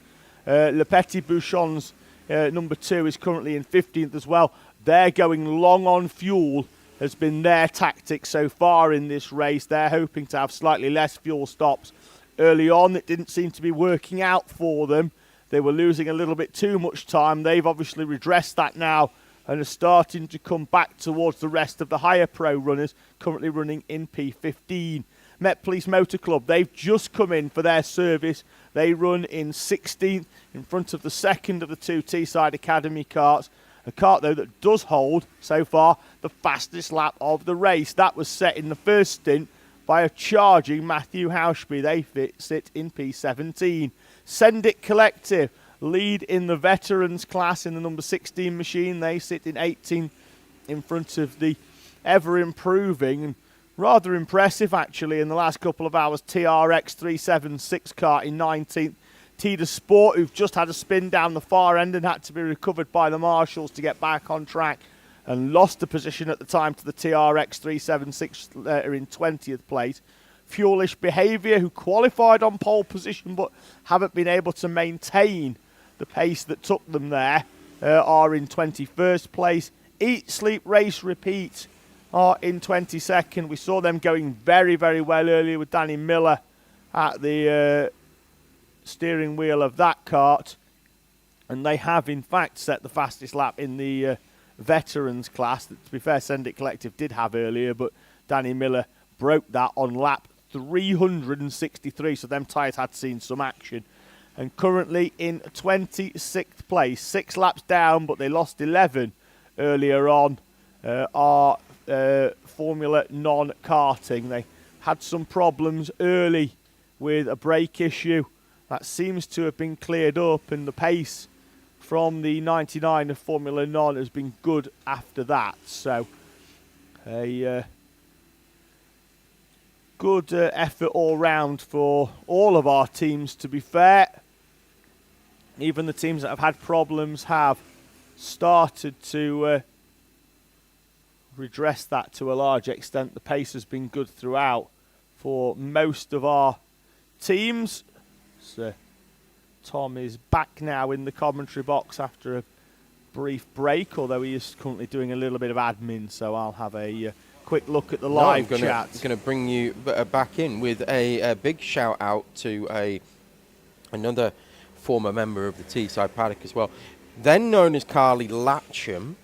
Le Petit Bouchon's number 2 is currently in 15th as well. They're going long on fuel, has been their tactic so far in this race. They're hoping to have slightly less fuel stops early on. It didn't seem to be working out for them. They were losing a little bit too much time. They've obviously redressed that now and are starting to come back towards the rest of the higher pro runners, currently running in P15. Met Police Motor Club, they've just come in for their service. They run in 16th in front of the second of the 2 Teesside Academy karts. A kart, though, that does hold, so far, the fastest lap of the race. That was set in the first stint by a charging Matthew Hauschby. They sit in P17. Send It Collective lead in the veterans class in the number 16 machine. They sit in 18 in front of the ever-improving and rather impressive, actually, in the last couple of hours, TRX 376 kart in 19th. Tida Sport, who've just had a spin down the far end and had to be recovered by the marshals to get back on track and lost the position at the time to the TRX 376 in 20th place. Fuelish Behaviour, who qualified on pole position but haven't been able to maintain the pace that took them there, are in 21st place. Eat, Sleep, Race, Repeat are in 22nd. We saw them going very, very well earlier with Danny Miller at the steering wheel of that kart, and they have in fact set the fastest lap in the veterans class that, to be fair, Send It Collective did have earlier, but Danny Miller broke that on lap 363, so them tyres had seen some action. And currently in 26th place, 6 laps down, but they lost 11 earlier on, are Formula Non-Karting. They had some problems early with a brake issue. That seems to have been cleared up, and the pace from the 99 of Formula Non has been good after that. So a good effort all round for all of our teams, to be fair. Even the teams that have had problems have started to redress that to a large extent. The pace has been good throughout for most of our teams. So Tom is back now in the commentary box after a brief break, although he is currently doing a little bit of admin, so I'll have a quick look at the No, live I'm chat. going to bring you back in with a big shout out to another former member of the Teesside Paddock as well, then known as Carly Latcham,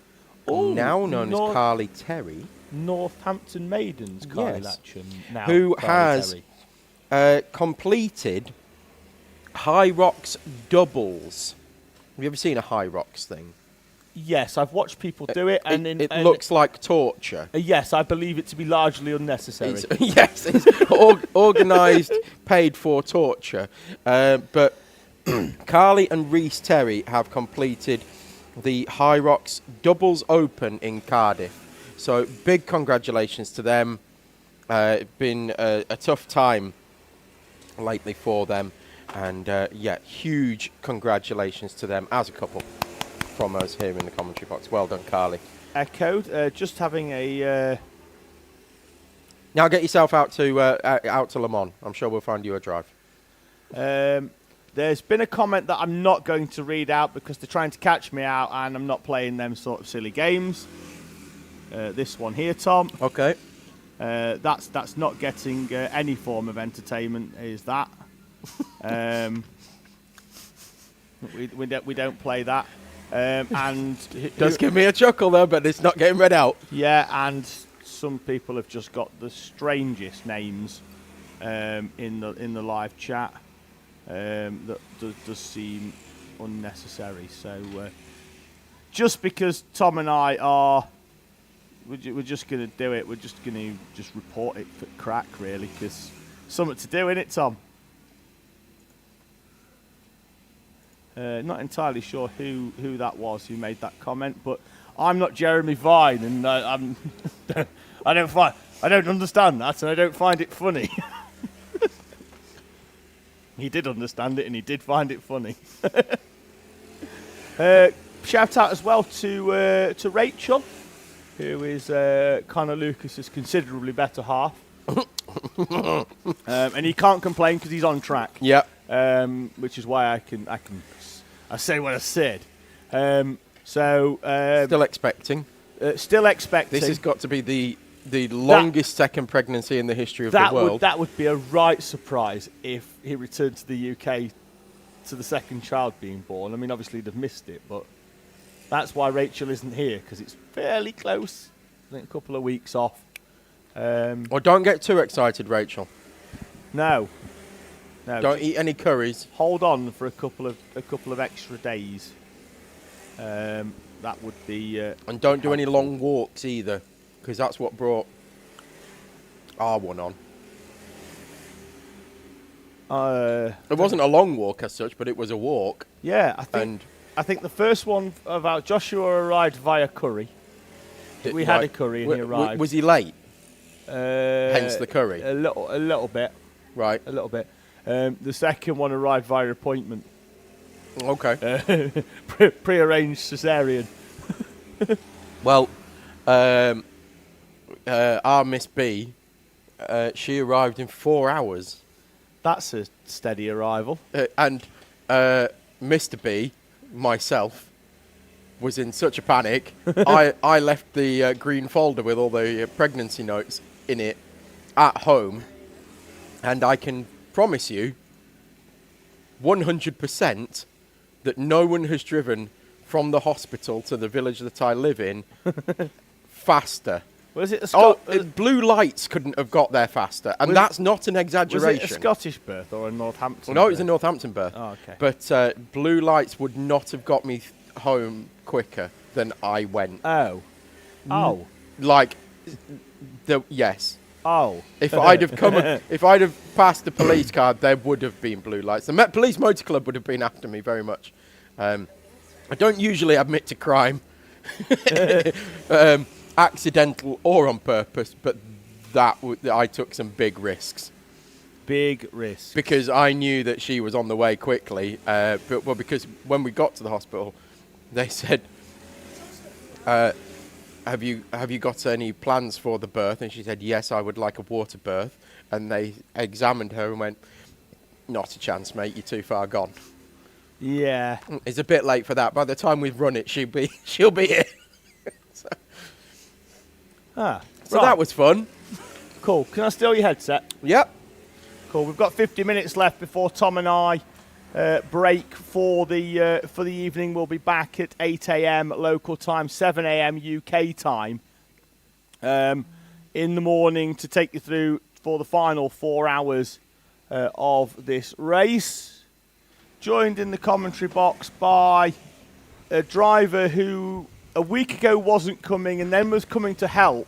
now known as Carly Terry. Northampton Maidens, Carly Yes. Latcham, now Who Carly has Terry. completed High Rocks doubles. Have you ever seen a High Rocks thing? Yes, I've watched people do it, and It looks like torture. yes, I believe it to be largely unnecessary. It's organised, paid for torture. But Carly and Reese Terry have completed the High Rocks Doubles Open in Cardiff. So big congratulations to them. It's been a tough time lately for them. And huge congratulations to them as a couple from us here in the commentary box. Well done, Carly. Echoed, just having a... Now get yourself out to Le Mans. I'm sure we'll find you a drive. There's been a comment that I'm not going to read out because they're trying to catch me out and I'm not playing them sort of silly games. This one here, Tom. Okay. That's not getting any form of entertainment, is that? We don't play that. And Does give me a chuckle though, but it's not getting read out. yeah, and some people have just got the strangest names in the live chat that does seem unnecessary. So just because Tom and I are, we're just going to do it. We're just going to just report it for crack, really, because something to do, innit, Tom? Not entirely sure who that was who made that comment, but I'm not Jeremy Vine, and I don't understand that, and I don't find it funny. He did understand it, and he did find it funny. Shout out as well to Rachel, who is Connor Lucas's considerably better half, and he can't complain because he's on track. Yeah. Which is why I say what I said. Still expecting. Still expecting. This has got to be the longest second pregnancy in the history of the world. That would be a right surprise if he returned to the UK to the second child being born. I mean, obviously they've missed it, but that's why Rachel isn't here, because it's fairly close. I think a couple of weeks off. Well, don't get too excited, Rachel. No. Don't eat any curries. Hold on for a couple of extra days. That would be. And don't do any long walks either, because that's what brought our one on. It wasn't a long walk as such, but it was a walk. Yeah, I think the first one about Joshua arrived via curry. We had a curry and he arrived. Was he late? Hence the curry. A little bit. Right. A little bit. The second one arrived via appointment. Okay. Pre-arranged cesarean. Well, our Miss B, she arrived in 4 hours. That's a steady arrival. And Mr. B, myself, was in such a panic. I left the green folder with all the pregnancy notes in it at home. And I can promise you 100% that no one has driven from the hospital to the village that I live in faster. Was it blue lights couldn't have got there faster, and that's not an exaggeration. Was it a Scottish birth or a Northampton? No, it was a Northampton birth. Oh, okay. But blue lights would not have got me home quicker than I went. Oh. Yes. Oh. If I'd have passed the police card, there would have been blue lights. The Police Motor Club would have been after me very much. I don't usually admit to crime, accidental or on purpose, but I took some big risks. Big risks. Because I knew that she was on the way quickly. Because when we got to the hospital, they said, have you got any plans for the birth? And she said, yes, I would like a water birth. And they examined her and went, not a chance, mate, you're too far gone. Yeah. It's a bit late for that. By the time we've run it, she'll be here. So Right. that was fun. Cool. Can I steal your headset? Yep. Cool. We've got 50 minutes left before Tom and I break for the evening. We'll be back at 8 a.m. local time, 7 a.m. UK time in the morning to take you through for the final 4 hours of this race. Joined in the commentary box by a driver who a week ago wasn't coming and then was coming to help,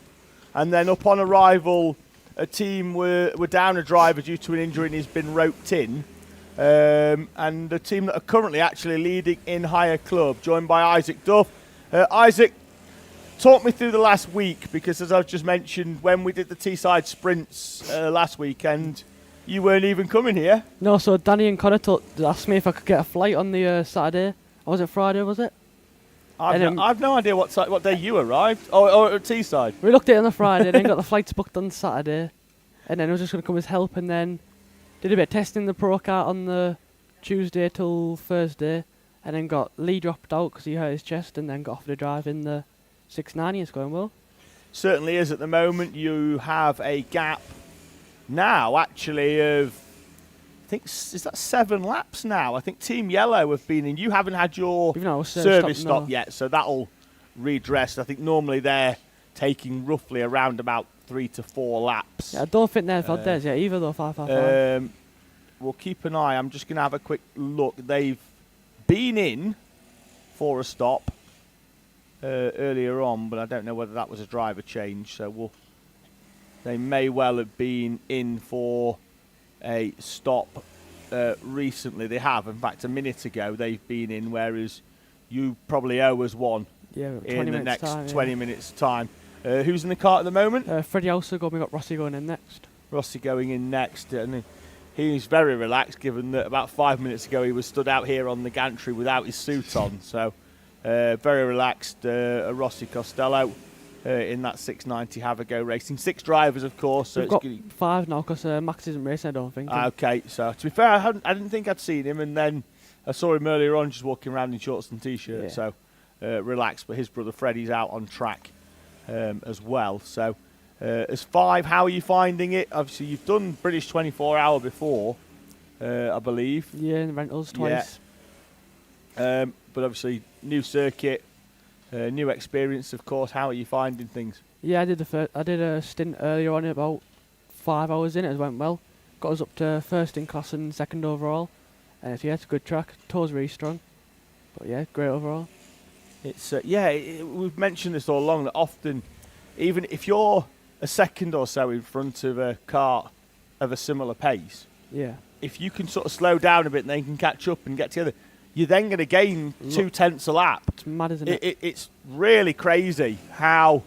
and then upon arrival a team were down a driver due to an injury and he's been roped in, and the team that are currently actually leading in higher club, joined by Isaac Duff. Isaac, talk me through the last week, because as I've just mentioned, when we did the Teesside sprints last weekend, you weren't even coming here. No, so Danny and Connor asked me if I could get a flight on the Saturday. Or was it Friday, was it? I've no idea what day you arrived. Or at Teesside. We looked at it on the Friday, then got the flights booked on Saturday. And then I was just going to come as help, and then did a bit of testing the pro kart on the Tuesday till Thursday. And then got Lee dropped out because he hurt his chest, and then got offered a drive in the 690. It's going well. Certainly is at the moment. You have a gap now, actually, of, I think, is that 7 laps now? I think Team Yellow have been in. You haven't had your service stop yet, so that'll redress. I think normally they're taking roughly around about 3 to 4 laps. Yeah, I don't think they've had theirs yet either, though. 555. We'll keep an eye. I'm just going to have a quick look. They've been in for a stop earlier on, but I don't know whether that was a driver change, so they may well have been in for a stop recently. They have. In fact, a minute ago they've been in, whereas you probably owe us one in the next 20 minutes' time. Who's in the car at the moment? Freddie also we got Rossi going in next. Rossi going in next. And he's very relaxed, given that about 5 minutes ago he was stood out here on the gantry without his suit on. So very relaxed, Rossi Costello. In that 690 Have a Go Racing. 6 drivers, of course. So we've got 5 now because Max isn't racing, I don't think. Okay, so to be fair, I didn't think I'd seen him, and then I saw him earlier on just walking around in shorts and T-shirt, so relaxed. But his brother Freddie's out on track as well. So as 5, how are you finding it? Obviously, you've done British 24-hour before, I believe. Yeah, in the rentals twice. Yeah. But obviously, new circuit. New experience, of course. How are you finding things? Yeah, I did a stint earlier on, about 5 hours in. It went well. Got us up to first in class and second overall. And it's a good track. Toe's really strong. But yeah, great overall. It's we've mentioned this all along, that often, even if you're a second or so in front of a car of a similar pace, if you can sort of slow down a bit and then can catch up and get together, you're then going to gain 0.2 a lap. It's mad, isn't it? It's really crazy how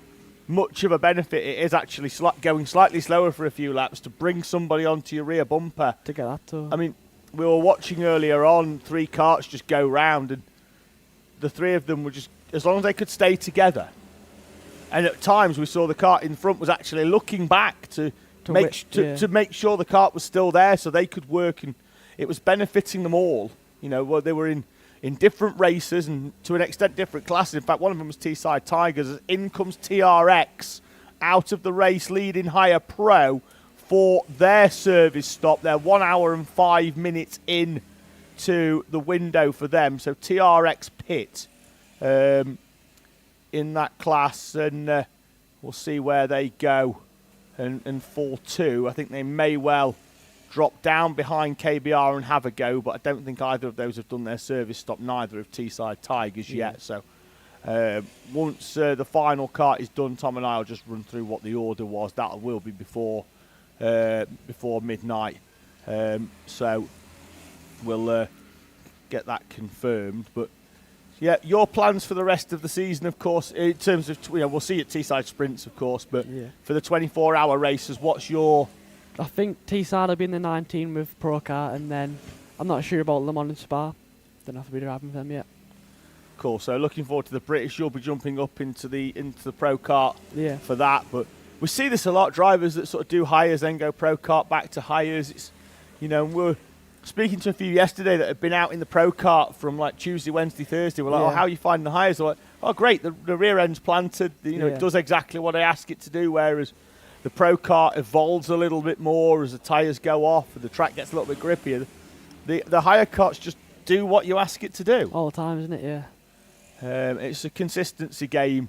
much of a benefit it is actually going slightly slower for a few laps to bring somebody onto your rear bumper. To get that too. I mean, we were watching earlier on 3 karts just go round, and the 3 of them were just, as long as they could stay together. And at times we saw the kart in front was actually looking back to make sure the kart was still there so they could work, and it was benefiting them all. You know, they were in different races and to an extent different classes. In fact, one of them was Teesside Tigers. In comes TRX out of the race, leading higher pro for their service stop. They're 1 hour and 5 minutes in to the window for them. So TRX pit in that class, and we'll see where they go. And 4-2, I think they may well drop down behind KBR and have a go, but I don't think either of those have done their service stop, neither of Teesside Tigers yet. So once the final kart is done, Tom and I will just run through what the order was. That will be before midnight. So we'll get that confirmed. But yeah, your plans for the rest of the season, of course, in terms of, we'll see you at Teesside Sprints, of course, but for the 24-hour races, what's your... I think Teesside will be in the 19 with Pro Kart, and then I'm not sure about Le Mans and Spa. Don't have to be driving for them yet. Cool. So looking forward to the British. You'll be jumping up into the Pro Kart for that. But we see this a lot. Drivers that sort of do hires, then go Pro Kart back to hires. It's, we're speaking to a few yesterday that had been out in the pro kart from like Tuesday, Wednesday, Thursday. We're like, Yeah. oh, how are you finding the hyres? They're like, oh, great, the rear end's planted. Yeah. It does exactly what I ask it to do, whereas the pro kart evolves a little bit more as the tyres go off and the track gets a little bit grippier. The hire karts just do what you ask it to do. All the time, isn't it? Yeah. It's a consistency game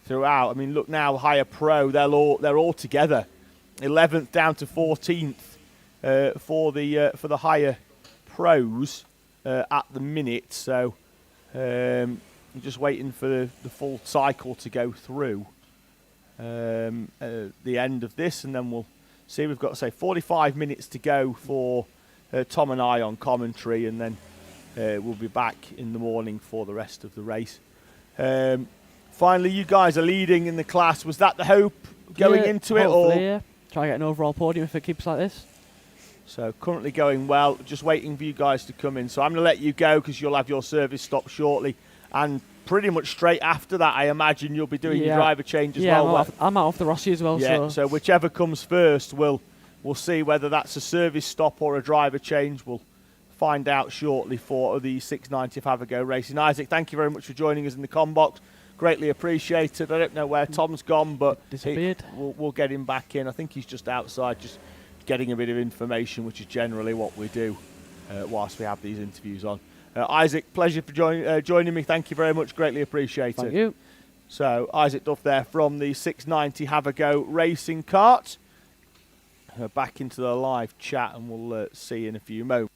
throughout. I mean, look now, higher pro, they're all together, 11th down to 14th for the higher pros at the minute. So I'm just waiting for the full cycle to go through the end of this, and then we'll see. We've got, say, 45 minutes to go for Tom and I on commentary, and then we'll be back in the morning for the rest of the race. Finally, you guys are leading in the class. Was that the hope going into it? Or Yeah. Try and get an overall podium if it keeps like this. So currently going well. Just waiting for you guys to come in. So I'm going to let you go because you'll have your service stop shortly. And pretty much straight after that, I imagine you'll be doing your driver change as well. I'm out of the Rossi as well. Yeah, so whichever comes first, we'll see whether that's a service stop or a driver change. We'll find out shortly for the 690 Have a Go Racing. Isaac, thank you very much for joining us in the com box. Greatly appreciated. I don't know where Tom's gone, but Disappeared. We'll get him back in. I think he's just outside, just getting a bit of information, which is generally what we do whilst we have these interviews on. Isaac, pleasure for joining me. Thank you very much. Greatly appreciated. Thank you. So Isaac Duff there from the 690 Have a Go Racing Kart. Back into the live chat, and we'll see you in a few moments.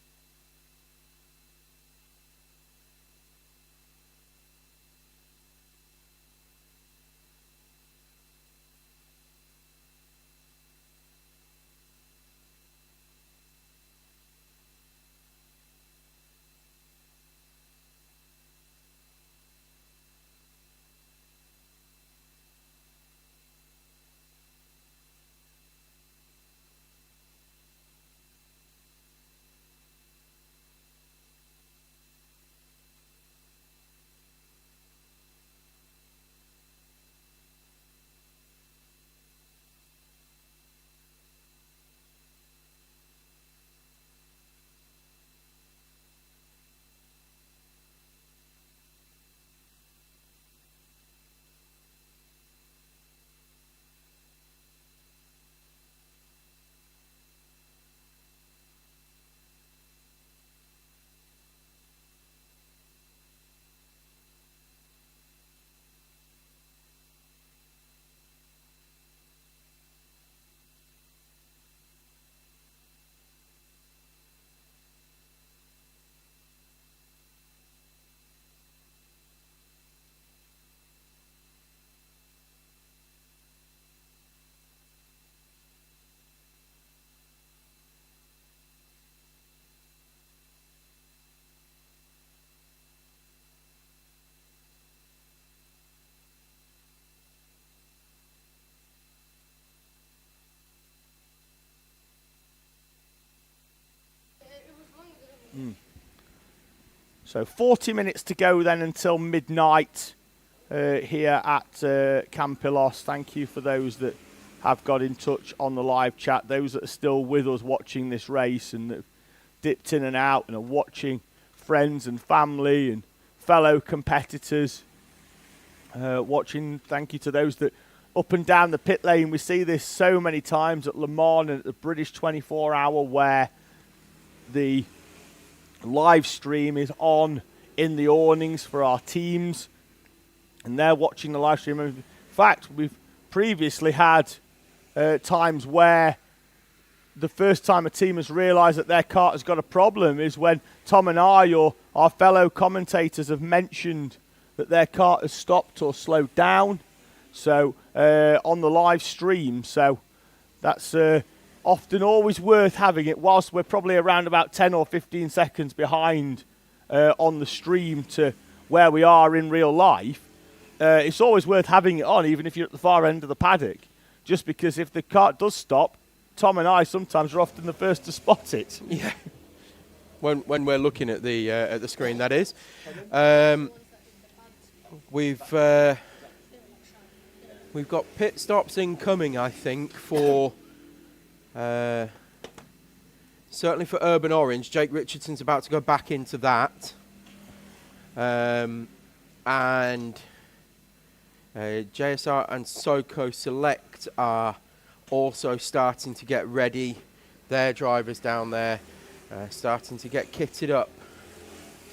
So 40 minutes to go then until midnight here at Campillos. Thank you for those that have got in touch on the live chat, those that are still with us watching this race and that have dipped in and out and are watching friends and family and fellow competitors watching. Thank you to those that up and down the pit lane. We see this so many times at Le Mans and at the British 24-hour where the live stream is on in the awnings for our teams and they're watching the live stream. In fact, we've previously had times where the first time a team has realised that their kart has got a problem is when Tom and I or our fellow commentators have mentioned that their kart has stopped or slowed down. So on the live stream, so that's often always worth having it whilst we're probably around about 10 or 15 seconds behind on the stream to where we are in real life. It's always worth having it on, even if you're at the far end of the paddock, just because if the kart does stop, Tom and I sometimes are often the first to spot it. Yeah. When we're looking at the screen, that is. We've got pit stops incoming, I think, for certainly for Urban Orange, Jake Richardson's about to go back into that. And JSR and SoCo Select are also starting to get ready. Their drivers down there starting to get kitted up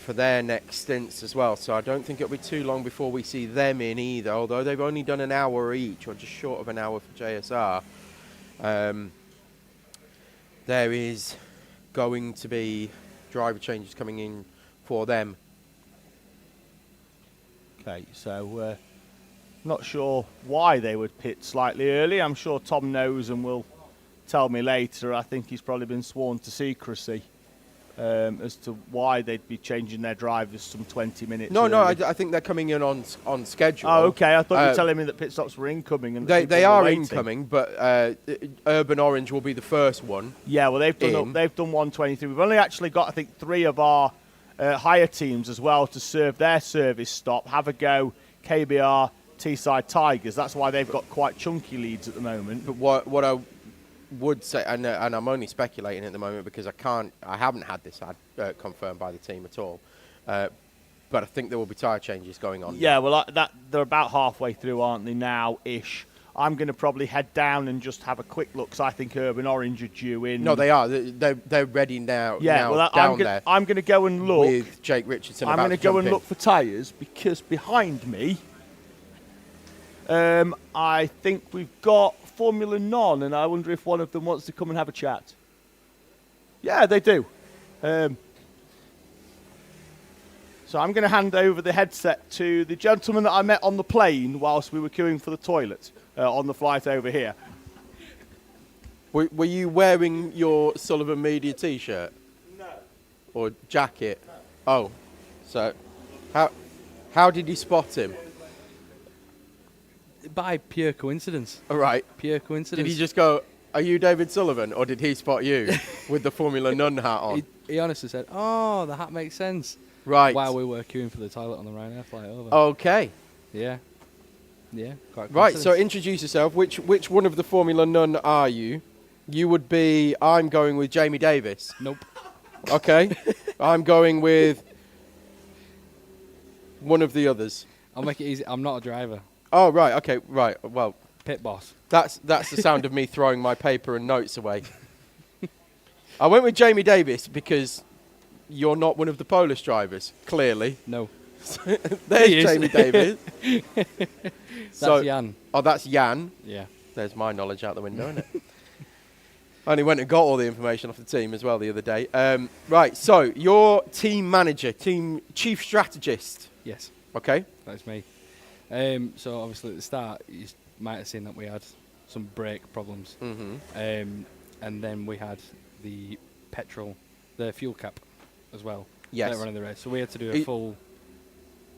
for their next stints as well. So I don't think it'll be too long before we see them in either, although they've only done an hour each, or just short of an hour for JSR. There is going to be driver changes coming in for them. Okay, so not sure why they would pit slightly early. I'm sure Tom knows and will tell me later. I think he's probably been sworn to secrecy as to why they'd be changing their drivers some 20 minutes No, early. I think they're coming in on schedule. Oh, okay. I thought you were telling me that pit stops were incoming. And They people are were waiting. incoming, but Urban Orange will be the first one. Yeah, well, they've done 123. We've only actually got, I think, 3 of our higher teams as well to serve their service stop. Have a go, KBR, Teesside Tigers. That's why they've got quite chunky leads at the moment. But what I would say, and I'm only speculating at the moment because I haven't had this confirmed by the team at all. But I think there will be tyre changes going on. Yeah, well, they're about halfway through, aren't they now-ish? I'm going to probably head down and just have a quick look, because I think Urban Orange are due in. No, they are. They're ready now. Yeah, now well, there I'm going to go and look. with Jake Richardson. I'm going to go and look for tyres, because behind me, I think we've got Formula None, and I wonder if one of them wants to come and have a chat. Yeah, they do. So I'm going to hand over the headset to the gentleman that I met on the plane whilst we were queuing for the toilet on the flight over here. Were you wearing your Sullivan Media T-shirt? No. Or jacket? No. Oh, so how did you spot him? By pure coincidence. All right. Pure coincidence. Did he just go, "Are you David Sullivan?" Or did he spot you with the Formula None hat on? He honestly said, "Oh, the hat makes sense." Right. While we were queuing for the toilet on the Ryanair flight over. Okay. Yeah. Yeah. Quite Right. So coincidence. introduce yourself. Which one of the Formula None are you? You would be. I'm going with Jamie Davis. Nope. Okay. I'm going with one of the others. I'll make it easy. I'm not a driver. Oh, right. Okay. Right. Well, Pit boss. that's the sound of me throwing my paper and notes away. I went with Jamie Davis because you're not one of the Polish drivers, clearly. No. There's He is. Jamie Davis. That's Jan. Oh, that's Jan. Yeah. There's my knowledge out the window, isn't it? I only went and got all the information off the team as well the other day. Right, so you're team manager, team chief strategist. Yes. Okay. That's me. So obviously at the start, you might have seen that we had some brake problems. Mm-hmm. And then we had the fuel cap as well. Yes. Later on in the race. So we had to do a full...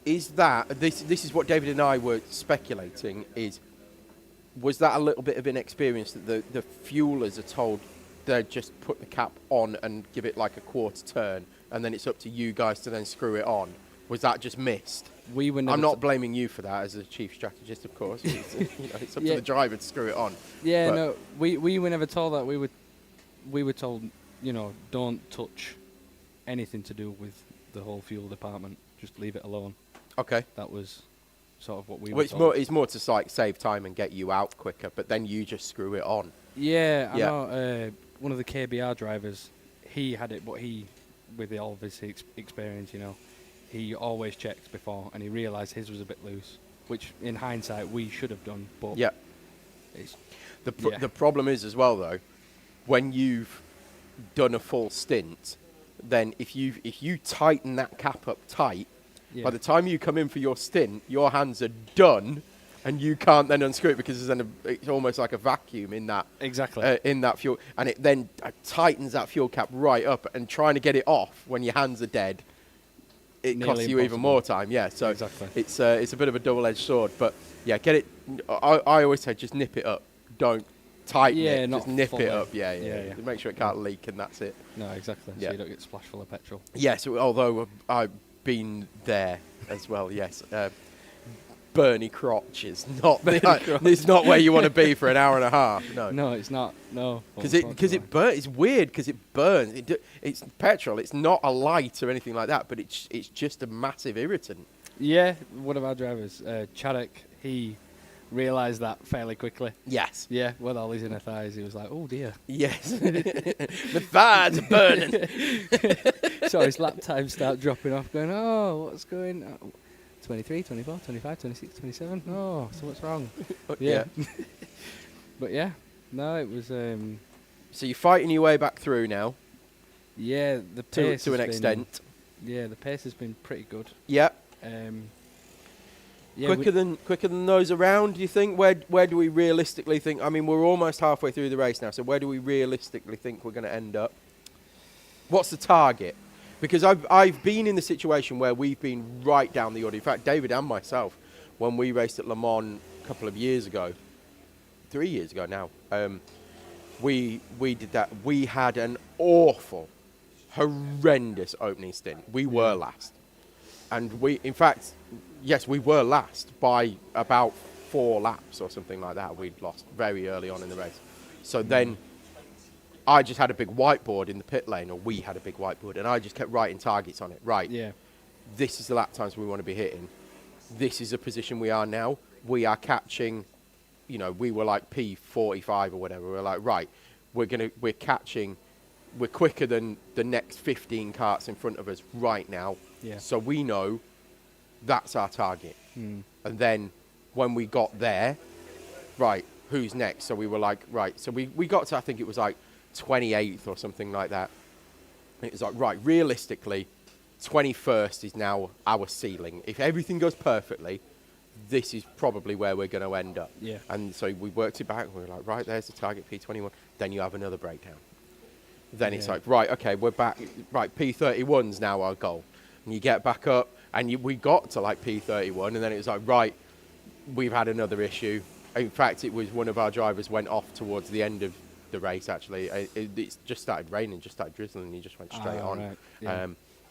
Is that, this is what David and I were speculating, was that a little bit of inexperience that the fuelers are told they just put the cap on and give it like a quarter turn, and then it's up to you guys to then screw it on? Was that just missed? We were never I'm not blaming you for that as a chief strategist, of course. It's up to the driver to screw it on. Yeah, But- no, we were never told that. We were told, don't touch anything to do with the whole fuel department. Just leave it alone. Okay. That was sort of what we Well, were told. it's more to like save time and get you out quicker, but then you just screw it on. Yeah, I Yeah. know. One of the KBR drivers, he had it, but with all of his experience, he always checked before, and he realised his was a bit loose, which in hindsight we should have done. But Yeah. it's, The problem is as well though, when you've done a full stint, then if you tighten that cap up tight, by the time you come in for your stint, your hands are done, and you can't then unscrew it because it's almost like a vacuum in that exactly in that fuel, and it then tightens that fuel cap right up. And trying to get it off when your hands are dead, it Nearly costs you even impossible. more time. Yeah, so Exactly. it's a bit of a double-edged sword. But yeah, get it. I always say just nip it up. Don't tighten it. not Just nip fully. it up. Yeah. Yeah. Make sure it can't leak, and that's it. no, exactly. Yeah. So you don't get splashed full of petrol. Yes, although I've been there as well. Yes. Bernie crotch is not it's not where you want to be for an hour and a half. No, No, it's not. No, because it burns. It's weird because it burns. It's petrol. It's not a light or anything like that, but it's just a massive irritant. Yeah, one of our drivers, Paddock, he realised that fairly quickly. Yes. Yeah, with all his inner thighs, he was like, "Oh dear." Yes. The thighs are burning. So his lap times start dropping off, going, "Oh, what's going on? 23, 24, 25, 26, 27. Oh, so what's wrong?" Yeah. But yeah, no, it was. So you're fighting your way back through now. Yeah, the pace To an has been- extent. Yeah, the pace has been pretty good. Yep. Yeah, quicker than those around, do you think? Where do we realistically think? I mean, we're almost halfway through the race now, so where do we realistically think we're going to end up? What's the target? Because I've been in the situation where we've been right down the order. In fact, David and myself, when we raced at Le Mans a couple of years ago, 3 years ago now, we did that. We had an awful, horrendous opening stint. We were last. And in fact, yes, we were last by about 4 laps or something like that. We'd lost very early on in the race. So then I just had a big whiteboard in the pit lane, or we had a big whiteboard, and I just kept writing targets on it. Right, Yeah. this is the lap times we want to be hitting. This is the position we are now. We are catching, we were like P45 or whatever. We're like, right, we're catching, we're quicker than the next 15 karts in front of us right now. Yeah. So we know that's our target. Mm. And then when we got there, right, who's next? So we were like, right, so we got to, I think it was like 28th or something like that. And it was like, right, realistically, 21st is now our ceiling. If everything goes perfectly, this is probably where we're going to end up. Yeah. And so we worked it back, and we were like, right, there's the target, P21. Then you have another breakdown. Then it's like, right, okay, we're back. Right, P31's now our goal. And you get back up, and we got to like P31, and then it was like, right, we've had another issue. In fact, it was one of our drivers went off towards the end of the race, actually. It just started raining, just started drizzling, and he just went straight on. Right. Yeah.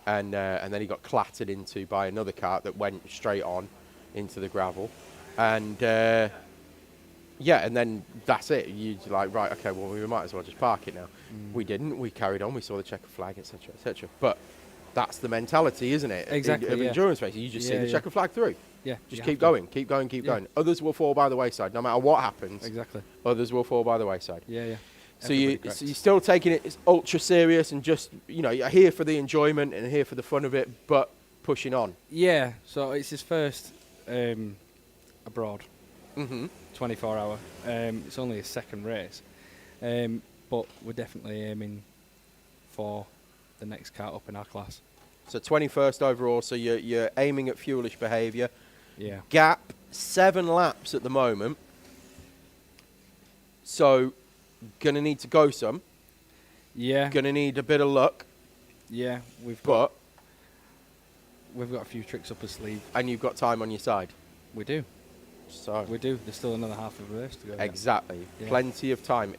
And then he got clattered into by another cart that went straight on into the gravel. And and then that's it. You're like, right, okay, well, we might as well just park it now. We didn't. We carried on. We saw the checker flag, etc., etc. But that's the mentality, isn't it? Exactly, Of yeah. endurance racing. You just see the checker flag through. Yeah. Just you keep have to. going, keep going, keep going. Others will fall by the wayside. No matter what happens, Exactly. others will fall by the wayside. Yeah. So you're still taking it ultra serious and just, you're here for the enjoyment and here for the fun of it, but pushing on. Yeah. So it's his first abroad. Mm-hmm. 24 hour. It's only his second race. But we're definitely aiming for the next kart up in our class. So 21st overall, so you're aiming at fuelish behaviour. Yeah. Gap, 7 laps at the moment. So, going to need to go some. Yeah. Going to need a bit of luck. Yeah. We've got But, a few tricks up his sleeve. and you've got time on your side. We do. So, We do. There's still another half of the race to go. exactly. Yeah. Plenty of time.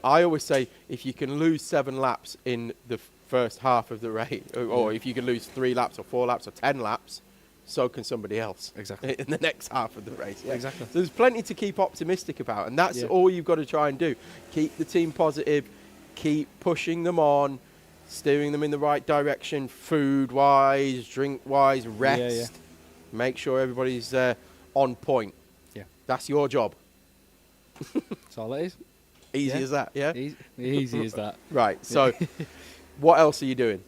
I always say, if you can lose 7 laps in the first half of the race, or if you can lose 3 laps or 4 laps or 10 laps, so can somebody else. Exactly. In the next half of the race. Yeah. Exactly. So there's plenty to keep optimistic about, and that's Yeah. all you've got to try and do. Keep the team positive, keep pushing them on, steering them in the right direction, food-wise, drink-wise, rest. Yeah. Make sure everybody's on point. Yeah. That's your job. That's all it is. Easy Yeah. as that, yeah? Easy as that. Right, so what else are you doing?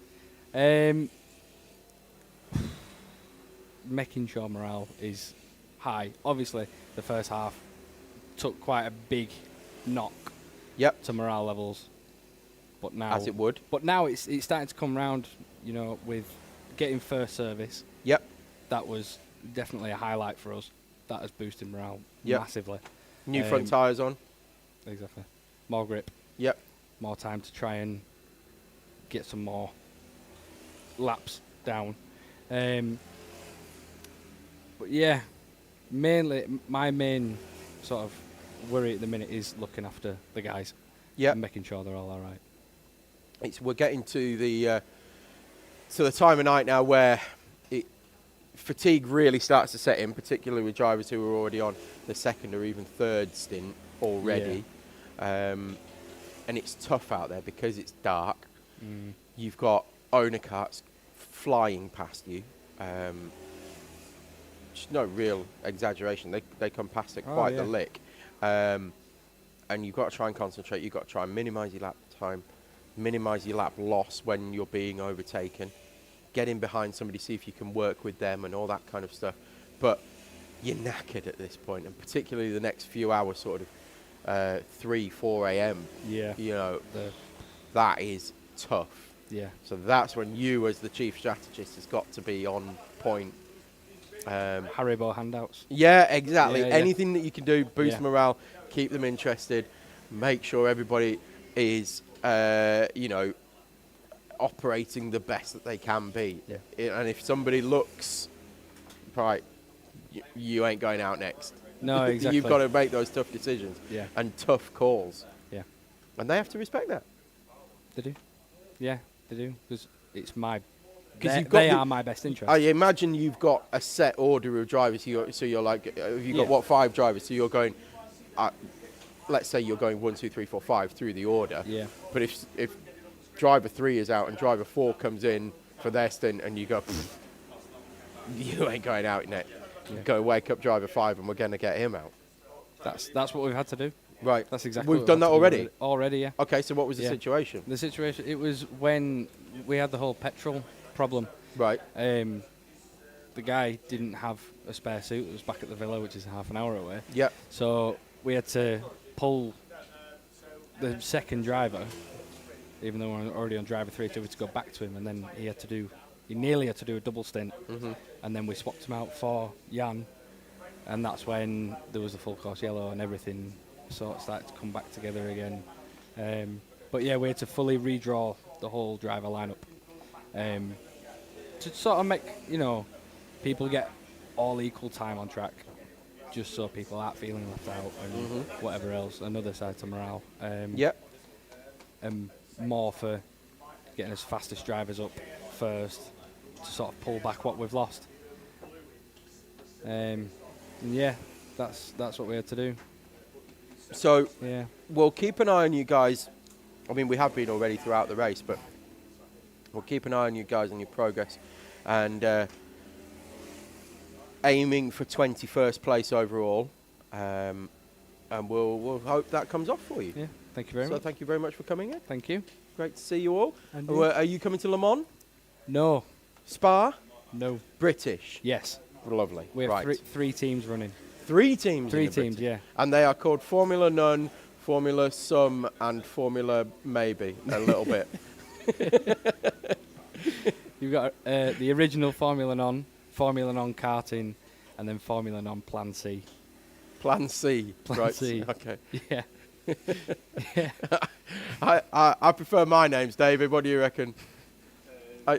Making sure morale is high. Obviously, the first half took quite a big knock Yep, to morale levels, but now as it would. But now it's starting to come round. With getting first service. Yep, That was definitely a highlight for us. That has boosted morale Yep. massively. new front tyres on. Exactly. More grip, Yep, more time to try and get some more laps down. But yeah, mainly my main sort of worry at the minute is looking after the guys yep. and making sure they're all right. We're getting to the time of night now where fatigue really starts to set in, particularly with drivers who are already on the second or even third stint already. And it's tough out there because it's dark. You've got owner carts flying past you. Just no real exaggeration. They come past it quite the lick. And you've got to try and concentrate. You've got to try and minimise your lap time, minimise your lap loss when you're being overtaken. Get in behind somebody, see if you can work with them and all that kind of stuff. But you're knackered at this point, and particularly the next few hours, sort of 3, 4 a.m. Yeah. You know, that is tough. Yeah. So that's when you, as the chief strategist, has got to be on point. Haribo handouts. Yeah, exactly. Yeah, yeah. Anything that you can do, boost Yeah. morale, keep them interested, make sure everybody is, you know, operating the best that they can be. Yeah. And if somebody looks, right, you ain't going out next. No, exactly. You've got to make those tough decisions and tough calls. Yeah. And they have to respect that. They do. Yeah, they do. Because it's my... 'Cause They, you've got they the- are my best interest. I imagine you've got a set order of drivers. So you're like, you've got, Yeah. 5 drivers? So you're going, let's say you're going 1, 2, 3, 4, 5 through the order. Yeah. But if driver 3 is out and driver 4 comes in for their stint and you go, you ain't going out next. Yeah. Go wake up driver 5 and we're going to get him out. That's what we've had to do. Right. That's exactly We've what done we've that had to do already? Already, yeah. Okay, so what was the Yeah. situation? The situation, it was when we had the whole petrol problem. Right. The guy didn't have a spare suit. It was back at the villa, which is half an hour away. Yep. So we had to pull the second driver, even though we're already on driver 3, to go back to him, and then he nearly had to do a double stint, and then we swapped him out for Jan, and that's when there was the full course yellow and everything sort of started to come back together again. But yeah, we had to fully redraw the whole driver lineup to sort of make, you know, people get all equal time on track, just so people aren't feeling left out and whatever else. Another side to morale. Yep. And more for getting us fastest drivers up first to sort of pull back what we've lost. And yeah, that's what we had to do. So Yeah. we'll keep an eye on you guys. I mean, we have been already throughout the race, but we'll keep an eye on you guys and your progress. And aiming for 21st place overall. And we'll hope that comes off for you. Yeah. Thank you very So much. thank you very much for coming in. Thank you. Great to see you all. And Are you coming to Le Mans? No. Spa? No. British? Yes. Lovely. We have right. three teams running. 3 teams. Three in the teams, British. yeah. And they are called Formula None, Formula Some, and Formula Maybe a little bit. You've got the original Formula Non karting, and then Formula Non Plan C. Plan C. Plan right. C. Okay. Yeah. I prefer my names, David. What do you reckon?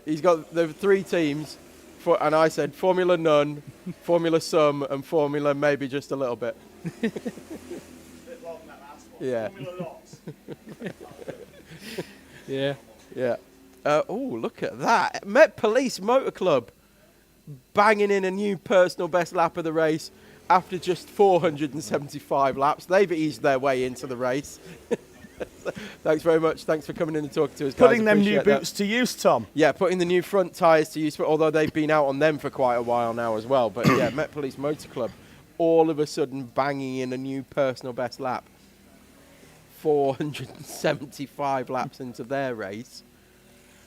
He's got the 3 teams, and I said Formula None, Formula Some, and Formula Maybe just a little bit. Yeah. Yeah. Yeah. Oh, look at that. Met Police Motor Club banging in a new personal best lap of the race after just 475 laps. They've eased their way into the race. Thanks very much. Thanks for coming in and talking to us, guys. Putting them new Appreciate that. boots to use, Tom. Yeah, putting the new front tyres to use, although they've been out on them for quite a while now as well. But yeah, Met Police Motor Club all of a sudden banging in a new personal best lap. 475 laps into their race.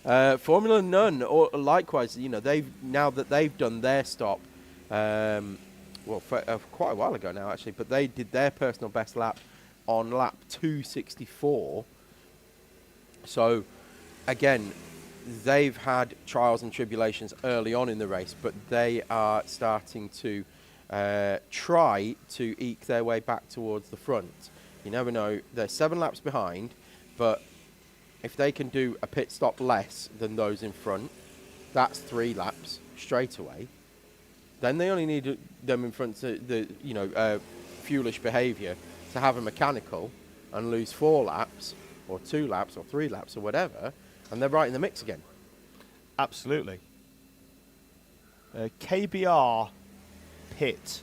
Formula None, or likewise, you know, now that they've done their stop, quite a while ago now actually, but they did their personal best lap on lap 264. So again, they've had trials and tribulations early on in the race, but they are starting to try to eke their way back towards the front. You never know. They're 7 laps behind, but if they can do a pit stop less than those in front, that's 3 laps straight away. Then they only need them in front to the fuelish behaviour to have a mechanical and lose 4 laps or 2 laps or 3 laps or whatever, and they're right in the mix again. Absolutely. KBR pit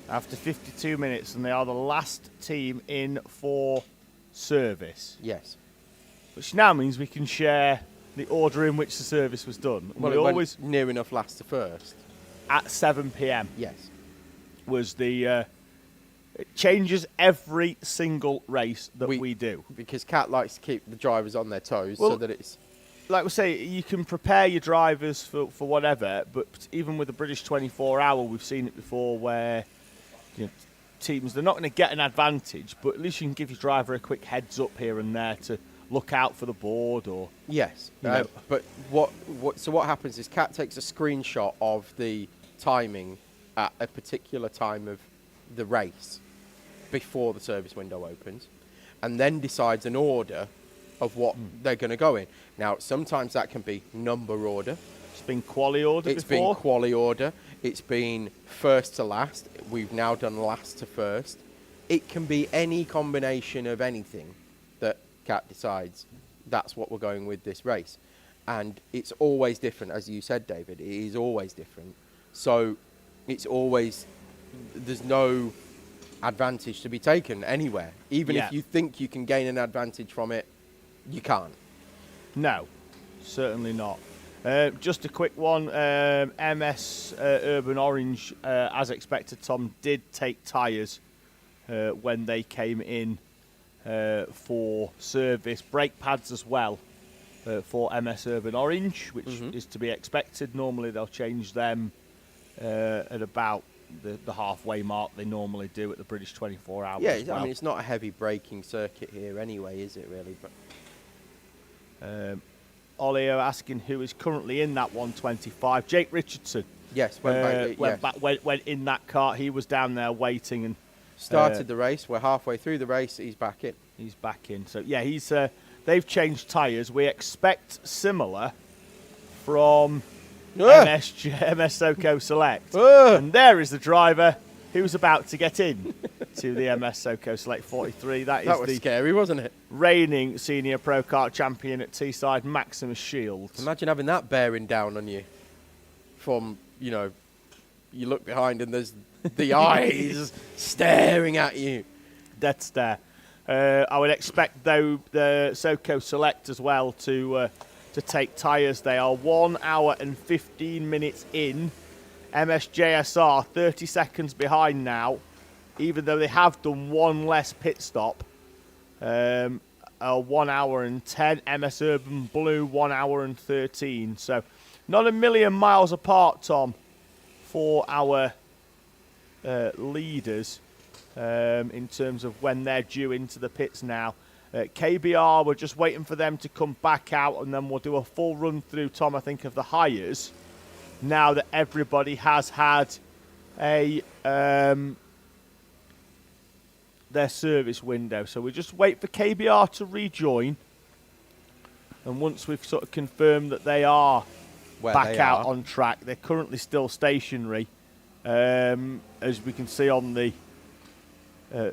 after 52 minutes, and they are the last team in for service. Yes. Which now means we can share the order in which the service was done. Well, we it always went near enough last to first. at 7 p.m. Yes. was the. It changes every single race that we do. Because Cat likes to keep the drivers on their toes Well, so that it's... Like we say, you can prepare your drivers for whatever, but even with the British 24 hour, we've seen it before where teams, they're not going to get an advantage, but at least you can give your driver a quick heads up here and there to look out for the board or... Yes, You know. but what happens is Cat takes a screenshot of the timing at a particular time of the race before the service window opens, and then decides an order of what they're going to go in. Now, sometimes that can be number order. It's been quali order It's before. been quali order. It's been first to last. We've now done last to first. It can be any combination of anything that Cat decides that's what we're going with this race. And it's always different, as you said, David. It is always different. So it's always, there's no advantage to be taken anywhere. Even Yeah. if you think you can gain an advantage from it, you can't. No, certainly not. Just a quick one. MS Urban Orange, as expected, Tom, did take tyres when they came in for service. Brake pads as well for MS Urban Orange, which is to be expected. Normally they'll change them at about the halfway mark they normally do at the British 24 hours. Yeah, as well. I mean, it's not a heavy braking circuit here anyway, is it really? But Olio asking who is currently in that 125. Jake Richardson. yes, went back, Went in that car. He was down there waiting and started the race. We're halfway through the race. He's back in. he's back in. So yeah, he's they've changed tyres. We expect similar from MS SoCo Select. And there is the driver who's about to get in to the MS SoCo Select 43. That was the scary, wasn't it? reigning senior pro kart champion at Teesside, Maximus Shields. Imagine having that bearing down on you from, you look behind and there's the eyes staring at you. Dead stare. I would expect, though, the SoCo Select as well to take tyres. They are 1 hour and 15 minutes in. MSJSR 30 seconds behind now, even though they have done one less pit stop. 1 hour and 10. MS Urban Blue 1 hour and 13. So not a million miles apart, Tom, for our leaders in terms of when they're due into the pits now. KBR, we're just waiting for them to come back out, and then we'll do a full run through, Tom, I think, of the hires now that everybody has had a their service window. So we just wait for KBR to rejoin, and once we've sort of confirmed that they are back out on track, they're currently still stationary, as we can see on the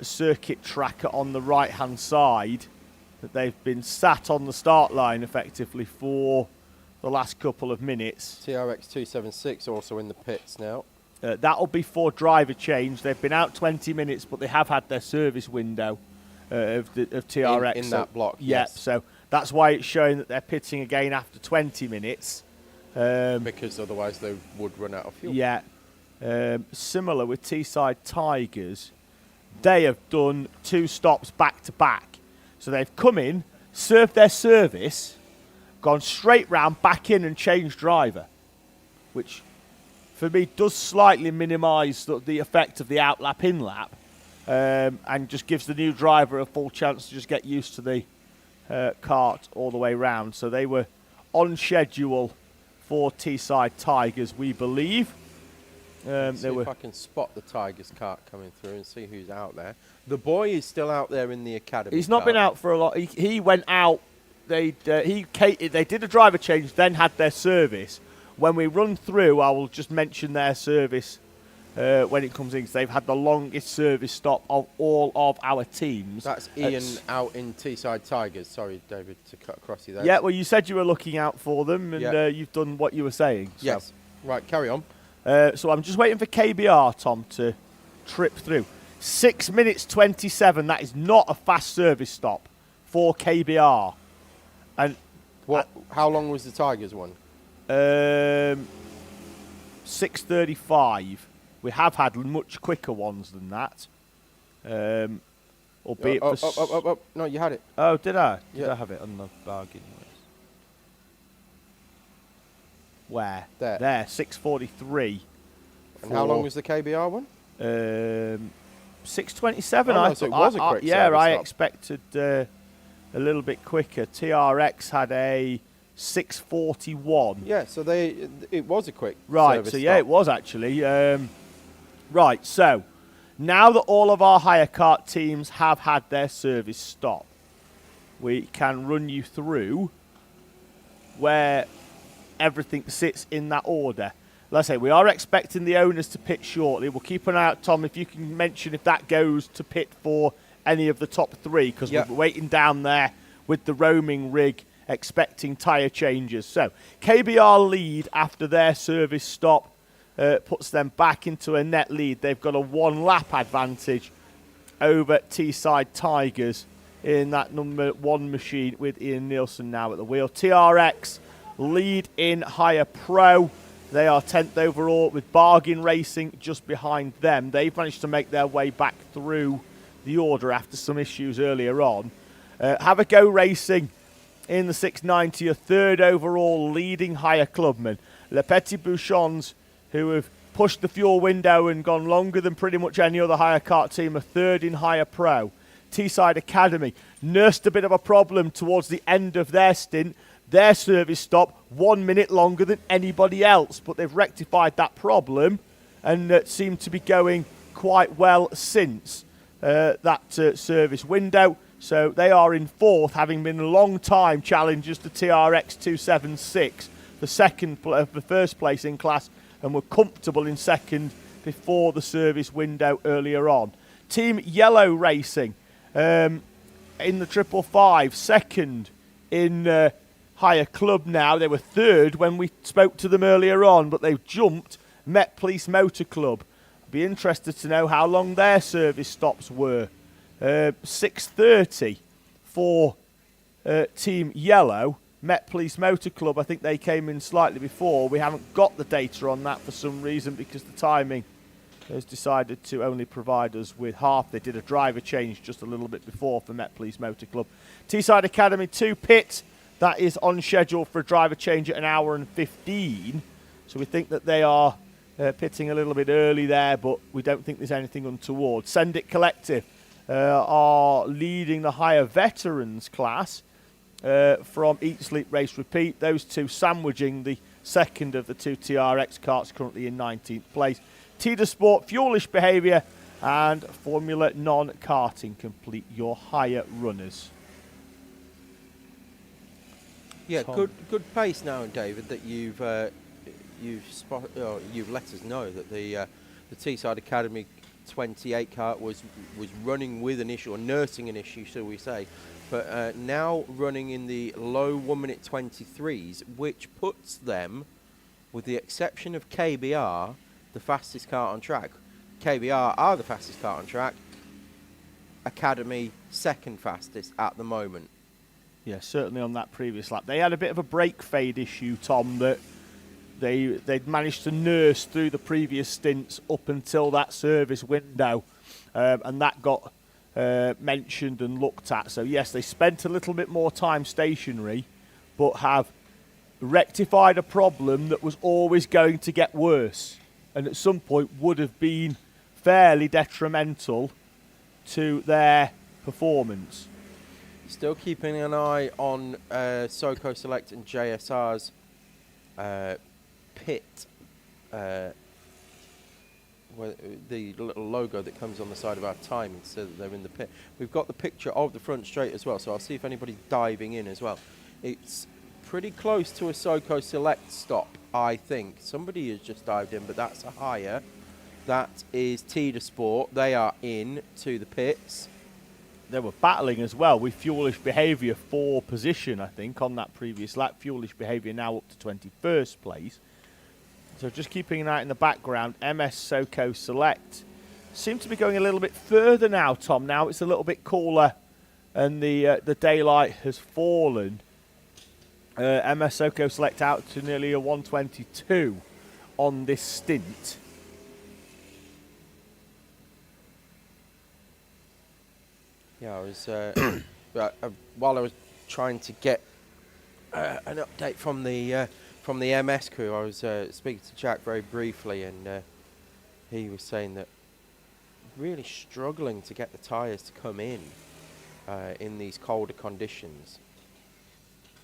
circuit tracker on the right hand side, that they've been sat on the start line effectively for the last couple of minutes. TRX 276 also in the pits now. That'll be for driver change. They've been out 20 minutes, but they have had their service window of TRX. In that block, yeah, yes. so that's why it's showing that they're pitting again after 20 minutes. Because otherwise they would run out of fuel. Yeah. Similar with Teesside Tigers, they have done 2 stops back to back. So they've come in, served their service, gone straight round, back in and changed driver, which for me does slightly minimise the effect of the outlap in-lap, and just gives the new driver a full chance to just get used to the kart all the way round. So they were on schedule for Teesside Tigers, we believe. See if I can spot the Tigers kart coming through and see who's out there. The boy is still out there in the academy. He's not kart. been out for a lot. He went out. They did a driver change, then had their service. When we run through, I will just mention their service when it comes in, because they've had the longest service stop of all of our teams. That's Ian out in Teesside Tigers. Sorry, David, to cut across you there. Yeah, well, you said you were looking out for them, and Yeah. you've done what you were saying. So. Yes. Right, carry on. So I'm just waiting for KBR, Tom, to trip through. 6 minutes 27. That is not a fast service stop for KBR. And How long was the Tigers one? 6:35. We have had much quicker ones than that. Albeit No, you had it. Oh, did I? Did Yeah. I have it on the bargain list? Where? There. There, 6:43. And how long was the KBR one? 6:27. Oh, no, I so it thought. was a quick Yeah, service I stop. expected a little bit quicker. TRX had a 6:41. Yeah, so it was a quick Right, service so yeah, stop. it was actually. Right, so now that all of our hire kart teams have had their service stop, we can run you through where everything sits in that order. Let's say we are expecting the owners to pit shortly. We'll keep an eye out, Tom, if you can mention if that goes to pit for any of the top three, because Yep. we're waiting down there with the roaming rig expecting tyre changes. So KBR lead after their service stop puts them back into a net lead. They've got a 1 lap advantage over Teesside Tigers in that number 1 machine with Ian Nielson now at the wheel. TRX lead in higher pro. They are 10th overall with Bargain Racing just behind them. They've managed to make their way back through the order after some issues earlier on. Have a Go Racing in the 690, a 3rd overall leading higher clubman. Le Petit Bouchons, who have pushed the fuel window and gone longer than pretty much any other higher kart team, a 3rd in higher pro. Teesside Academy nursed a bit of a problem towards the end of their stint. Their service stop 1 minute longer than anybody else, but they've rectified that problem and seem to be going quite well since that service window. So they are in 4th, having been a long time challengers to TRX 276, the first place in class, and were comfortable in 2nd before the service window earlier on. Team Yellow Racing in the 555, 2nd in higher club now. They were 3rd when we spoke to them earlier on, but they've jumped Met Police Motor Club. Be interested to know how long their service stops were. 6:30 for Team Yellow. Met Police Motor Club, I think they came in slightly before. We haven't got the data on that for some reason because the timing has decided to only provide us with half. They did a driver change just a little bit before for Met Police Motor Club. Teesside Academy 2 pit. That is on schedule for a driver change at 1 hour and 15. So we think that they are pitting a little bit early there, but we don't think there's anything untoward. Send It Collective are leading the higher veterans class from Eat, Sleep, Race, Repeat. Those two sandwiching the 2nd of the 2 TRX karts, currently in 19th place. TSK Sport, Fuelish Behaviour, and Formula Non-Karting complete your higher runners. Yeah, Tom. good pace now, David, that you've let us know that the Teesside Academy 28 kart was running with an issue, or nursing an issue, shall we say, but now running in the low 1 minute 23s, which puts them, with the exception of KBR, the fastest kart on track. KBR are the fastest kart on track. Academy 2nd fastest at the moment. Yeah, certainly on that previous lap. They had a bit of a brake fade issue, Tom, that they'd managed to nurse through the previous stints up until that service window, and that got mentioned and looked at. So yes, they spent a little bit more time stationary, but have rectified a problem that was always going to get worse, and at some point would have been fairly detrimental to their performance. Still keeping an eye on SoCo Select and JSR's pit, the little logo that comes on the side of our timing, so that they're in the pit. We've got the picture of the front straight as well, so I'll see if anybody's diving in as well. It's pretty close to a SoCo Select stop, I think. Somebody has just dived in, but that's a higher. That is TSK Sport. They are in to the pits. They were battling as well with Fuelish Behaviour for position, I think, on that previous lap. Fuelish Behaviour now up to 21st place. So just keeping an eye in the background, MS Soco Select seem to be going a little bit further now, Tom. Now it's a little bit cooler and the daylight has fallen. MS Soco Select out to nearly a 122 on this stint. Yeah, I was while I was trying to get an update from the MS crew, I was speaking to Jack very briefly, and he was saying that really struggling to get the tyres to come in these colder conditions.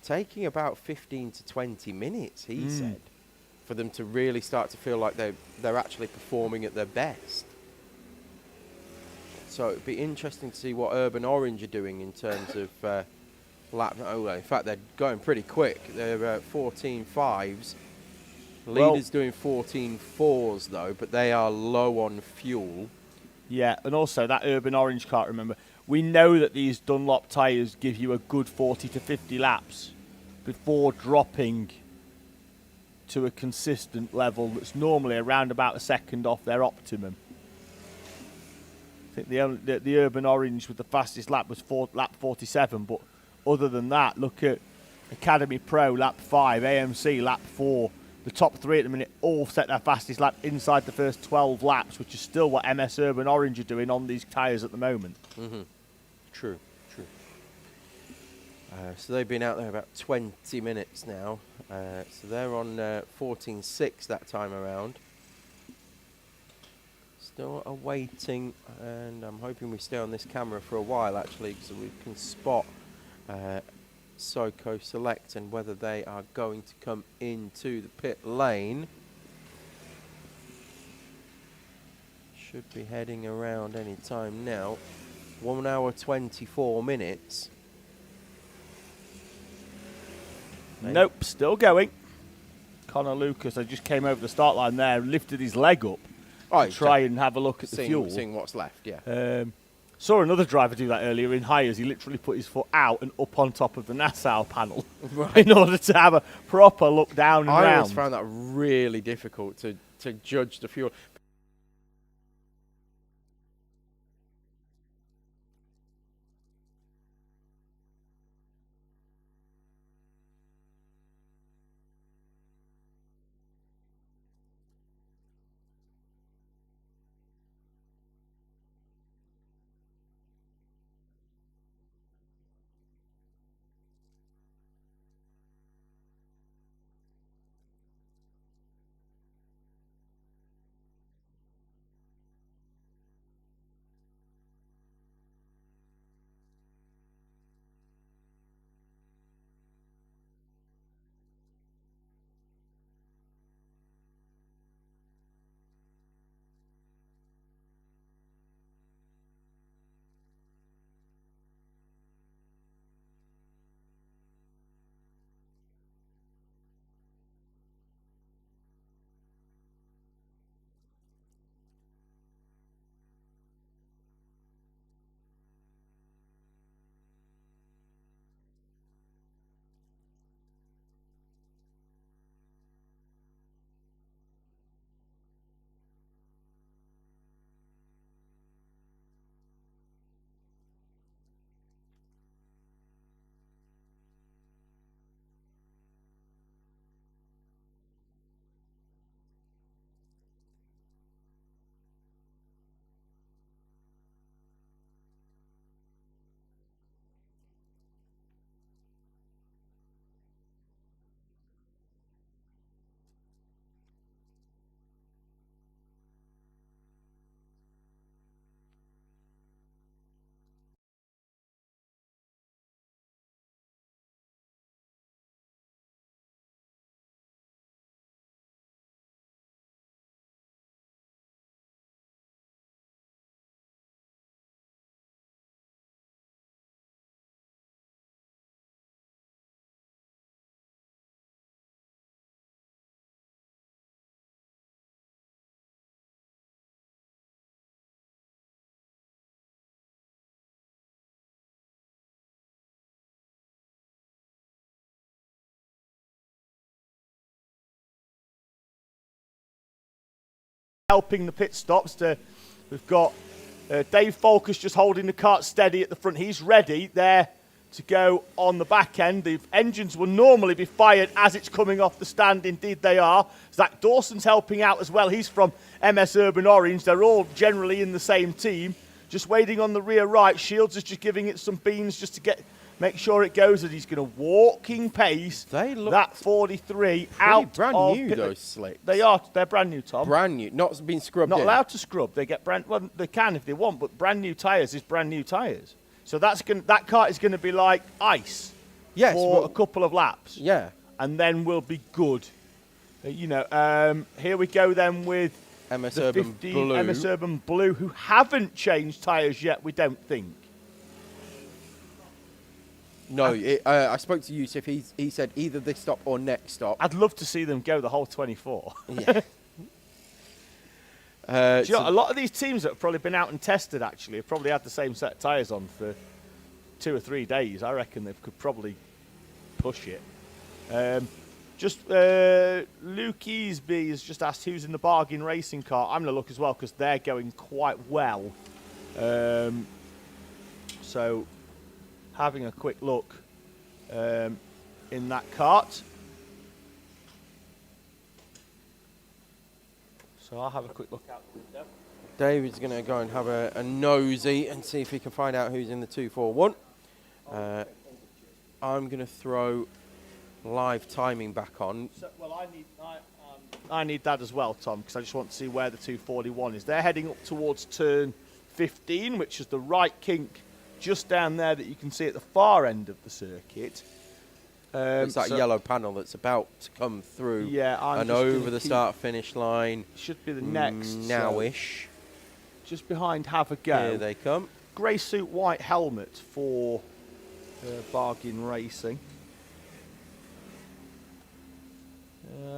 Taking about 15 to 20 minutes, he said, for them to really start to feel like they're actually performing at their best. So it'd be interesting to see what Urban Orange are doing in terms of lap. Oh, in fact, they're going pretty quick. They're 14.5s. Leaders doing 14.4s though, but they are low on fuel. Yeah, and also that Urban Orange car, remember, we know that these Dunlop tyres give you a good 40 to 50 laps before dropping to a consistent level that's normally around about a second off their optimum. I think the Urban Orange with the fastest lap was lap 47, but other than that, look at Academy Pro lap 5, AMC lap 4. The top three at the minute all set their fastest lap inside the first 12 laps, which is still what MS Urban Orange are doing on these tyres at the moment. Mm-hmm. True. So they've been out there about 20 minutes now. So they're on 14.6 that time around. Still awaiting, and I'm hoping we stay on this camera for a while actually, so we can spot Soco Select and whether they are going to come into the pit lane. Should be heading around any time now. 1 hour 24 minutes. Nope, still going. Connor Lucas, I just came over the start line there, lifted his leg up to try and have a look at the fuel. Seeing what's left, yeah. Saw another driver do that earlier in Hires. He literally put his foot out and up on top of the Nassau panel in order to have a proper look down and I round. always found that really difficult to judge the fuel. helping the pit stops. We've got Dave Folker's just holding the kart steady at the front. He's ready there to go on the back end. The engines will normally be fired as it's coming off the stand. Indeed they are. Zach Dawson's helping out as well. He's from MS Urban Orange. They're all generally in the same team. Just waiting on the rear right. Shields is just giving it some beans just to make sure it goes, and he's going to walking pace They look that 43 out brand of new, pit lane. those slicks. They're brand new, Tom. Brand new, not been scrubbed Not in. allowed to scrub. They get well, they can if they want, but brand new tyres is brand new tyres. So that kart is going to be like ice Yes, for well, a couple of laps, yeah. and then we'll be good. Here we go then with MS the Urban 15 Blue. MS Urban Blue, who haven't changed tyres yet, we don't think. No, I spoke to Yusuf. He said either this stop or next stop. I'd love to see them go the whole 24. Yeah. Do you know, a lot of these teams that have probably been out and tested actually have probably had the same set of tyres on for 2 or 3 days. I reckon they could probably push it. Luke Easby has just asked who's in the bargain racing car. I'm going to look as well because they're going quite well. So having a quick look in that cart. So I'll have a quick look out the window. David's going to go and have a nosy and see if he can find out who's in the 241. I'm going to throw live timing back on. So, well, I need that as well, Tom, because I just want to see where the 241 is. They're heading up towards turn 15, which is the right kink just down there that you can see at the far end of the circuit. It's that yellow panel that's about to come through and over the start-finish line. Should be the next. Now-ish. Just behind Have a Go. Here they come. Grey suit, white helmet for Bargain Racing.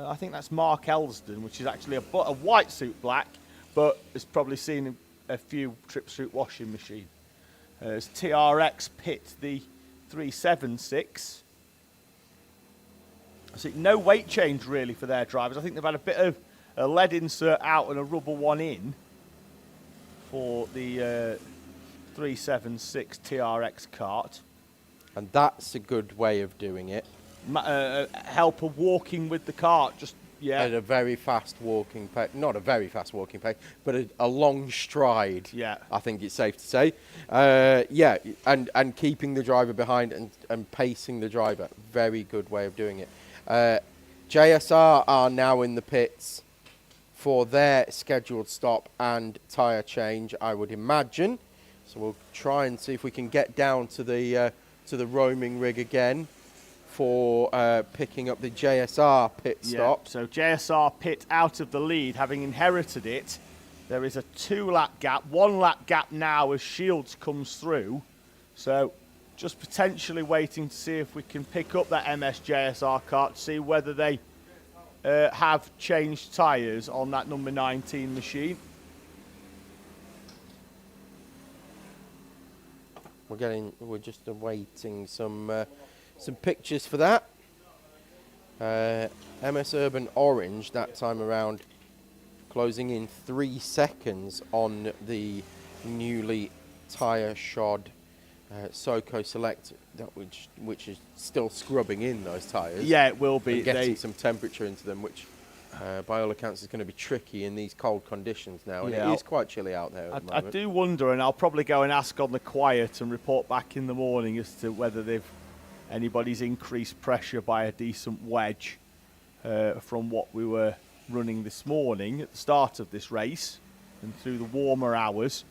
I think that's Mark Elsden, which is actually a white suit black, but has probably seen a few trips through washing machine. It's TRX Pit, the 376. So no weight change really for their drivers. I think they've had a bit of a lead insert out and a rubber one in for the 376 TRX kart. And that's a good way of doing it. Helper walking with the cart, At a very fast walking pace. Not a very fast walking pace, but a long stride. Yeah. I think it's safe to say. And keeping the driver behind and pacing the driver. Very good way of doing it. JSR are now in the pits for their scheduled stop and tyre change, I would imagine. So we'll try and see if we can get down to the roaming rig again for picking up the JSR pit stop. So JSR pit out of the lead, having inherited it. There is a 2-lap gap, 1-lap gap now as Shields comes through. So just potentially waiting to see if we can pick up that MS JSR kart, see whether they have changed tyres on that number 19 machine. We're just awaiting some pictures for that. MS Urban Orange that time around, closing in 3 seconds on the newly tyre shod Soco Select, which is still scrubbing in those tyres. Yeah, it will be. And getting some temperature into them, which by all accounts is going to be tricky in these cold conditions now. And it is quite chilly out there at the moment. I do wonder, and I'll probably go and ask on the quiet and report back in the morning as to whether anybody's increased pressure by a decent wedge from what we were running this morning at the start of this race and through the warmer hours.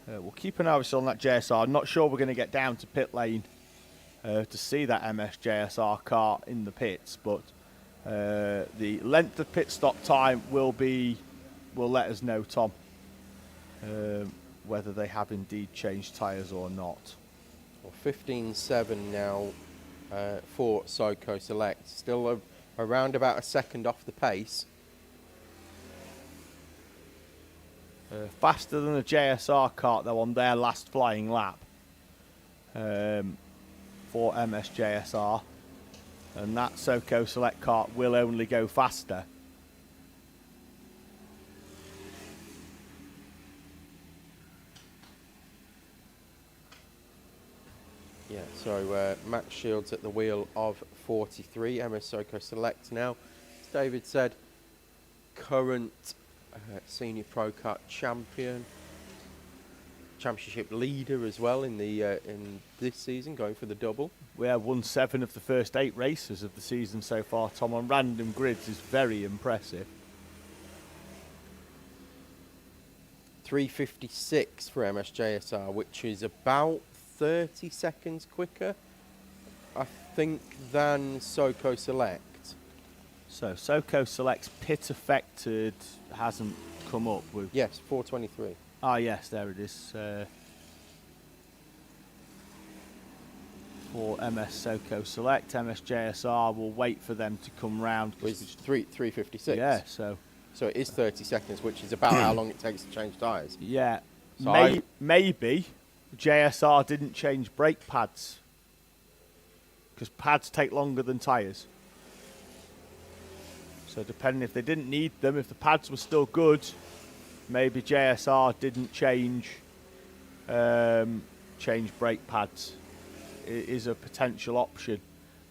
We'll keep an eye on that JSR. I'm not sure we're going to get down to pit lane to see that MS JSR car in the pits, but the length of pit stop time will let us know, Tom, whether they have indeed changed tyres or not. Well, 15.7 now for Soco Select. Still around about a second off the pace. Faster than a JSR kart, though, on their last flying lap for MS JSR. And that Soco Select kart will only go faster Yeah, so Max Shields at the wheel of 43, MS Soko Select now. As David said, current Senior Pro Kart champion, championship leader as well in this season, going for the double. We have won 7 of the first 8 races of the season so far, Tom, on random grids is very impressive. 3:56 for MSJSR, which is about 30 seconds quicker, I think, than Soko Select. So Soko Select's pit affected hasn't come up with. Yes, 4:23. Ah, yes, there it is. For MS Soko Select, MSJSR will wait for them to come round. It's 3:56. Yeah, so it is 30 seconds, which is about how long it takes to change tyres. yeah, So maybe JSR didn't change brake pads because pads take longer than tyres. So depending if they didn't need them, if the pads were still good, maybe JSR didn't change brake pads. It is a potential option.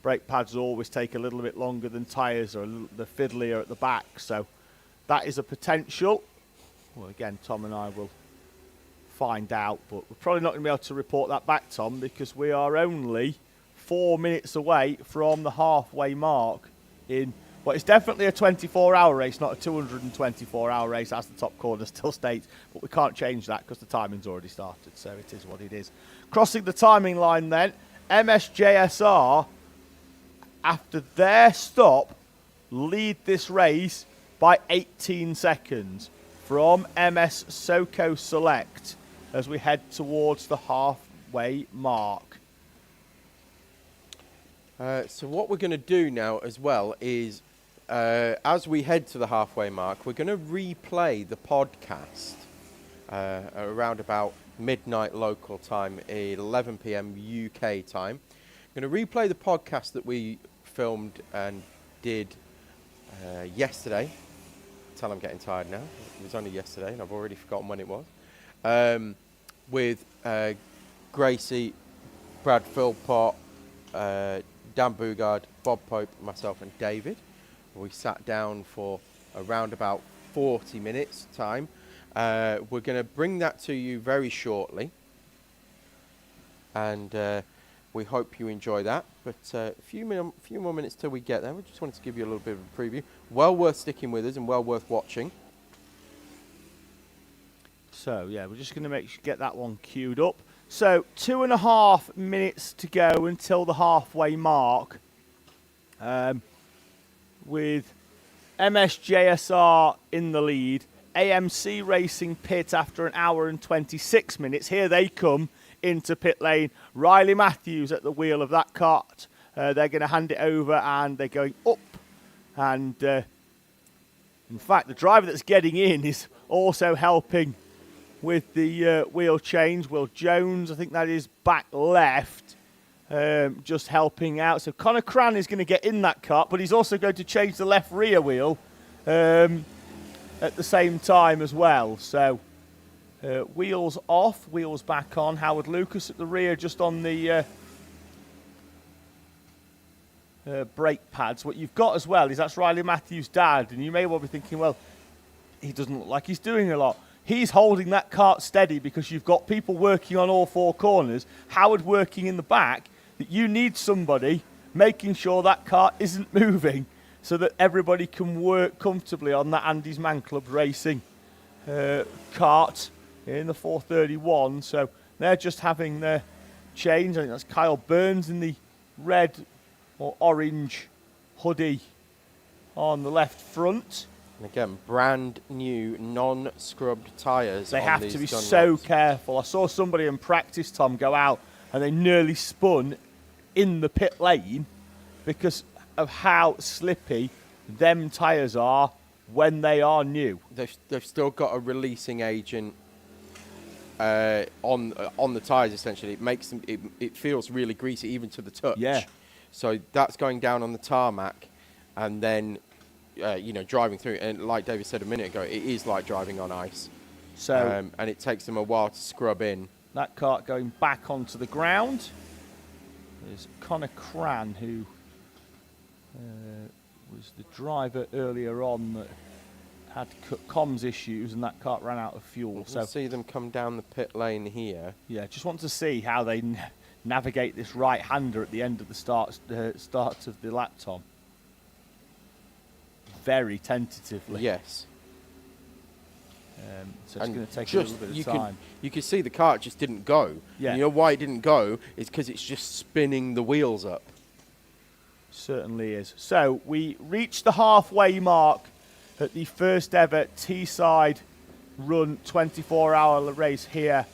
Brake pads always take a little bit longer than tyres, or the fiddlier at the back. So that is a potential. Well, again, Tom and I will find out, but we're probably not going to be able to report that back, Tom, because we are only 4 minutes away from the halfway mark in. Well, it's definitely a 24-hour race, not a 224-hour race, as the top corner still states. But we can't change that because the timing's already started, so it is what it is. Crossing the timing line then, MSJSR, after their stop, lead this race by 18 seconds from MS Soko Select as we head towards the halfway mark. So what we're going to do now as well is, as we head to the halfway mark, we're going to replay the podcast around about midnight local time, 11 p.m. UK time. I'm going to replay the podcast that we filmed and did yesterday. Tell I'm getting tired now. It was only yesterday and I've already forgotten when it was. With Gracie, Brad Philpott, Dan Bugard, Bob Pope, myself and David. We sat down for around about 40 minutes time. We're going to bring that to you very shortly. And we hope you enjoy that. But a few more minutes till we get there. We just wanted to give you a little bit of a preview. Well worth sticking with us and well worth watching. So, yeah, we're just going to get that one queued up. So, 2.5 minutes to go until the halfway mark. With MSJSR in the lead. AMC Racing pit after an hour and 26 minutes. Here they come into pit lane. Riley Matthews at the wheel of that kart. They're going to hand it over and they're going up. And in fact, the driver that's getting in is also helping with the wheel change. Will Jones, I think that is back left, just helping out. So Connor Cran is going to get in that kart, but he's also going to change the left rear wheel at the same time as well. So wheels off, wheels back on. Howard Lucas at the rear, just on the brake pads. What you've got as well is that's Riley Matthews' dad, and you may well be thinking, well, he doesn't look like he's doing a lot. He's holding that kart steady because you've got people working on all 4 corners, Howard working in the back, that you need somebody making sure that kart isn't moving so that everybody can work comfortably on that Andy's Man Club Racing kart in the 431. So they're just having their change. I think that's Kyle Burns in the red or orange hoodie on the left front. And again, brand new, non-scrubbed tyres. They have to be so careful. I saw somebody in practice, Tom, go out and they nearly spun in the pit lane because of how slippy them tyres are when they are new. They've still got a releasing agent on the tyres. Essentially, it makes them. It feels really greasy even to the touch. Yeah. So that's going down on the tarmac, and then driving through. And like David said a minute ago, it is like driving on ice. So and it takes them a while to scrub in. That kart going back onto the ground. There's Connor Cran, who was the driver earlier on that had comms issues, and that car ran out of fuel. We'll see them come down the pit lane here. Yeah, just want to see how they navigate this right-hander at the end of the start of the lap, Tom. Very tentatively. Yes. So it's going to take a little bit of time. You can see the car just didn't go. Yeah. You know why it didn't go? It's because it's just spinning the wheels up. Certainly is. So we reached the halfway mark at the first ever Teesside Run 24-hour race here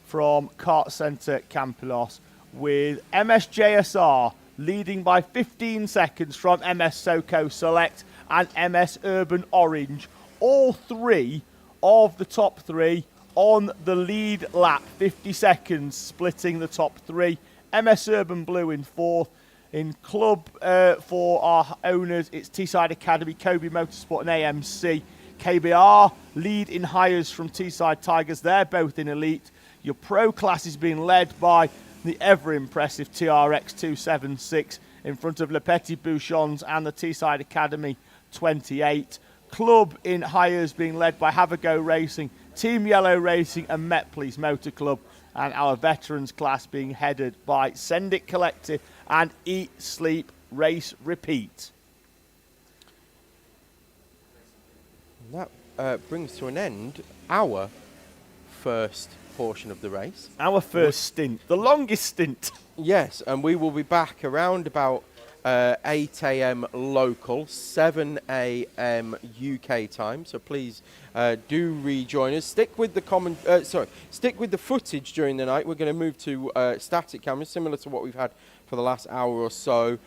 from Kart Centre Campillos, with MSJSR leading by 15 seconds from MS Soco Select and MS Urban Orange. All three of the top three on the lead lap, 50 seconds splitting the top three. MS Urban Blue in fourth. In club for our owners, it's Teesside Academy, Kobe Motorsport and AMC. KBR lead in hires from Teesside Tigers. They're both in elite. Your pro class is being led by the ever-impressive TRX 276 in front of Le Petit Bouchons and the Teesside Academy 28. Club in hires being led by Have a Go Racing, Team Yellow Racing and Met Police Motor Club. And our veterans class being headed by Send It Collective and Eat, Sleep, Race, Repeat. That brings to an end our first portion of the race. Our first stint, the longest stint. Yes, and we will be back around about 8 a.m. local, 7 a.m. UK time. So please do rejoin us. Stick with the footage during the night. We're going to move to static cameras, similar to what we've had for the last hour or so.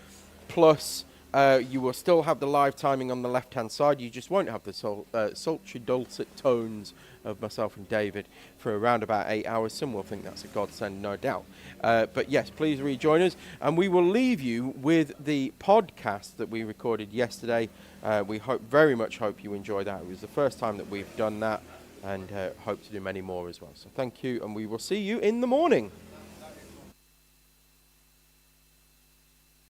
Plus, you will still have the live timing on the left-hand side. You just won't have the sultry, dulcet tones of myself and David for around about 8 hours. Some will think that's a godsend, no doubt. But yes, please rejoin us. And we will leave you with the podcast that we recorded yesterday. We very much hope you enjoy that. It was the first time that we've done that, and hope to do many more as well. So thank you, and we will see you in the morning.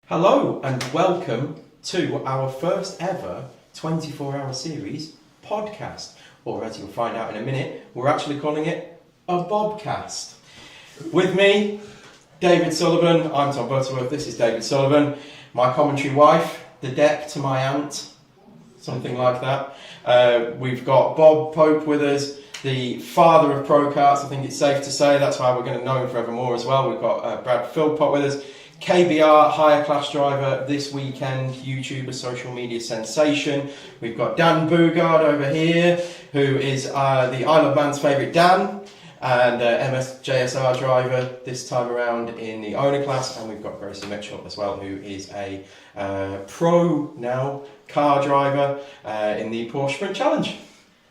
Hello and welcome to our first ever 24-hour series podcast, or as you'll find out in a minute, we're actually calling it a Bobcast. With me, David Sullivan. I'm Tom Butterworth. This is David Sullivan. My commentary wife, the deck to my aunt, something like that. We've got Bob Pope with us, the father of pro karts. I think it's safe to say that's how we're going to know him forevermore as well. We've got Brad Philpott with us. KBR higher class driver this weekend, YouTuber, social media sensation. We've got Dan Bugard over here, who is the Isle of Man's favourite Dan, and MSJSR driver this time around in the owner class. And we've got Gracie Mitchell as well, who is a pro now car driver in the Porsche Sprint Challenge.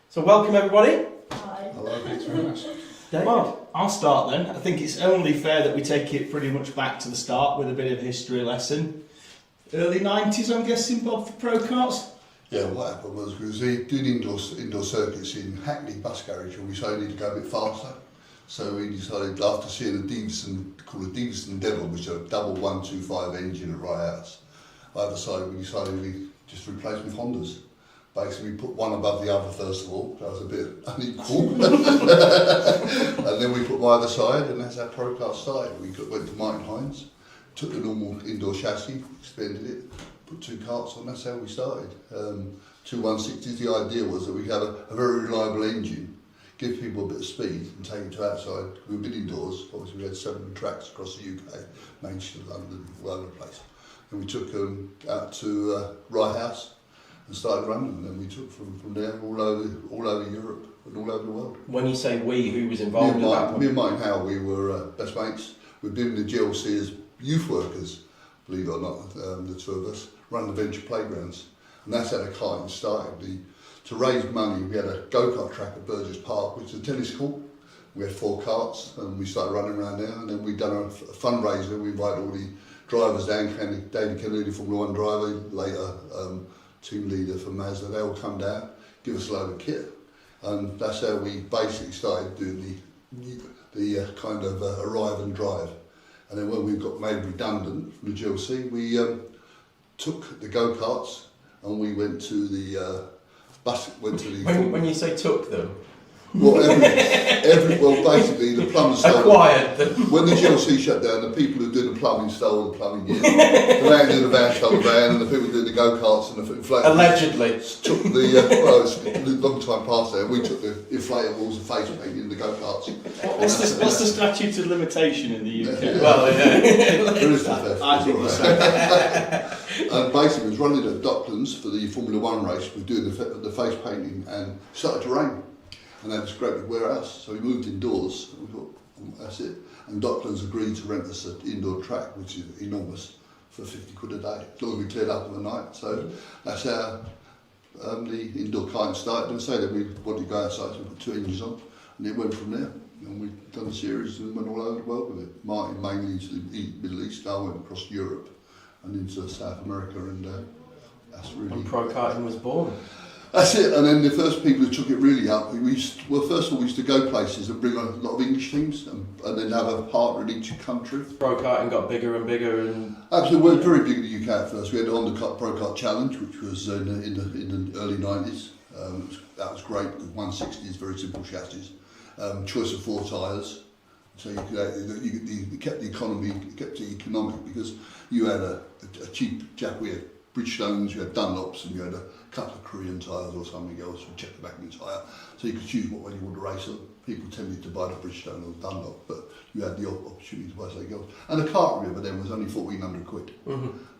So welcome everybody. Hi. Hello, thanks very much. David. Well, I'll start then. I think it's only fair that we take it pretty much back to the start with a bit of a history lesson. Early 90s, I'm guessing, Bob, for pro karts? Yeah, what happened was we did indoor circuits in Hackney bus garage, and we decided to go a bit faster. So we decided, after seeing a Davison, called a Davison Devil, which is a double 125 engine at Rye House, either side, we decided we just replaced with Hondas. Basically, we put one above the other first of all. That was a bit unequal. And then we put one either side, and that's how pro car started. We went to Martin Hines, took the normal indoor chassis, extended it, put two karts on. That's how we started. Two 160s. The idea was that we had a very reliable engine, give people a bit of speed, and take it to outside. We've been indoors. Obviously, we had 7 tracks across the UK, Manchester, London, all over the place. And we took them out to Rye House and started running, and then we took from there all over Europe and all over the world. When you say we, who was involved in that? Me and Mike Howe, we were best mates. We've been in the GLC as youth workers, believe it or not, the two of us, run the venture playgrounds. And that's how the karting started. To raise money, we had a go-kart track at Burgess Park, which is a tennis court. We had 4 karts, and we started running around there, and then we'd done a fundraiser. We invited all the drivers down, David Kennedy, Formula 1 driver, later team leader for Mazda. They all come down, give us a load of kit, and that's how we basically started doing the kind of arrive and drive. And then when we got made redundant from the GLC, we took the go-karts and we went to the When you say took them, well, well, basically the plumbers acquired them. When the GLC shut down, the people who did the plumbing stole the plumbing gear. The man who did the van stole the van, and the people who did the go-karts and the inflatables. Allegedly. Took the, well, it's a long time past there, we took the inflatables and face painting in the go-karts. What's the statute of limitation in the UK? Well, yeah. There is the theft. I think so. And basically, it was running at Docklands for the Formula One race. We were doing the face painting, and it started to rain. And had this great big warehouse, so we moved indoors, and we thought, that's it. And Docklands agreed to rent us an indoor track, which is enormous, for 50 quid a day, as long as we cleared up in the night. So that's how the indoor karting started. And say that we wanted to go outside, so we put 2 engines on, and it went from there. And we've done a series and went all over the world with it. Martin mainly to the Middle East, I went across Europe and into South America, and that's really... And pro karting was born. That's it, and then the first people who took it really up, first of all we used to go places and bring on a lot of English teams and then have a partner in each country. Pro karting got bigger and bigger and... Absolutely, we were very big in the UK at first. We had the Honda Pro Kart Challenge, which was in the early 90s. That was great, with 160s, very simple chassis. Choice of 4 tyres, so you kept the economy, kept it economic because you had a cheap jack. We had Bridgestones, you had Dunlops, and you had a couple of Korean tyres or something else, or Czechoslovakian tyre, so you could choose what way you wanted to race on. People tended to buy the Bridgestone or the Dunlop, but you had the opportunity to buy something else. And the kart river then was only 1,400 quid.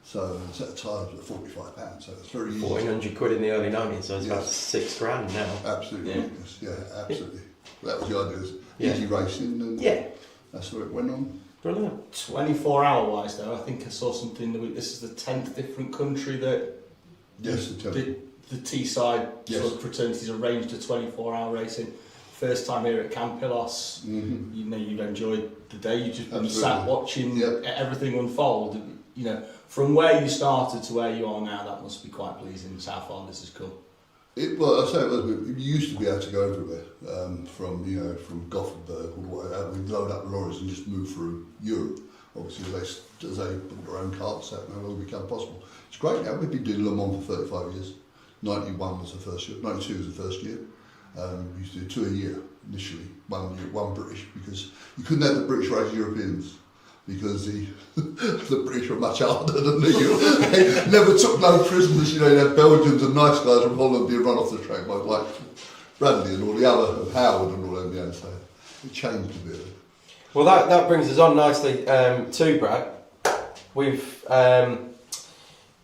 So a set of tyres were £45, so it's very easy. 1,400 quid in the early 90s, so it's about £6,000 now. Absolutely, yeah, absolutely. That was the idea, was easy racing, and that's where it went on. Brilliant. 24-hour wise though, I think I saw something that this is the 10th different country that the T-side sort of fraternities arranged a 24-hour racing. First time here at Campillos, you know, you've enjoyed the day. You've just been sat watching everything unfold. You know, from where you started to where you are now, that must be quite pleasing. That's how far this has come. Well, I say it was. We used to be able to go everywhere, from Gothenburg all the way out. We'd load up lorries and just move through Europe. Obviously, as they put their own carts out, now it will become possible. It's great now. We've been doing Le Mans for 35 years. 91 was the first year. 92 was the first year. We used to do 2 a year initially. 1 year, 1 British, because you couldn't have the British race Europeans. Because the British were much harder than the Europeans. They never took no prisoners, you know, you had Belgians and nice guys from Holland being run off the track by like Bradley and all the other, Howard and all them, you know, so it changed a bit. Well, that brings us on nicely to Brad. We've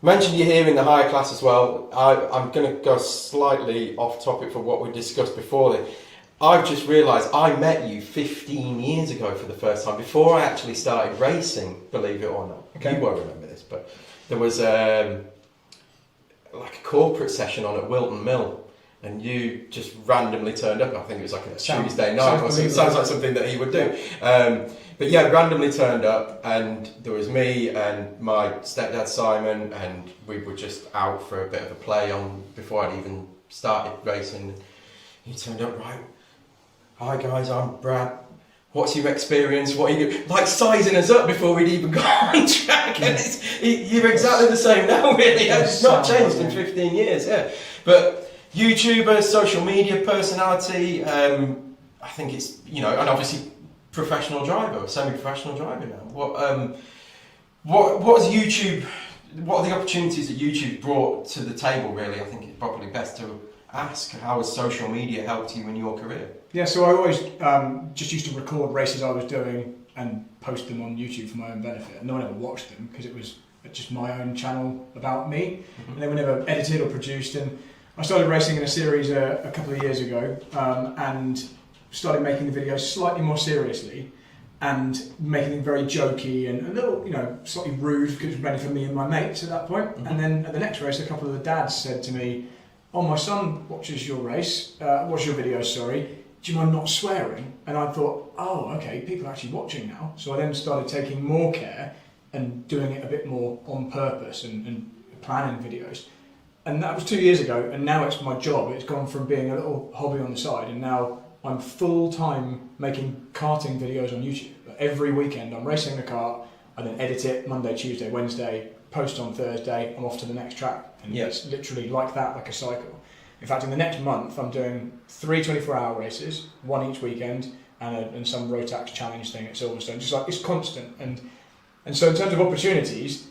mentioned you here in the higher class as well. I'm going to go slightly off topic from what we discussed before this. I've just realised I met you 15 years ago for the first time, before I actually started racing, believe it or not. Okay. You won't remember this, but there was like a corporate session on at Wilton Mill, and you just randomly turned up. I think it was like a Tuesday night or something. Sounds like something that he would do. But yeah, randomly turned up, and there was me and my stepdad Simon, and we were just out for a bit of a play on before I'd even started racing. You turned up, right? Hi guys, I'm Brad. What's your experience? What are you like sizing us up before we'd even got on track? And you're exactly the same now, really. It's not changed in 15 years, yeah. But YouTuber, social media personality. I think it's, you know, and obviously professional driver, semi-professional driver now. What's YouTube? What are the opportunities that YouTube brought to the table? Really, I think it's probably best to ask, how has social media helped you in your career? Yeah, so I always just used to record races I was doing and post them on YouTube for my own benefit. And no one ever watched them because it was just my own channel about me. And they were never edited or produced. And I started racing in a series a couple of years ago and started making the videos slightly more seriously and making them very jokey and a little, you know, slightly rude because it was mainly for me and my mates at that point. And then at the next race, a couple of the dads said to me, "Oh, my son watches your race, watches your videos, sorry. Do you mind not swearing?" And I thought, oh, okay, people are actually watching now. So I then started taking more care and doing it a bit more on purpose and planning videos. And that was 2 years ago, and now it's my job. It's gone from being a little hobby on the side, and now I'm full-time making karting videos on YouTube. Every weekend I'm racing the kart, I then edit it Monday, Tuesday, Wednesday, post on Thursday, I'm off to the next track. And it's literally like that, like a cycle. In fact, in the next month, I'm doing 3 24-hour races, one each weekend, and some Rotax challenge thing at Silverstone. Just like, it's constant. And so in terms of opportunities,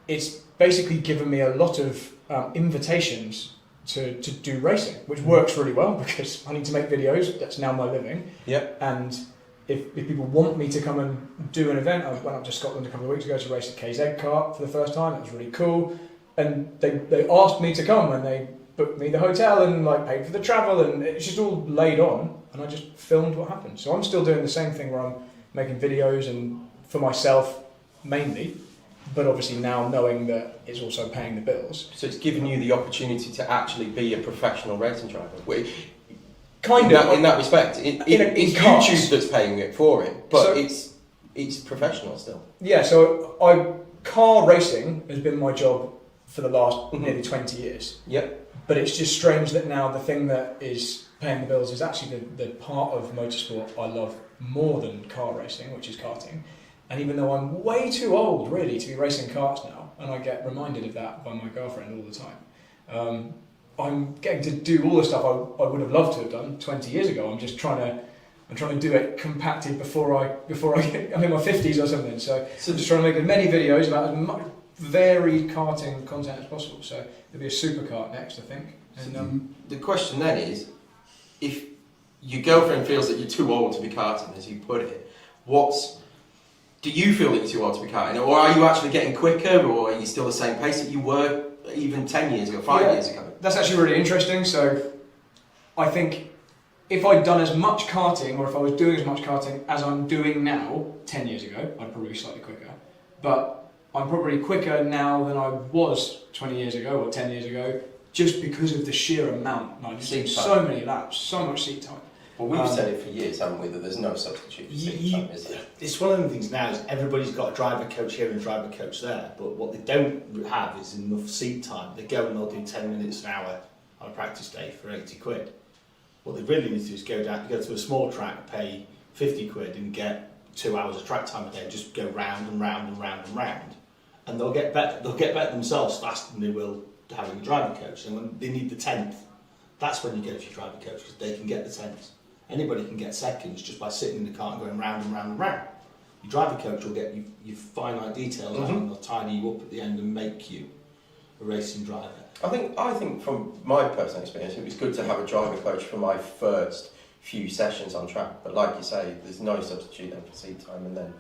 it's basically given me a lot of invitations to do racing, which works really well because I need to make videos. That's now my living. Yep. And if people want me to come and do an event, I went up to Scotland a couple of weeks ago to race a KZ kart for the first time. It was really cool. And they asked me to come, and they booked me the hotel and like paid for the travel, and it's just all laid on, and I just filmed what happened. So I'm still doing the same thing where I'm making videos and for myself mainly, but obviously now knowing that it's also paying the bills. So it's given you the opportunity to actually be a professional racing driver. Kind of in that respect, it's YouTube that's paying it for it, but so, it's professional still. Yeah, so car racing has been my job for the last nearly 20 years. Yep. But it's just strange that now the thing that is paying the bills is actually the part of motorsport I love more than car racing, which is karting. And even though I'm way too old, really, to be racing karts now, and I get reminded of that by my girlfriend all the time, I'm getting to do all the stuff I would have loved to have done 20 years ago. I'm trying to do it compacted before I get, I'm in my 50s or something. So I'm just trying to make as many videos about as much varied karting content as possible. So there'll be a superkart next, I think. And the question then is, if your girlfriend feels that you're too old to be karting, as you put it, do you feel that you're too old to be karting, or are you actually getting quicker, or are you still the same pace that you were even 10 years ago, 5 years ago? That's actually really interesting. So I think if I'd done as much karting, or if I was doing as much karting as I'm doing now 10 years ago, I'd probably be slightly quicker. But I'm probably quicker now than I was 20 years ago or 10 years ago, just because of the sheer amount. Like, just so many laps, so much seat time. Well, we've said it for years, haven't we, that there's no substitute for seat time, is there? It's one of the things now is everybody's got a driver coach here and a driver coach there, but what they don't have is enough seat time. They go and they'll do 10 minutes an hour on a practice day for 80 quid. What they really need to do is go to a small track, pay 50 quid and get 2 hours of track time a day and just go round and round and round and round. And they'll get better themselves faster than they will having a driver coach. And when they need the 10th, that's when you go to your driver coach, because they can get the 10th. Anybody can get seconds just by sitting in the car and going round and round and round. Your driver coach will get your finite details out, and they'll tidy you up at the end and make you a racing driver. I think from my personal experience, it was good to have a driver coach for my first few sessions on track. But like you say, there's no substitute then for seat time, and then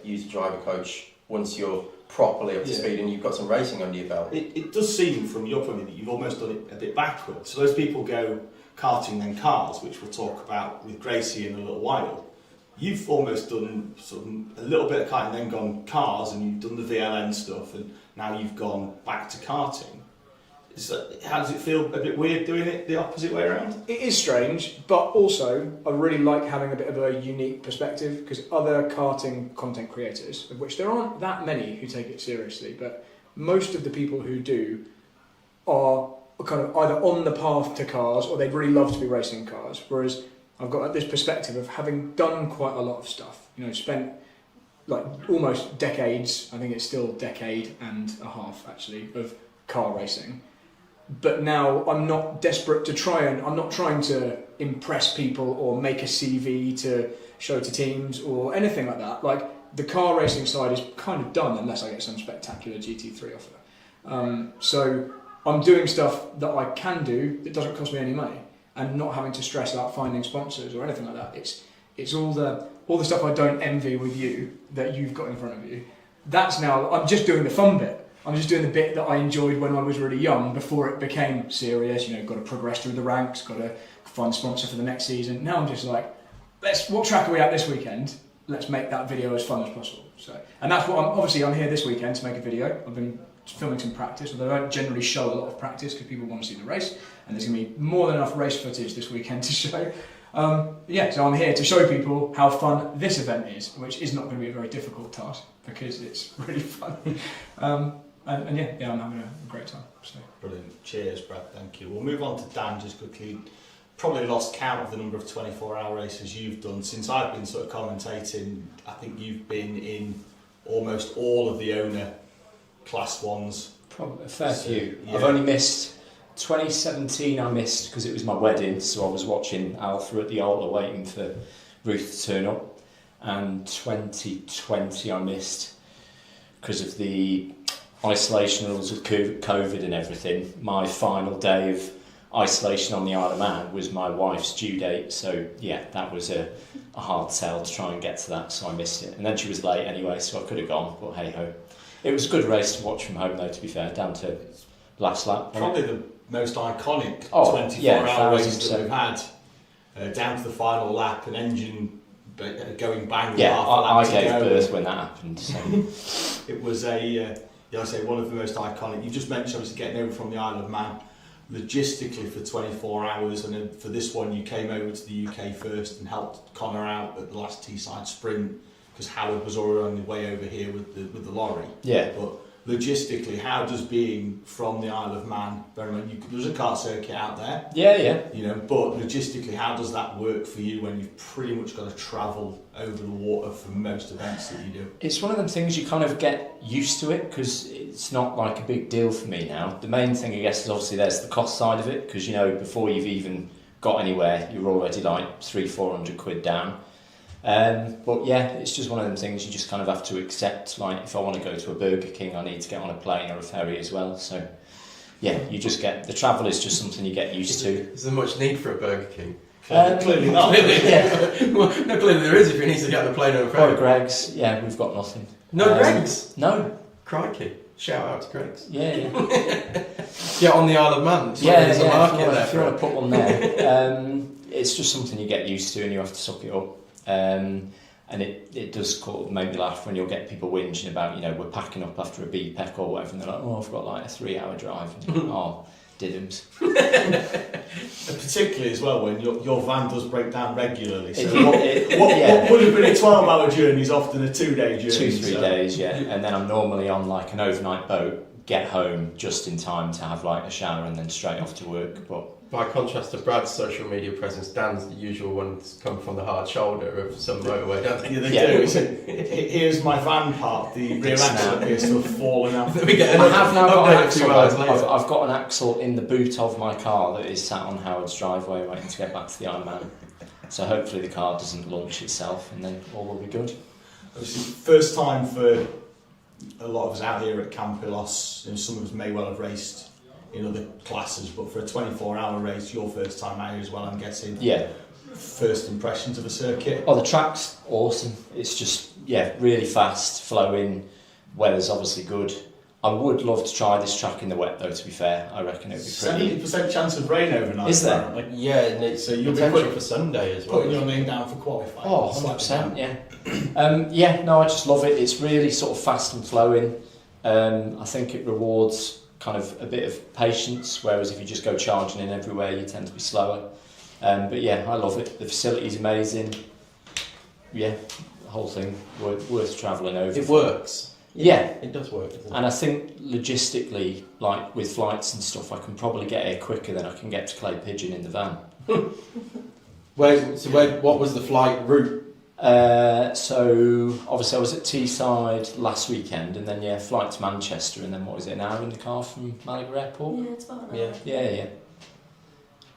use a driver coach once you're properly up to speed and you've got some racing under your belt. It does seem from your point of view that you've almost done it a bit backwards. So those people go karting then cars, which we'll talk about with Gracie in a little while. You've almost done sort of a little bit of karting, then gone cars, and you've done the VLN stuff, and now you've gone back to karting. How does it feel? A bit weird doing it the opposite way around? It is strange, but also I really like having a bit of a unique perspective, because other karting content creators, of which there aren't that many who take it seriously, but most of the people who do are kind of either on the path to cars or they'd really love to be racing cars, whereas I've got this perspective of having done quite a lot of stuff, spent like almost decades, I think it's still a decade and a half actually, of car racing. But now I'm not desperate I'm not trying to impress people or make a CV to show to teams or anything like that. Like, the car racing side is kind of done unless I get some spectacular GT3 offer. So I'm doing stuff that I can do that doesn't cost me any money, and not having to stress about finding sponsors or anything like that. It's all the stuff I don't envy with you that you've got in front of you. That's now, I'm just doing the fun bit. I'm just doing the bit that I enjoyed when I was really young, before it became serious. Got to progress through the ranks, got to find a sponsor for the next season. Now I'm just like, what track are we at this weekend? Let's make that video as fun as possible. So, and that's what I'm here this weekend to make a video. I've been filming some practice, although I don't generally show a lot of practice because people want to see the race, and there's going to be more than enough race footage this weekend to show. So I'm here to show people how fun this event is, which is not going to be a very difficult task because it's really fun. I'm having a great time. So. Brilliant. Cheers, Brad. Thank you. We'll move on to Dan just quickly. probably lost count of the number of 24-hour races you've done. Since I've been sort of commentating, I think you've been in almost all of the owner Class 1s. Probably a fair few. Yeah. I've only missed 2017. I missed because it was my wedding, so I was watching Alpha at the altar waiting for Ruth to turn up. And 2020 I missed because of the isolation rules with COVID and everything. My final day of isolation on the Isle of Man was my wife's due date, so yeah, that was a hard sell to try and get to that, so I missed it. And then she was late anyway, so I could have gone, but hey ho. It was a good race to watch from home though, to be fair, down to last lap. Probably the most iconic 24-hour yeah, race that we've had, down to the final lap, an engine going bang. Yeah, half a lap I gave to go. birth when that happened. So. It was I say one of the most iconic. You just mentioned obviously getting over from the Isle of Man. Logistically for 24 hours, and then for this one you came over to the UK first and helped Connor out at the last Teesside sprint because Howard was already on the way over here with the lorry. Yeah. But logistically, how does being from the Isle of Man, there's a kart circuit out there. Yeah. You know, but logistically, how does that work for you when you've pretty much got to travel over the water for most events that you do? It's one of them things you kind of get used to it because it's not like a big deal for me now. The main thing I guess is obviously there's the cost side of it because, you know, before you've even got anywhere, you're already like £300-400 down. But yeah, it's just one of them things you just kind of have to accept. Like if I want to go to a Burger King, I need to get on a plane or a ferry as well. So yeah, you just get, the travel is just something you get used to. Is there much need for a Burger King? Clearly not. Yeah. Well, no, clearly there is if you need to get on a plane or a ferry. Or Greg's, yeah, we've got nothing. No Greg's? No. Crikey. Shout out to Greg's. Yeah. Get on the Isle of Man. There's a market there if you want to put one there. It's just something you get used to and you have to suck it up. And it does kind of make me laugh when you'll get people whinging about, you know, we're packing up after a BPEC or whatever, and they're like, oh, I've got like a 3-hour drive. And you're like, oh, diddums. And particularly as well when your van does break down regularly. So What would have been a 12-hour journey is often a 2-day journey. 2-3 days, yeah. And then I'm normally on like an overnight boat, get home just in time to have like a shower and then straight off to work. But by contrast to Brad's social media presence, Dan's the usual ones come from the hard shoulder of some motorway, don't they? Yeah, they do. So, here's my van part, the rear axle appears to have fallen out. I have now got an axle. I've got an axle in the boot of my car that is sat on Howard's driveway waiting to get back to the Isle of Man. So hopefully the car doesn't launch itself and then all will be good. Obviously, first time for a lot of us out here at Campillos. You know, some of us may well have raced in other classes, but for a 24-hour race, your first time out here as well, I'm guessing. Yeah. First impressions of a circuit? Oh, the track's awesome. It's just, yeah, really fast, flowing. Weather's obviously good. I would love to try this track in the wet, though, to be fair. I reckon it would be pretty... 70% chance of rain overnight. Is there? Apparently. Yeah, and it's potential for Sunday as well. Putting your name down for qualifying. Oh, 100%, yeah. Yeah, no, I just love it. It's really sort of fast and flowing. I think it rewards kind of a bit of patience, whereas if you just go charging in everywhere, you tend to be slower. But yeah, I love it. The facility's amazing. Yeah, the whole thing worth travelling over. It works. Yeah. It does work, doesn't it? And I think logistically, like with flights and stuff, I can probably get here quicker than I can get to Clay Pigeon in the van. What was the flight route? So obviously I was at Teesside last weekend, and then yeah, flight to Manchester, and then what was it, an hour in the car from Malaga Airport? Yeah, it's about an hour. Yeah.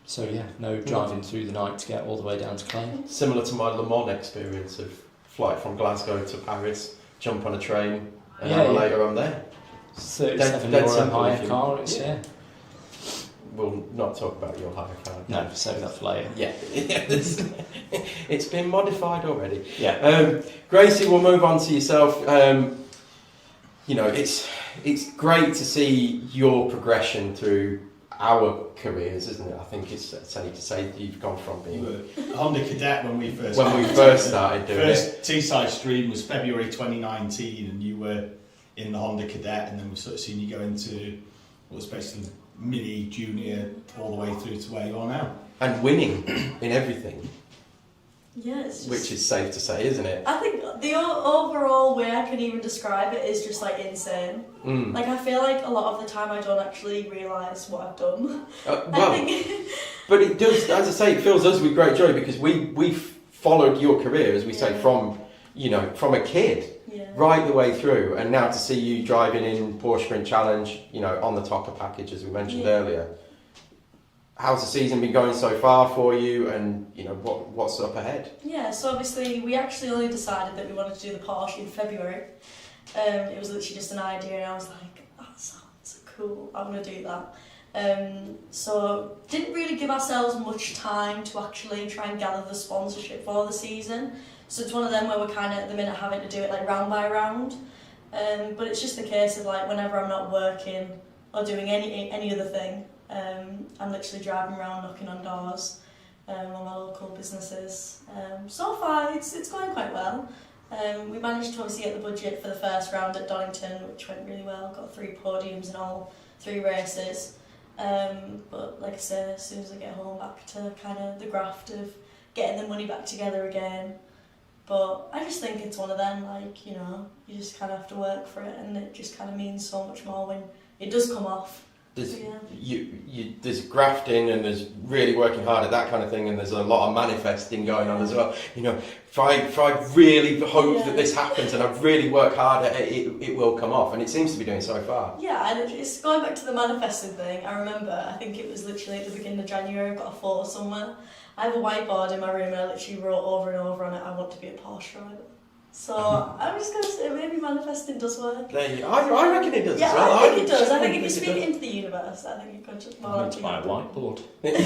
So yeah, no driving through the night to get all the way down to Clay. Similar to my Le Mans experience of flight from Glasgow to Paris, jump on a train, an hour later I'm there. 37 dead euro simple hire if you- car, it's yeah. We'll not talk about your hire car. No, save that for later. Yeah, it's been modified already. Yeah. Gracie, we'll move on to yourself. You know, it's great to see your progression through our careers, isn't it? I think it's safe to say that you've gone from being a Honda Cadet when we first started doing first it. Teesside stream was February 2019, and you were in the Honda Cadet, and then we've sort of seen you go into what was basically mini, junior, all the way through to where you are now. And winning in everything. Yeah, it's just, which is safe to say, isn't it? I think the overall way I can even describe it is just like insane. Like I feel like a lot of the time I don't actually realise what I've done. But it does, as I say, it fills us with great joy because we've followed your career, as we say, from a kid right the way through, and now to see you driving in Porsche Sprint Challenge, on the Tocker package, as we mentioned earlier. How's the season been going so far for you, and what's up ahead? Yeah, so obviously we actually only decided that we wanted to do the Porsche in February. It was literally just an idea, and I was like, that sounds cool, I'm going to do that. So didn't really give ourselves much time to actually try and gather the sponsorship for the season. So it's one of them where we're kind of at the minute having to do it like round by round. But it's just a case of like whenever I'm not working or doing any other thing, I'm literally driving around knocking on doors on my local businesses. So far it's going quite well. We managed to obviously get the budget for the first round at Donington, which went really well. Got 3 podiums in all 3 races. But like I say, as soon as I get home, back to kind of the graft of getting the money back together again. But I just think it's one of them, like, you just kind of have to work for it, and it just kind of means so much more when it does come off. There's grafting, and there's really working hard at that kind of thing, and there's a lot of manifesting going on as well. If I really hope that this happens and I really work hard at it, it will come off, and it seems to be doing so far. Yeah, and it's going back to the manifesting thing. I remember, I think it was literally at the beginning of January, I got a photo somewhere. I have a whiteboard in my room, and I literally wrote over and over on it, I want to be a Porsche driver. So I'm just going to say maybe manifesting does work. I reckon it does. Yeah, as well. I think it does. I think if you speak it into the universe, I think it could just more like to buy a whiteboard. But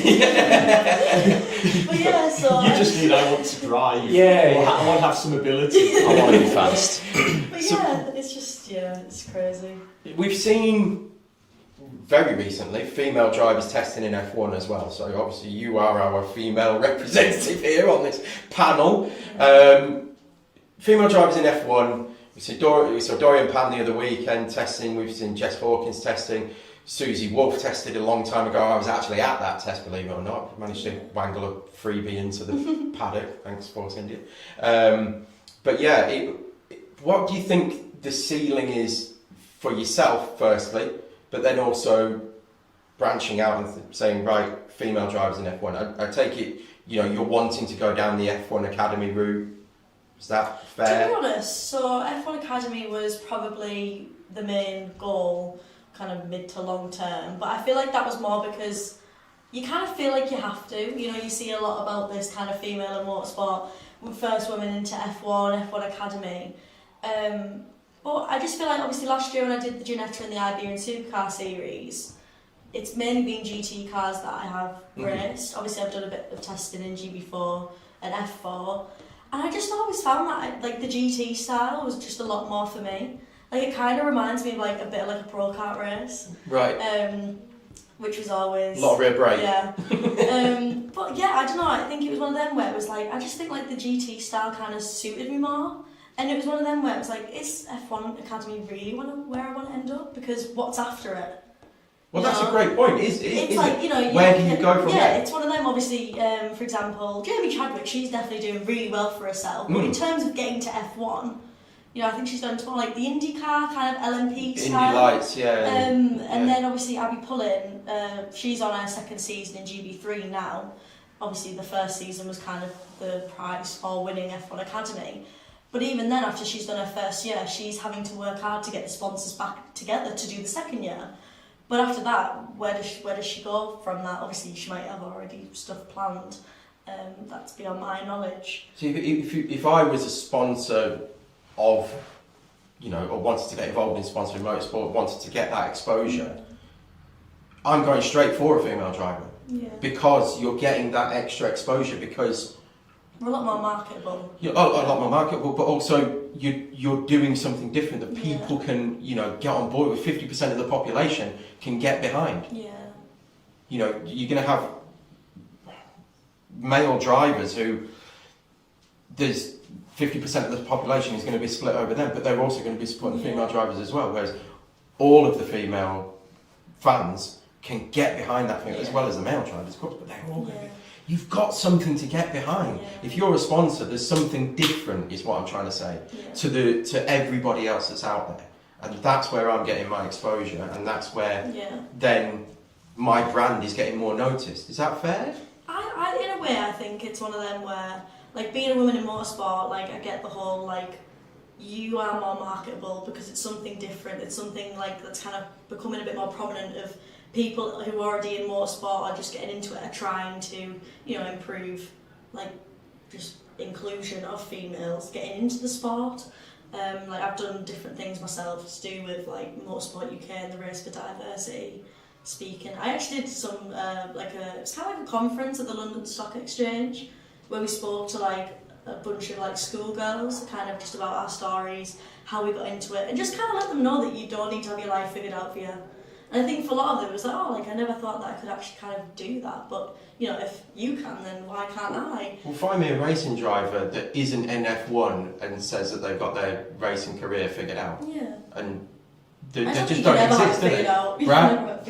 yeah, so you just need I want to drive. Yeah. I want to have some ability. I want to be fast. But yeah, it's just it's crazy. We've seen very recently female drivers testing in F1 as well. So obviously you are our female representative here on this panel. Female drivers in F1, we saw Dorian Pan the other weekend testing, we've seen Jess Hawkins testing, Susie Wolf tested a long time ago. I was actually at that test, believe it or not. Managed to wangle a freebie into the paddock, thanks Force India. But yeah, what do you think the ceiling is for yourself, firstly, but then also branching out and saying, right, female drivers in F1. I take it, you're wanting to go down the F1 Academy route. Is that fair? To be honest, so F1 Academy was probably the main goal, kind of mid to long term, but I feel like that was more because you kind of feel like you have to. You see a lot about this kind of female in motorsport, first women into F1 Academy. But I just feel like obviously last year when I did the Ginetta and the Iberian Supercar Series, it's mainly been GT cars that I have raced. Obviously I've done a bit of testing in GB4 and F4. And I just always found that the GT style was just a lot more for me. Like it kind of reminds me of a bit like a pro kart race. Right. Which was always... A lot of rear brake. Yeah. But yeah, I don't know, I think it was one of them where it was I just think the GT style kind of suited me more. And it was one of them where it was is F1 Academy really where I want to end up? Because what's after it? Well, that's a great point. It's where do you go from there? Yeah, it's one of them, obviously, for example, Jamie Chadwick, she's definitely doing really well for herself. But in terms of getting to F1, I think she's done more the IndyCar kind of LMP style. Indy Lights, yeah. And then obviously Abby Pullen, she's on her second season in GB3 now. Obviously the first season was kind of the prize for winning F1 Academy. But even then, after she's done her first year, she's having to work hard to get the sponsors back together to do the second year. But after that, where does she go from that? Obviously, she might have already stuff planned. That's beyond my knowledge. So if I was a sponsor of, or wanted to get involved in sponsoring motorsport, wanted to get that exposure, I'm going straight for a female driver. Yeah. Because you're getting that extra exposure, because we're a lot more marketable. You're a lot more marketable, but also you're doing something different that people can, get on board with. 50% of the population can get behind. Yeah. You're going to have male drivers who there's 50% of the population is going to be split over them, but they're also going to be supporting female drivers as well, whereas all of the female fans can get behind that thing as well as the male drivers, of course, but they're all going to be... you've got something to get behind. Yeah. If you're a sponsor, there's something different, is what I'm trying to say, to everybody else that's out there. And that's where I'm getting my exposure, and that's where then my brand is getting more noticed. Is that fair? I in a way, I think it's one of them where, like, being a woman in motorsport, like, I get the whole, like, you are more marketable because it's something different. It's something, like, that's kind of becoming a bit more prominent of people who are already in motorsport or just getting into it are trying to, you know, improve, like, just inclusion of females getting into the sport. Like, I've done different things myself to do with, like, Motorsport UK and the Race for Diversity speaking. I actually did some, it's kind of like a conference at the London Stock Exchange where we spoke to, like, a bunch of, like, schoolgirls, kind of just about our stories, how we got into it, and just kind of let them know that you don't need to have your life figured out for you. And I think for a lot of them it was like, oh, like, I never thought that I could actually kind of do that, but, you know, if you can, then why can't I? Well, find me a racing driver that isn't in F1 and says that they've got their racing career figured out. Yeah. And they just don't exist, do they? Right?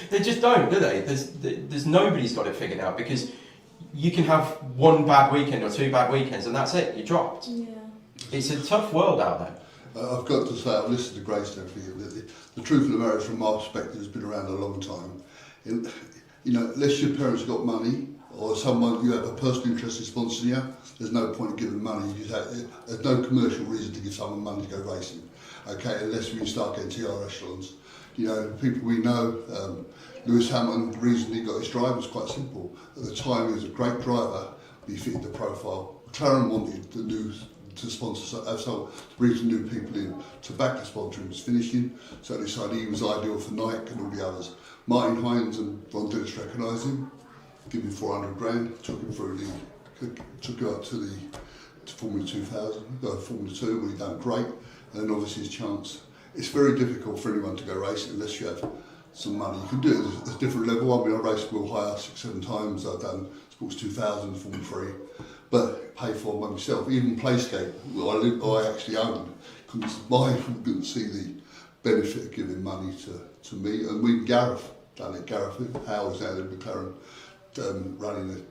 They just don't, do they? There's nobody's got it figured out, because you can have one bad weekend or two bad weekends and that's it, you're dropped. Yeah. It's a tough world out there. I've got to say, I've listened to Grace and everything. The truth of the matter is, from my perspective, has been around a long time. You know, unless your parents got money or someone you have a personal interest in sponsoring you, there's no point in giving money. There's no commercial reason to give someone money to go racing. Okay, unless we start getting to our echelons. You know, the people we know, Lewis Hamilton, the reason he got his drive was quite simple. At the time, he was a great driver, but he fitted the profile. McLaren wanted to sponsor, so to bring some new people in. Tobacco sponsoring was finishing, so they decided he was ideal for Nike and all the others. Martin Hines and Ron Dennis recognised him, gave him 400 grand, took him through took him up to Formula 2000, Formula 2, where he done great, and then obviously his chance. It's very difficult for anyone to go racing unless you have some money. You can do it at a different level. I mean, I raced Will Hire 6-7 times. I've done Sports 2000, Formula 3, but pay for by myself. Even Playscape, I actually owned, couldn't see the benefit of giving money to me. And we, Gareth, done it. Gareth Howe was out in McLaren, running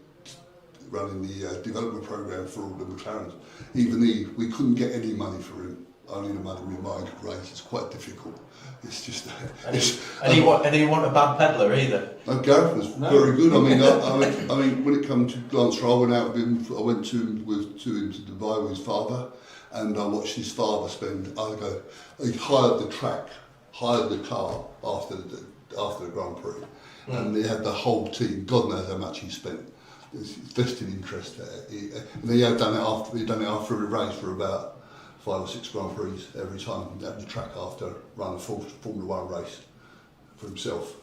the development program for all the McLarens. Even we couldn't get any money for him. Only the money we might raise. It's quite difficult. It's just. And he wasn't a bad peddler either. No, Gareth was very good. I mean, when it comes to Lance Stroll, I went out with him. I went to him to Dubai with his father, and I watched his father spend. He hired the track, hired the car after the Grand Prix, and they had the whole team. God knows how much he spent. It's vested interest there. And he had done it after every race for about 5 or 6 Grand Prix every time at the track after running a Formula 1 race for himself.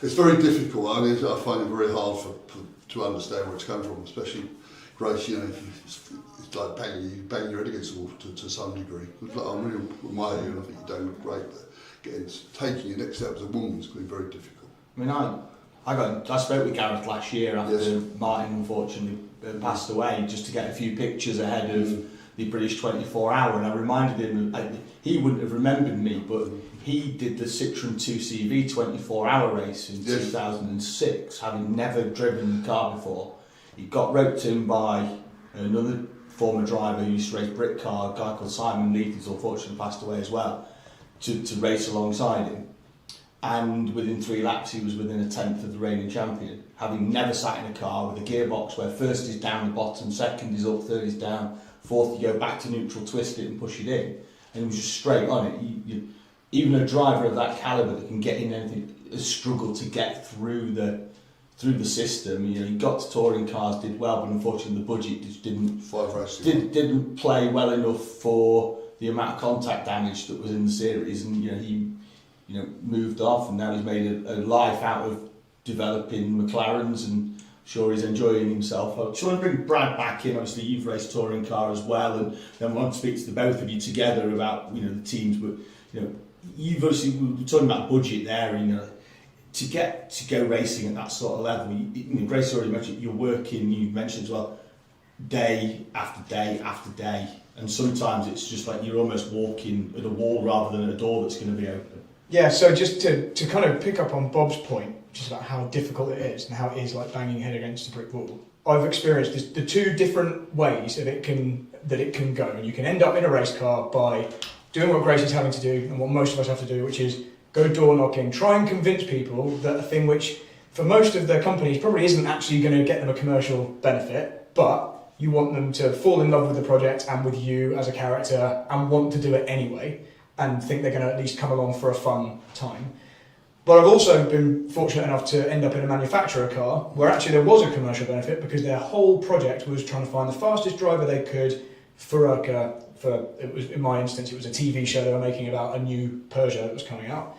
It's very difficult. I find it very hard to understand where it's coming from, especially Grace. You know, it's like banging your head against the wall to some degree. I'm really admire you, and I think you're doing great. But taking your next step as a woman is going to be very difficult. I mean, I spoke with Gareth last year after Martin unfortunately passed away, just to get a few pictures ahead of the British 24-hour, and I reminded him, he wouldn't have remembered me, but he did the Citroen 2CV 24-hour race in 2006, having never driven the car before. He got roped in by another former driver who used to race Brit car, a guy called Simon Leith, who's unfortunately passed away as well, to race alongside him. And within 3 laps he was within a tenth of the reigning champion, having never sat in a car with a gearbox where first is down the bottom, second is up, third is down, fourth you go back to neutral, twist it and push it in, and he was just straight on it. Even a driver of that calibre that can get in anything has struggled to get through the system. You know, he got to touring cars, did well, but unfortunately the budget just didn't play well enough for the amount of contact damage that was in the series, and he moved off, and now he's made a life out of developing McLarens, and sure he's enjoying himself. I just want to bring Brad back in. Obviously you've raced touring car as well, and then I want to speak to the both of you together about the teams. But you've obviously, we were talking about budget there, to go racing at that sort of level. Grace already mentioned you're working. You mentioned as well, day after day after day, and sometimes it's just like you're almost walking at a wall rather than at a door that's going to be open. Yeah, so just to kind of pick up on Bob's point, just about how difficult it is and how it is like banging your head against a brick wall. I've experienced the two different ways that it can go, and you can end up in a race car by doing what Grace is having to do and what most of us have to do, which is go door knocking, try and convince people that a thing which for most of the companies probably isn't actually going to get them a commercial benefit, but you want them to fall in love with the project and with you as a character and want to do it anyway and think they're going to at least come along for a fun time. But I've also been fortunate enough to end up in a manufacturer car where actually there was a commercial benefit because their whole project was trying to find the fastest driver they could for it was, in my instance, it was a TV show they were making about a new Peugeot that was coming out.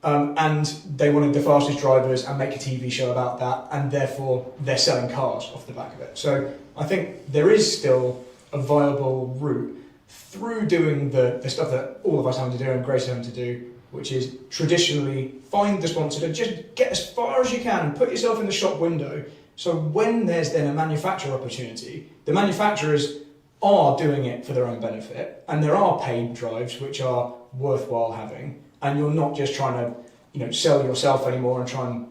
And they wanted the fastest drivers and make a TV show about that, and therefore they're selling cars off the back of it. So I think there is still a viable route through doing the stuff that all of us have to do and Grace having to do, which is traditionally find the sponsor, just get as far as you can and put yourself in the shop window. So when there's then a manufacturer opportunity, the manufacturers are doing it for their own benefit, and there are paid drives which are worthwhile having, and you're not just trying to sell yourself anymore and try and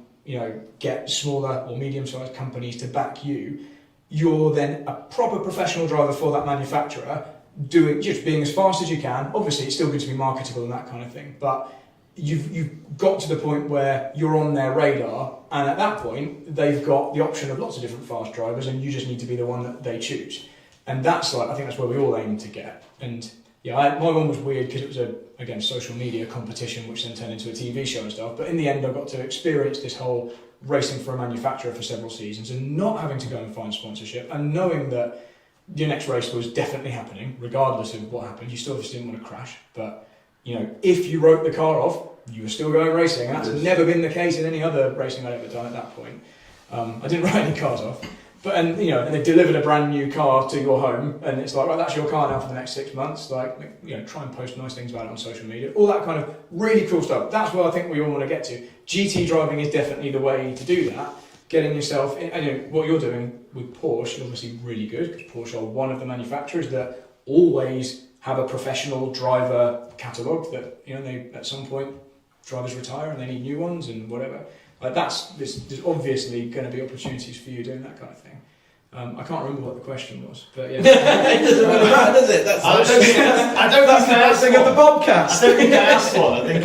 get smaller or medium-sized companies to back you. You're then a proper professional driver for that manufacturer, just being as fast as you can. Obviously it's still good to be marketable and that kind of thing, but you've got to the point where you're on their radar, and at that point they've got the option of lots of different fast drivers, and you just need to be the one that they choose. And that's I think that's where we all aim to get. And yeah, my one was weird because it was a social media competition which then turned into a TV show and stuff, but in the end I got to experience this whole racing for a manufacturer for several seasons and not having to go and find sponsorship, and knowing that your next race was definitely happening regardless of what happened. You still just didn't want to crash, but if you wrote the car off, you were still going racing, and that's never been the case in any other racing I'd ever done at that point. I didn't write any cars off, but and they delivered a brand new car to your home, and it's like, right, that's your car now for the next 6 months. Like, try and post nice things about it on social media, all that kind of really cool stuff. That's what I think we all want to get to. GT driving is definitely the way to do that. Getting yourself in, and what you're doing with Porsche is obviously really good, because Porsche are one of the manufacturers that always have a professional driver catalogue that they at some point drivers retire and they need new ones and whatever. Like there's obviously going to be opportunities for you doing that kind of thing. I can't remember what the question was, but yeah. It doesn't really matter, does it? I don't think that's the best thing of the podcast. I don't think I asked one. I think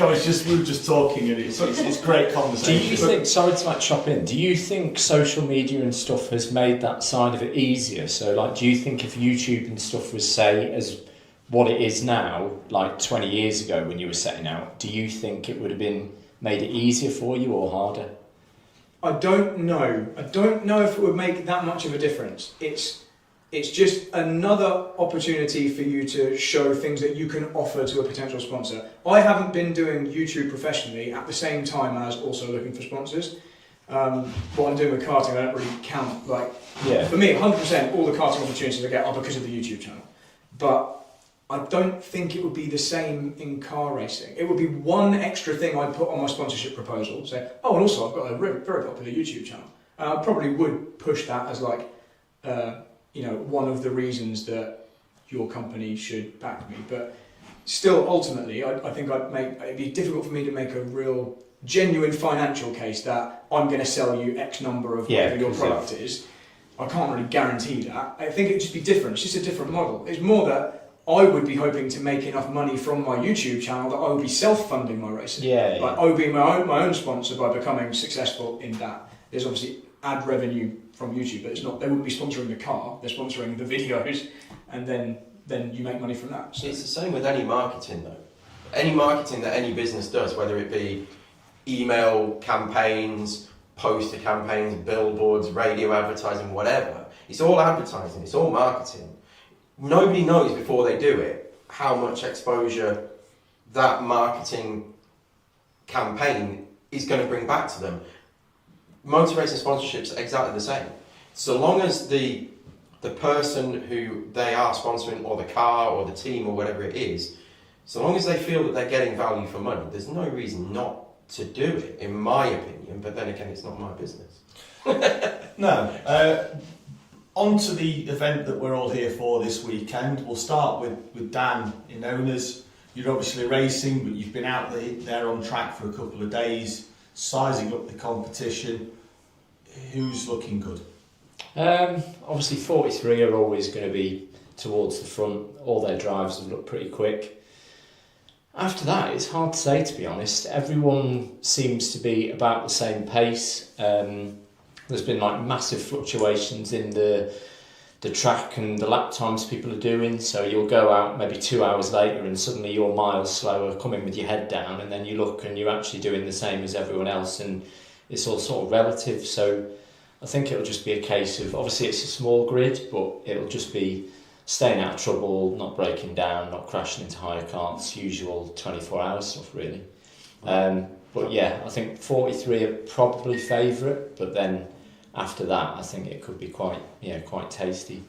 we were just talking, and it's great conversation. Do you think? Sorry to chop in. Do you think social media and stuff has made that side of it easier? So, do you think if YouTube and stuff was say as what it is now, like 20 years ago when you were setting out, do you think it would have been made it easier for you or harder? I don't know. I don't know if it would make that much of a difference. It's just another opportunity for you to show things that you can offer to a potential sponsor. I haven't been doing YouTube professionally at the same time as also looking for sponsors. What I'm doing with karting, I don't really count. For me, 100%, all the karting opportunities I get are because of the YouTube channel. But I don't think it would be the same in car racing. It would be one extra thing I'd put on my sponsorship proposal. Say, and also I've got a very popular YouTube channel. And I probably would push that as one of the reasons that your company should back me. But still, ultimately, I think it'd be difficult for me to make a real, genuine financial case that I'm going to sell you X number of whatever your product is. I can't really guarantee that. I think it'd just be different. It's just a different model. It's more that I would be hoping to make enough money from my YouTube channel that I would be self-funding my racing. I would be my own sponsor by becoming successful in that. There's obviously ad revenue from YouTube, but it's not. They wouldn't be sponsoring the car. They're sponsoring the videos, and then you make money from that. So. It's the same with any marketing, though. Any marketing that any business does, whether it be email campaigns, poster campaigns, billboards, radio advertising, whatever, it's all advertising. It's all marketing. Nobody knows before they do it how much exposure that marketing campaign is going to bring back to them. Motor racing sponsorships are exactly the same. So long as the person who they are sponsoring, or the car or the team or whatever it is, so long as they feel that they're getting value for money, there's no reason not to do it, in my opinion. But then again, it's not my business. No. On to the event that we're all here for this weekend. We'll start with Dan, known as you're obviously racing, but you've been out there on track for a couple of days, sizing up the competition. Who's looking good? Obviously 43 are always going to be towards the front. All their drives have looked pretty quick. After that, it's hard to say, to be honest. Everyone seems to be about the same pace. There's been like massive fluctuations in the track and the lap times people are doing. So you'll go out maybe 2 hours later and suddenly you're miles slower, coming with your head down, and then you look and you're actually doing the same as everyone else, and it's all sort of relative. So I think it'll just be a case of, obviously it's a small grid, but it'll just be staying out of trouble, not breaking down, not crashing into higher carts, usual 24-hour stuff really. But yeah, I think 43 are probably favourite, but then after that I think it could be quite tasty.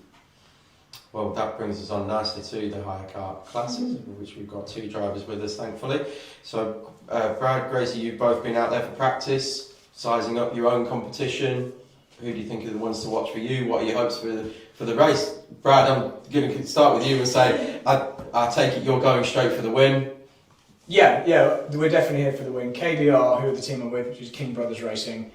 Well, that brings us on nicely to the hire kart classes, which we've got 2 drivers with us, thankfully. So, Brad, Gracie, you've both been out there for practice, sizing up your own competition. Who do you think are the ones to watch for you? What are your hopes for the race? Brad, I'm going to start with you and say, I take it you're going straight for the win. Yeah, we're definitely here for the win. KBR, who are the team I'm with, which is King Brothers Racing,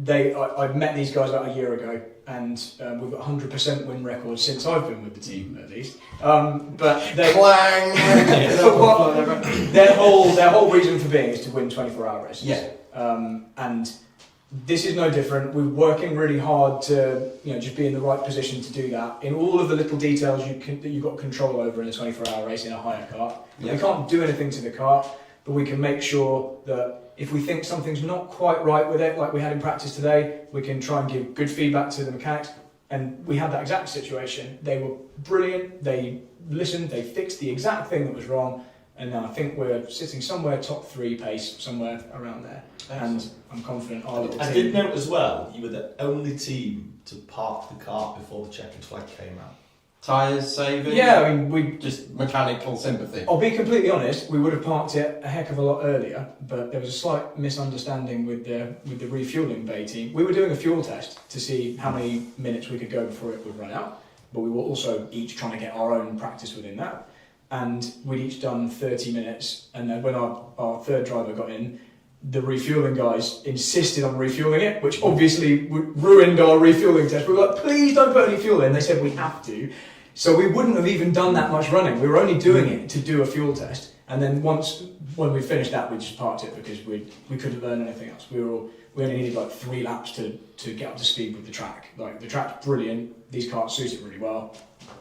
I met these guys about a year ago, and we've got 100% win record since I've been with the team, at least. But they clang. their whole reason for being is to win 24-hour races. Yeah. And this is no different. We're working really hard to just be in the right position to do that. In all of the little details that you've got control over in a 24-hour race in a hire kart. Yeah. We can't do anything to the kart, but we can make sure that if we think something's not quite right with it, like we had in practice today, we can try and give good feedback to the mechanics. And we had that exact situation. They were brilliant. They listened. They fixed the exact thing that was wrong. And now I think we're sitting somewhere top 3 pace, somewhere around there. Excellent. And I'm confident our little team... I did note as well, you were the only team to park the kart before the checkered flag came out. Tyres saving? Yeah, I mean, we... Just mechanical sympathy. I'll be completely honest, we would have parked it a heck of a lot earlier, but there was a slight misunderstanding with the refuelling bay team. We were doing a fuel test to see how many minutes we could go before it would run out, but we were also each trying to get our own practice within that. And we'd each done 30 minutes, and then when our third driver got in, the refuelling guys insisted on refuelling it, which obviously ruined our refuelling test. We were like, please don't put any fuel in. They said we have to. So we wouldn't have even done that much running. We were only doing it to do a fuel test. And then when we finished that, we just parked it because we couldn't learn anything else. We only needed like 3 laps to get up to speed with the track. Like, the track's brilliant. These karts suit it really well.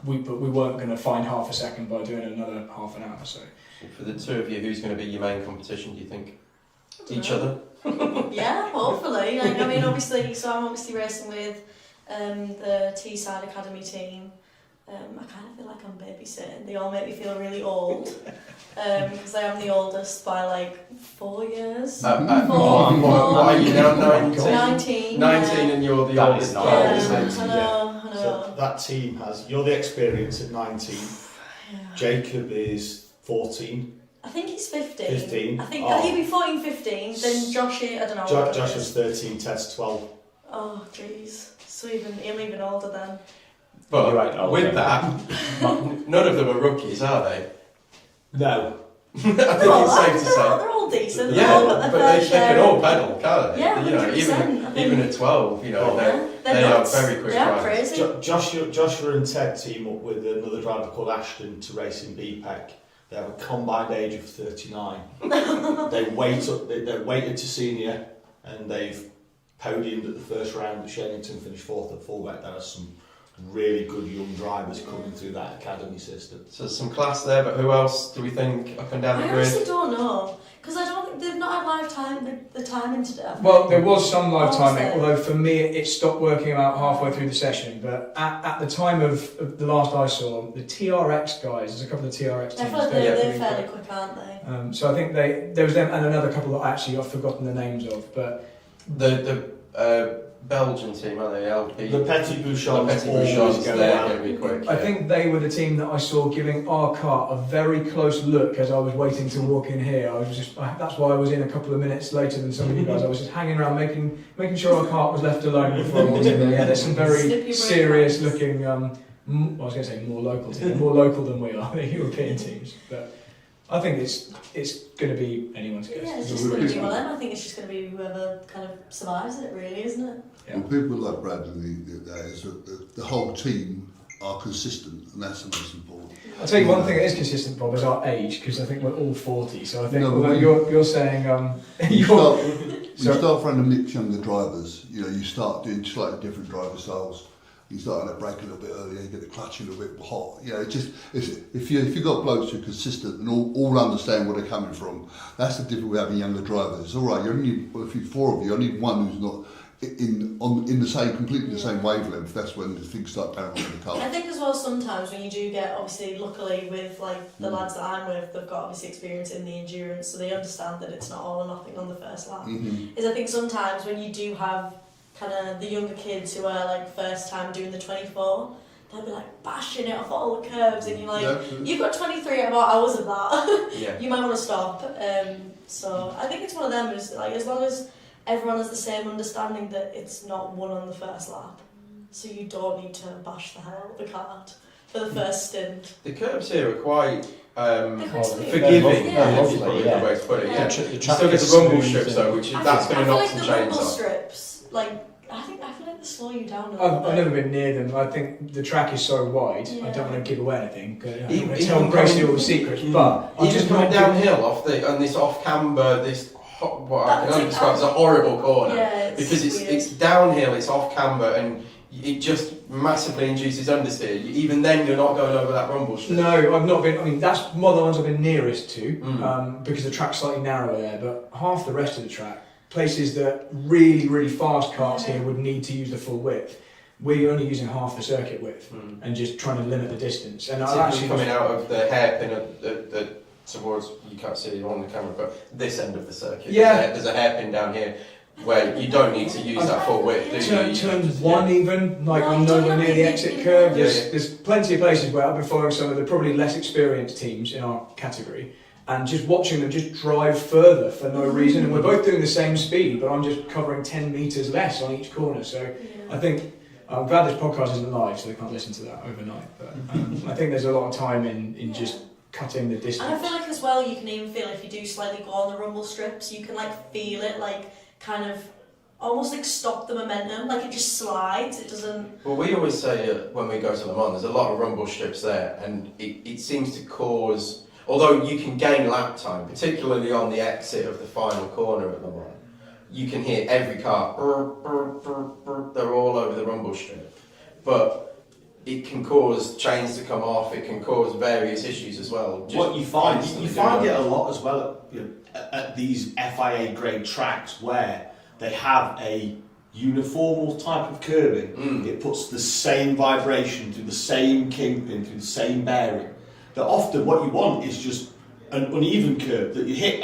But we weren't going to find half a second by doing another half an hour. So for the 2 of you, who's going to be your main competition, do you think? Each other? Yeah, hopefully. Obviously, so I'm obviously racing with the Teesside Academy team. I kind of feel like I'm babysitting. They all make me feel really old because I am the oldest by like 4 years. What are you now? 19. 19, and you're the oldest. I know. So that team you're the experience at 19. Yeah. Jacob is 14. I think he's 15. 15. I think he'll be 14, 15. Then Josh, I don't know. Josh was 13, Ted's 12. Oh, jeez. So I'm even older then. But with that, none of them are rookies, are they? No. I think it's safe to say. They're all decent. Yeah, but they can all pedal, can't they? Yeah, even at 12, they are very quick riders. Joshua and Ted team up with another driver called Ashton to race in BPEC. They have a combined age of 39. They weighted to senior, and they've podiumed at the first round at Shenington, finished 4th at fullback. There are some really good young drivers coming through that academy system. So there's some class there, but who else do we think up and down the grid? I honestly don't know, because they've not had the timing today. Well, there was some live timing, although for me it stopped working about halfway through the session. But at the time of the last I saw, the TRX guys, there's a couple of TRX teams. They're fairly quick, aren't they? So I think there was them and another couple that actually I've forgotten the names of. But the Belgian team, aren't they? LP. The Petit Bouchons. They're going to be quick. I think they were the team that I saw giving our car a very close look as I was waiting to walk in here. That's why I was in a couple of minutes later than some of you guys. I was just hanging around making sure our cart was left alone before I walked in there. Yeah, there's some very serious looking. I was going to say more local teams. They're more local than we are. They're European teams, but I think it's going to be anyone's guess. Yeah, it's just going to be one of them. I think it's just going to be whoever kind of survives it, really, isn't it? Yeah. Well, people like Bradley, the whole team are consistent, and that's the most important. I'll tell you one thing that is consistent, Bob, is our age, because I think we're all 40. So I think No, you're saying you start trying to mix younger drivers. You know, you start doing slightly different driver styles. You start on a brake a little bit earlier, you get the clutch a little bit hot. You know, if you've got blokes who are consistent and all understand where they're coming from, that's the difference with having younger drivers. It's all right. You only need, if you 4 of you, I need one who's not in the same, completely the same wavelength. That's when things start going wrong in the car. I think as well sometimes when you do get, obviously, luckily with like the lads that I'm with, they've got obviously experience in the endurance, so they understand that it's not all or nothing on the first lap. Is I think sometimes when you do have kind of the younger kids who are like first time doing the 24, they'll be like bashing it off all the curbs, and you're like, you've got 23 more hours of that. You might want to stop. So I think it's one of them, is like, as long as everyone has the same understanding that it's not won on the first lap, so you don't need to bash the hell out of the cart for the first stint. The curbs here are quite forgiving. That's probably the way to put it. You still get the rumble strips though, which that's going to knock some chains off. I feel like the rumble strips, like, I feel like they slow you down a little bit. I've never been near them. I think the track is so wide. I don't want to give away anything. I don't want to tell Gracie all the secrets. But I'm just coming downhill on this off camber, what I can only describe as a horrible corner, because it's downhill, it's off camber, and it just massively induces understeer. Even then, you're not going over that rumble strip. No, I've not been. I mean, that's one of the ones I've been nearest to, because the track's slightly narrower there. But half the rest of the track, places that really fast karts here would need to use the full width, we're only using half the circuit width and just trying to limit the distance. And I'm actually coming out of the hairpin towards, you can't see it on the camera, but this end of the circuit. There's a hairpin down here where you don't need to use that full width, do you? Turns one even, like I'm nowhere near the exit curve. There's plenty of places where I've been following some of the probably less experienced teams in our category, and just watching them just drive further for no reason. And we're both doing the same speed, but I'm just covering 10 metres less on each corner. So I think, I'm glad this podcast isn't live, so they can't listen to that overnight. But I think there's a lot of time in just cutting the distance. And I feel like as well, you can even feel if you do slightly go on the rumble strips, you can like feel it like kind of almost like stop the momentum, like it just slides, it doesn't... Well, we always say when we go to Le Mans, there's a lot of rumble strips there, and it seems to cause, although you can gain lap time, particularly on the exit of the final corner at Le Mans, you can hear every car, they're all over the rumble strip. But it can cause chains to come off, it can cause various issues as well. What you find it a lot as well at these FIA grade tracks where they have a uniform type of curbing. It puts the same vibration through the same kingpin, through the same bearing. That often what you want is just an uneven curb that you hit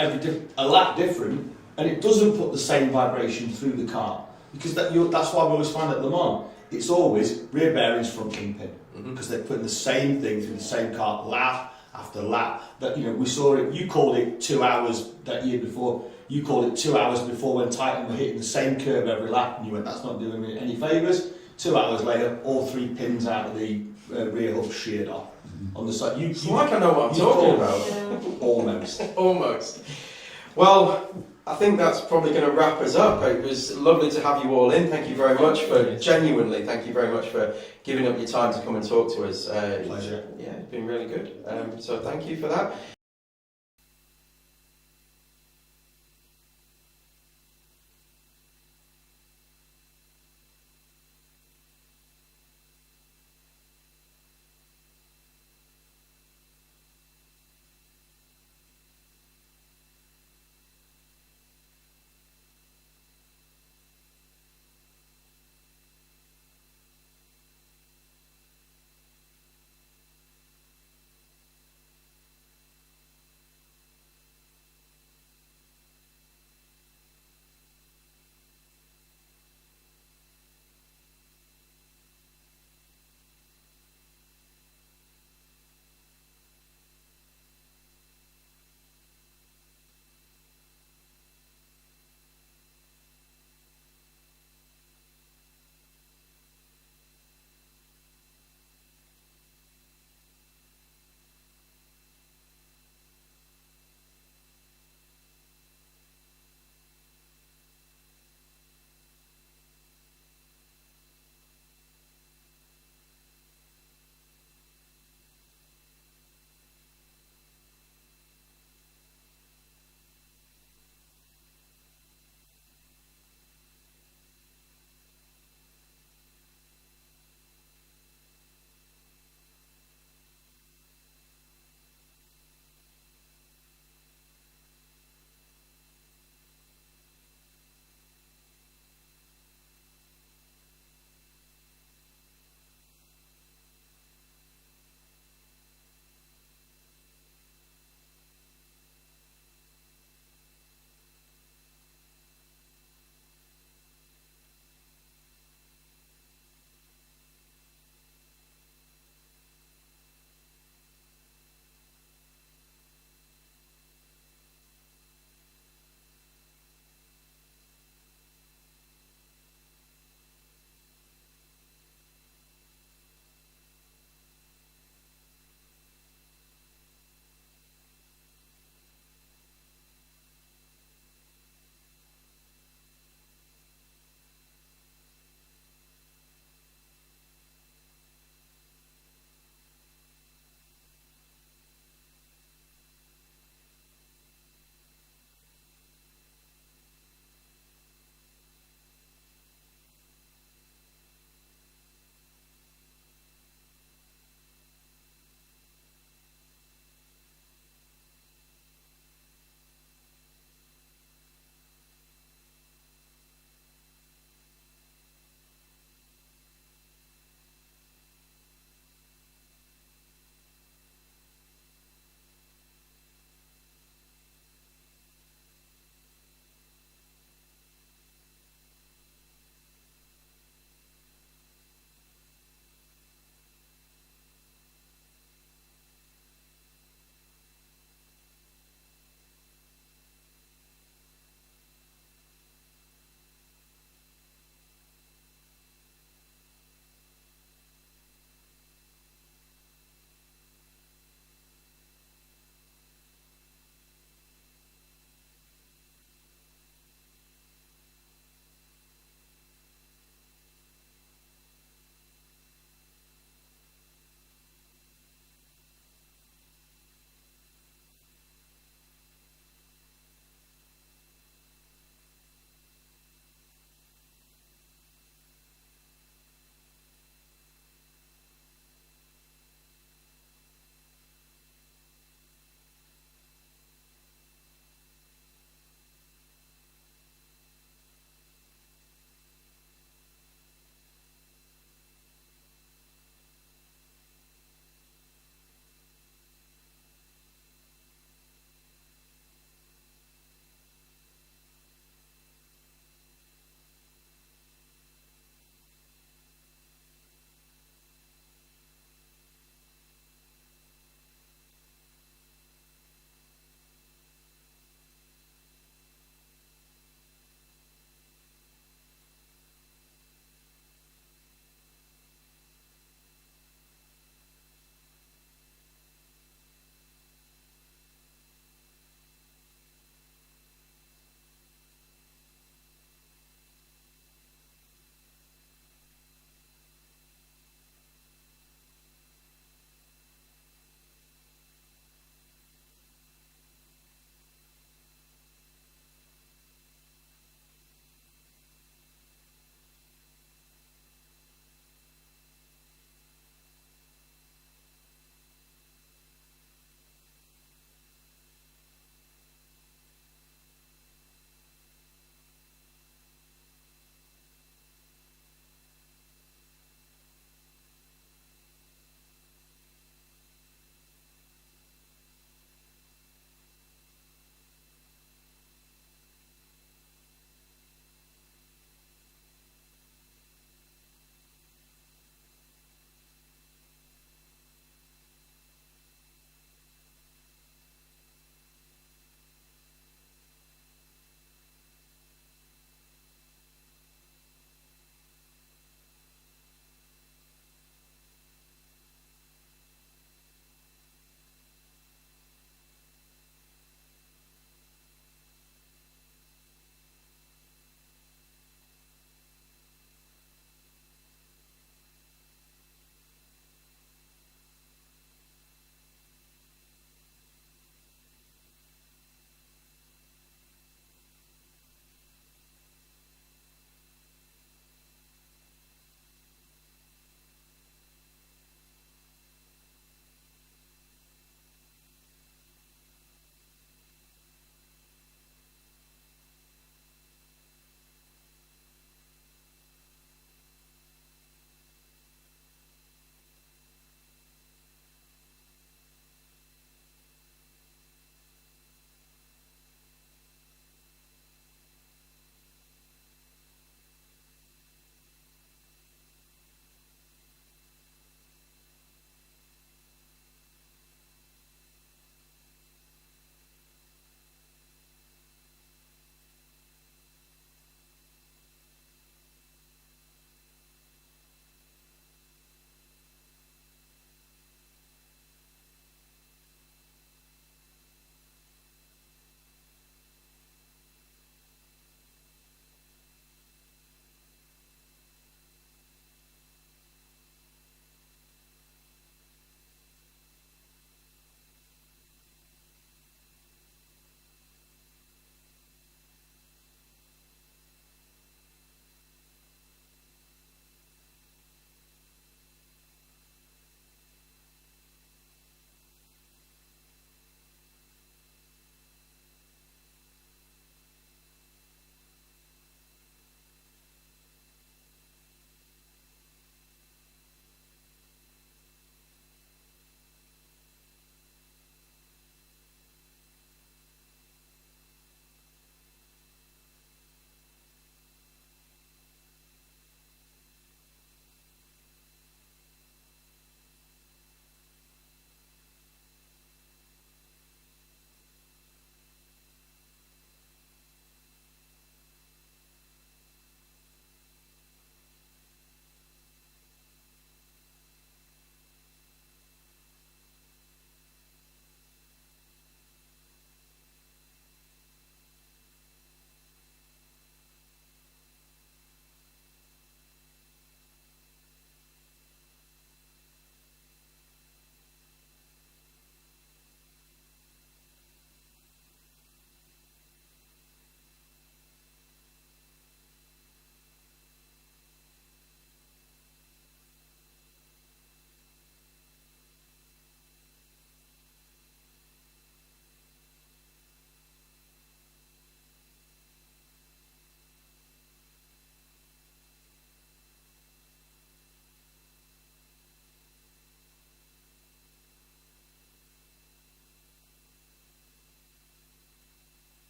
a lap different, and it doesn't put the same vibration through the car. Because that's why we always find at Le Mans, it's always rear bearings, front kingpin, because they're putting the same thing through the same car lap after lap. That we saw it. You called it 2 hours that year before. You called it 2 hours before when Titan were hitting the same curve every lap, and you went, "That's not doing me any favours." 2 hours later, all 3 pins out of the rear hub sheared off on the side. Like I know what I'm talking about. Almost. Well, I think that's probably going to wrap us up. It was lovely to have you all in. Thank you very much thank you very much for giving up your time to come and talk to us. Pleasure. Yeah, it's been really good. So thank you for that.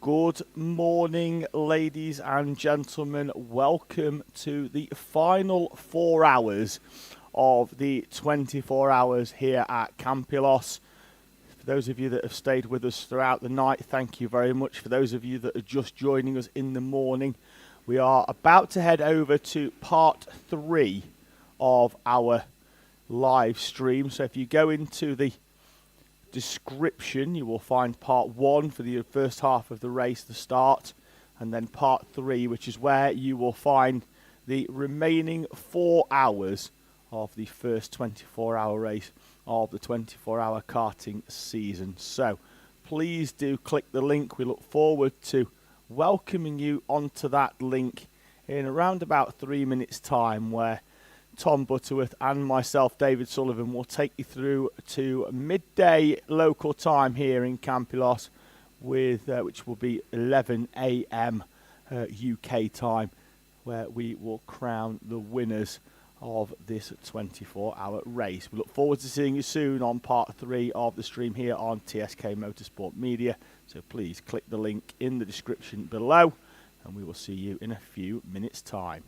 Good morning, ladies and gentlemen. Welcome to the final 4 hours of the 24 hours here at Campillos. For those of you that have stayed with us throughout the night, thank you very much. For those of you that are just joining us in the morning, we are about to head over to part 3 of our live stream. So if you go into the description, you will find part 1 for the first half of the race, the start, and then part 3, which is where you will find the remaining 4 hours of the first 24-hour race of the 24-hour karting season. So please do click the link. We look forward to welcoming you onto that link in around about 3 minutes time, where Tom Butterworth and myself, David Sullivan, will take you through to midday local time here in Campillos, with which will be 11 a.m. UK time, where we will crown the winners of this 24-hour race. We look forward to seeing you soon on part 3 of the stream here on TSK-Motorsport Media. So please click the link in the description below, and we will see you in a few minutes' time.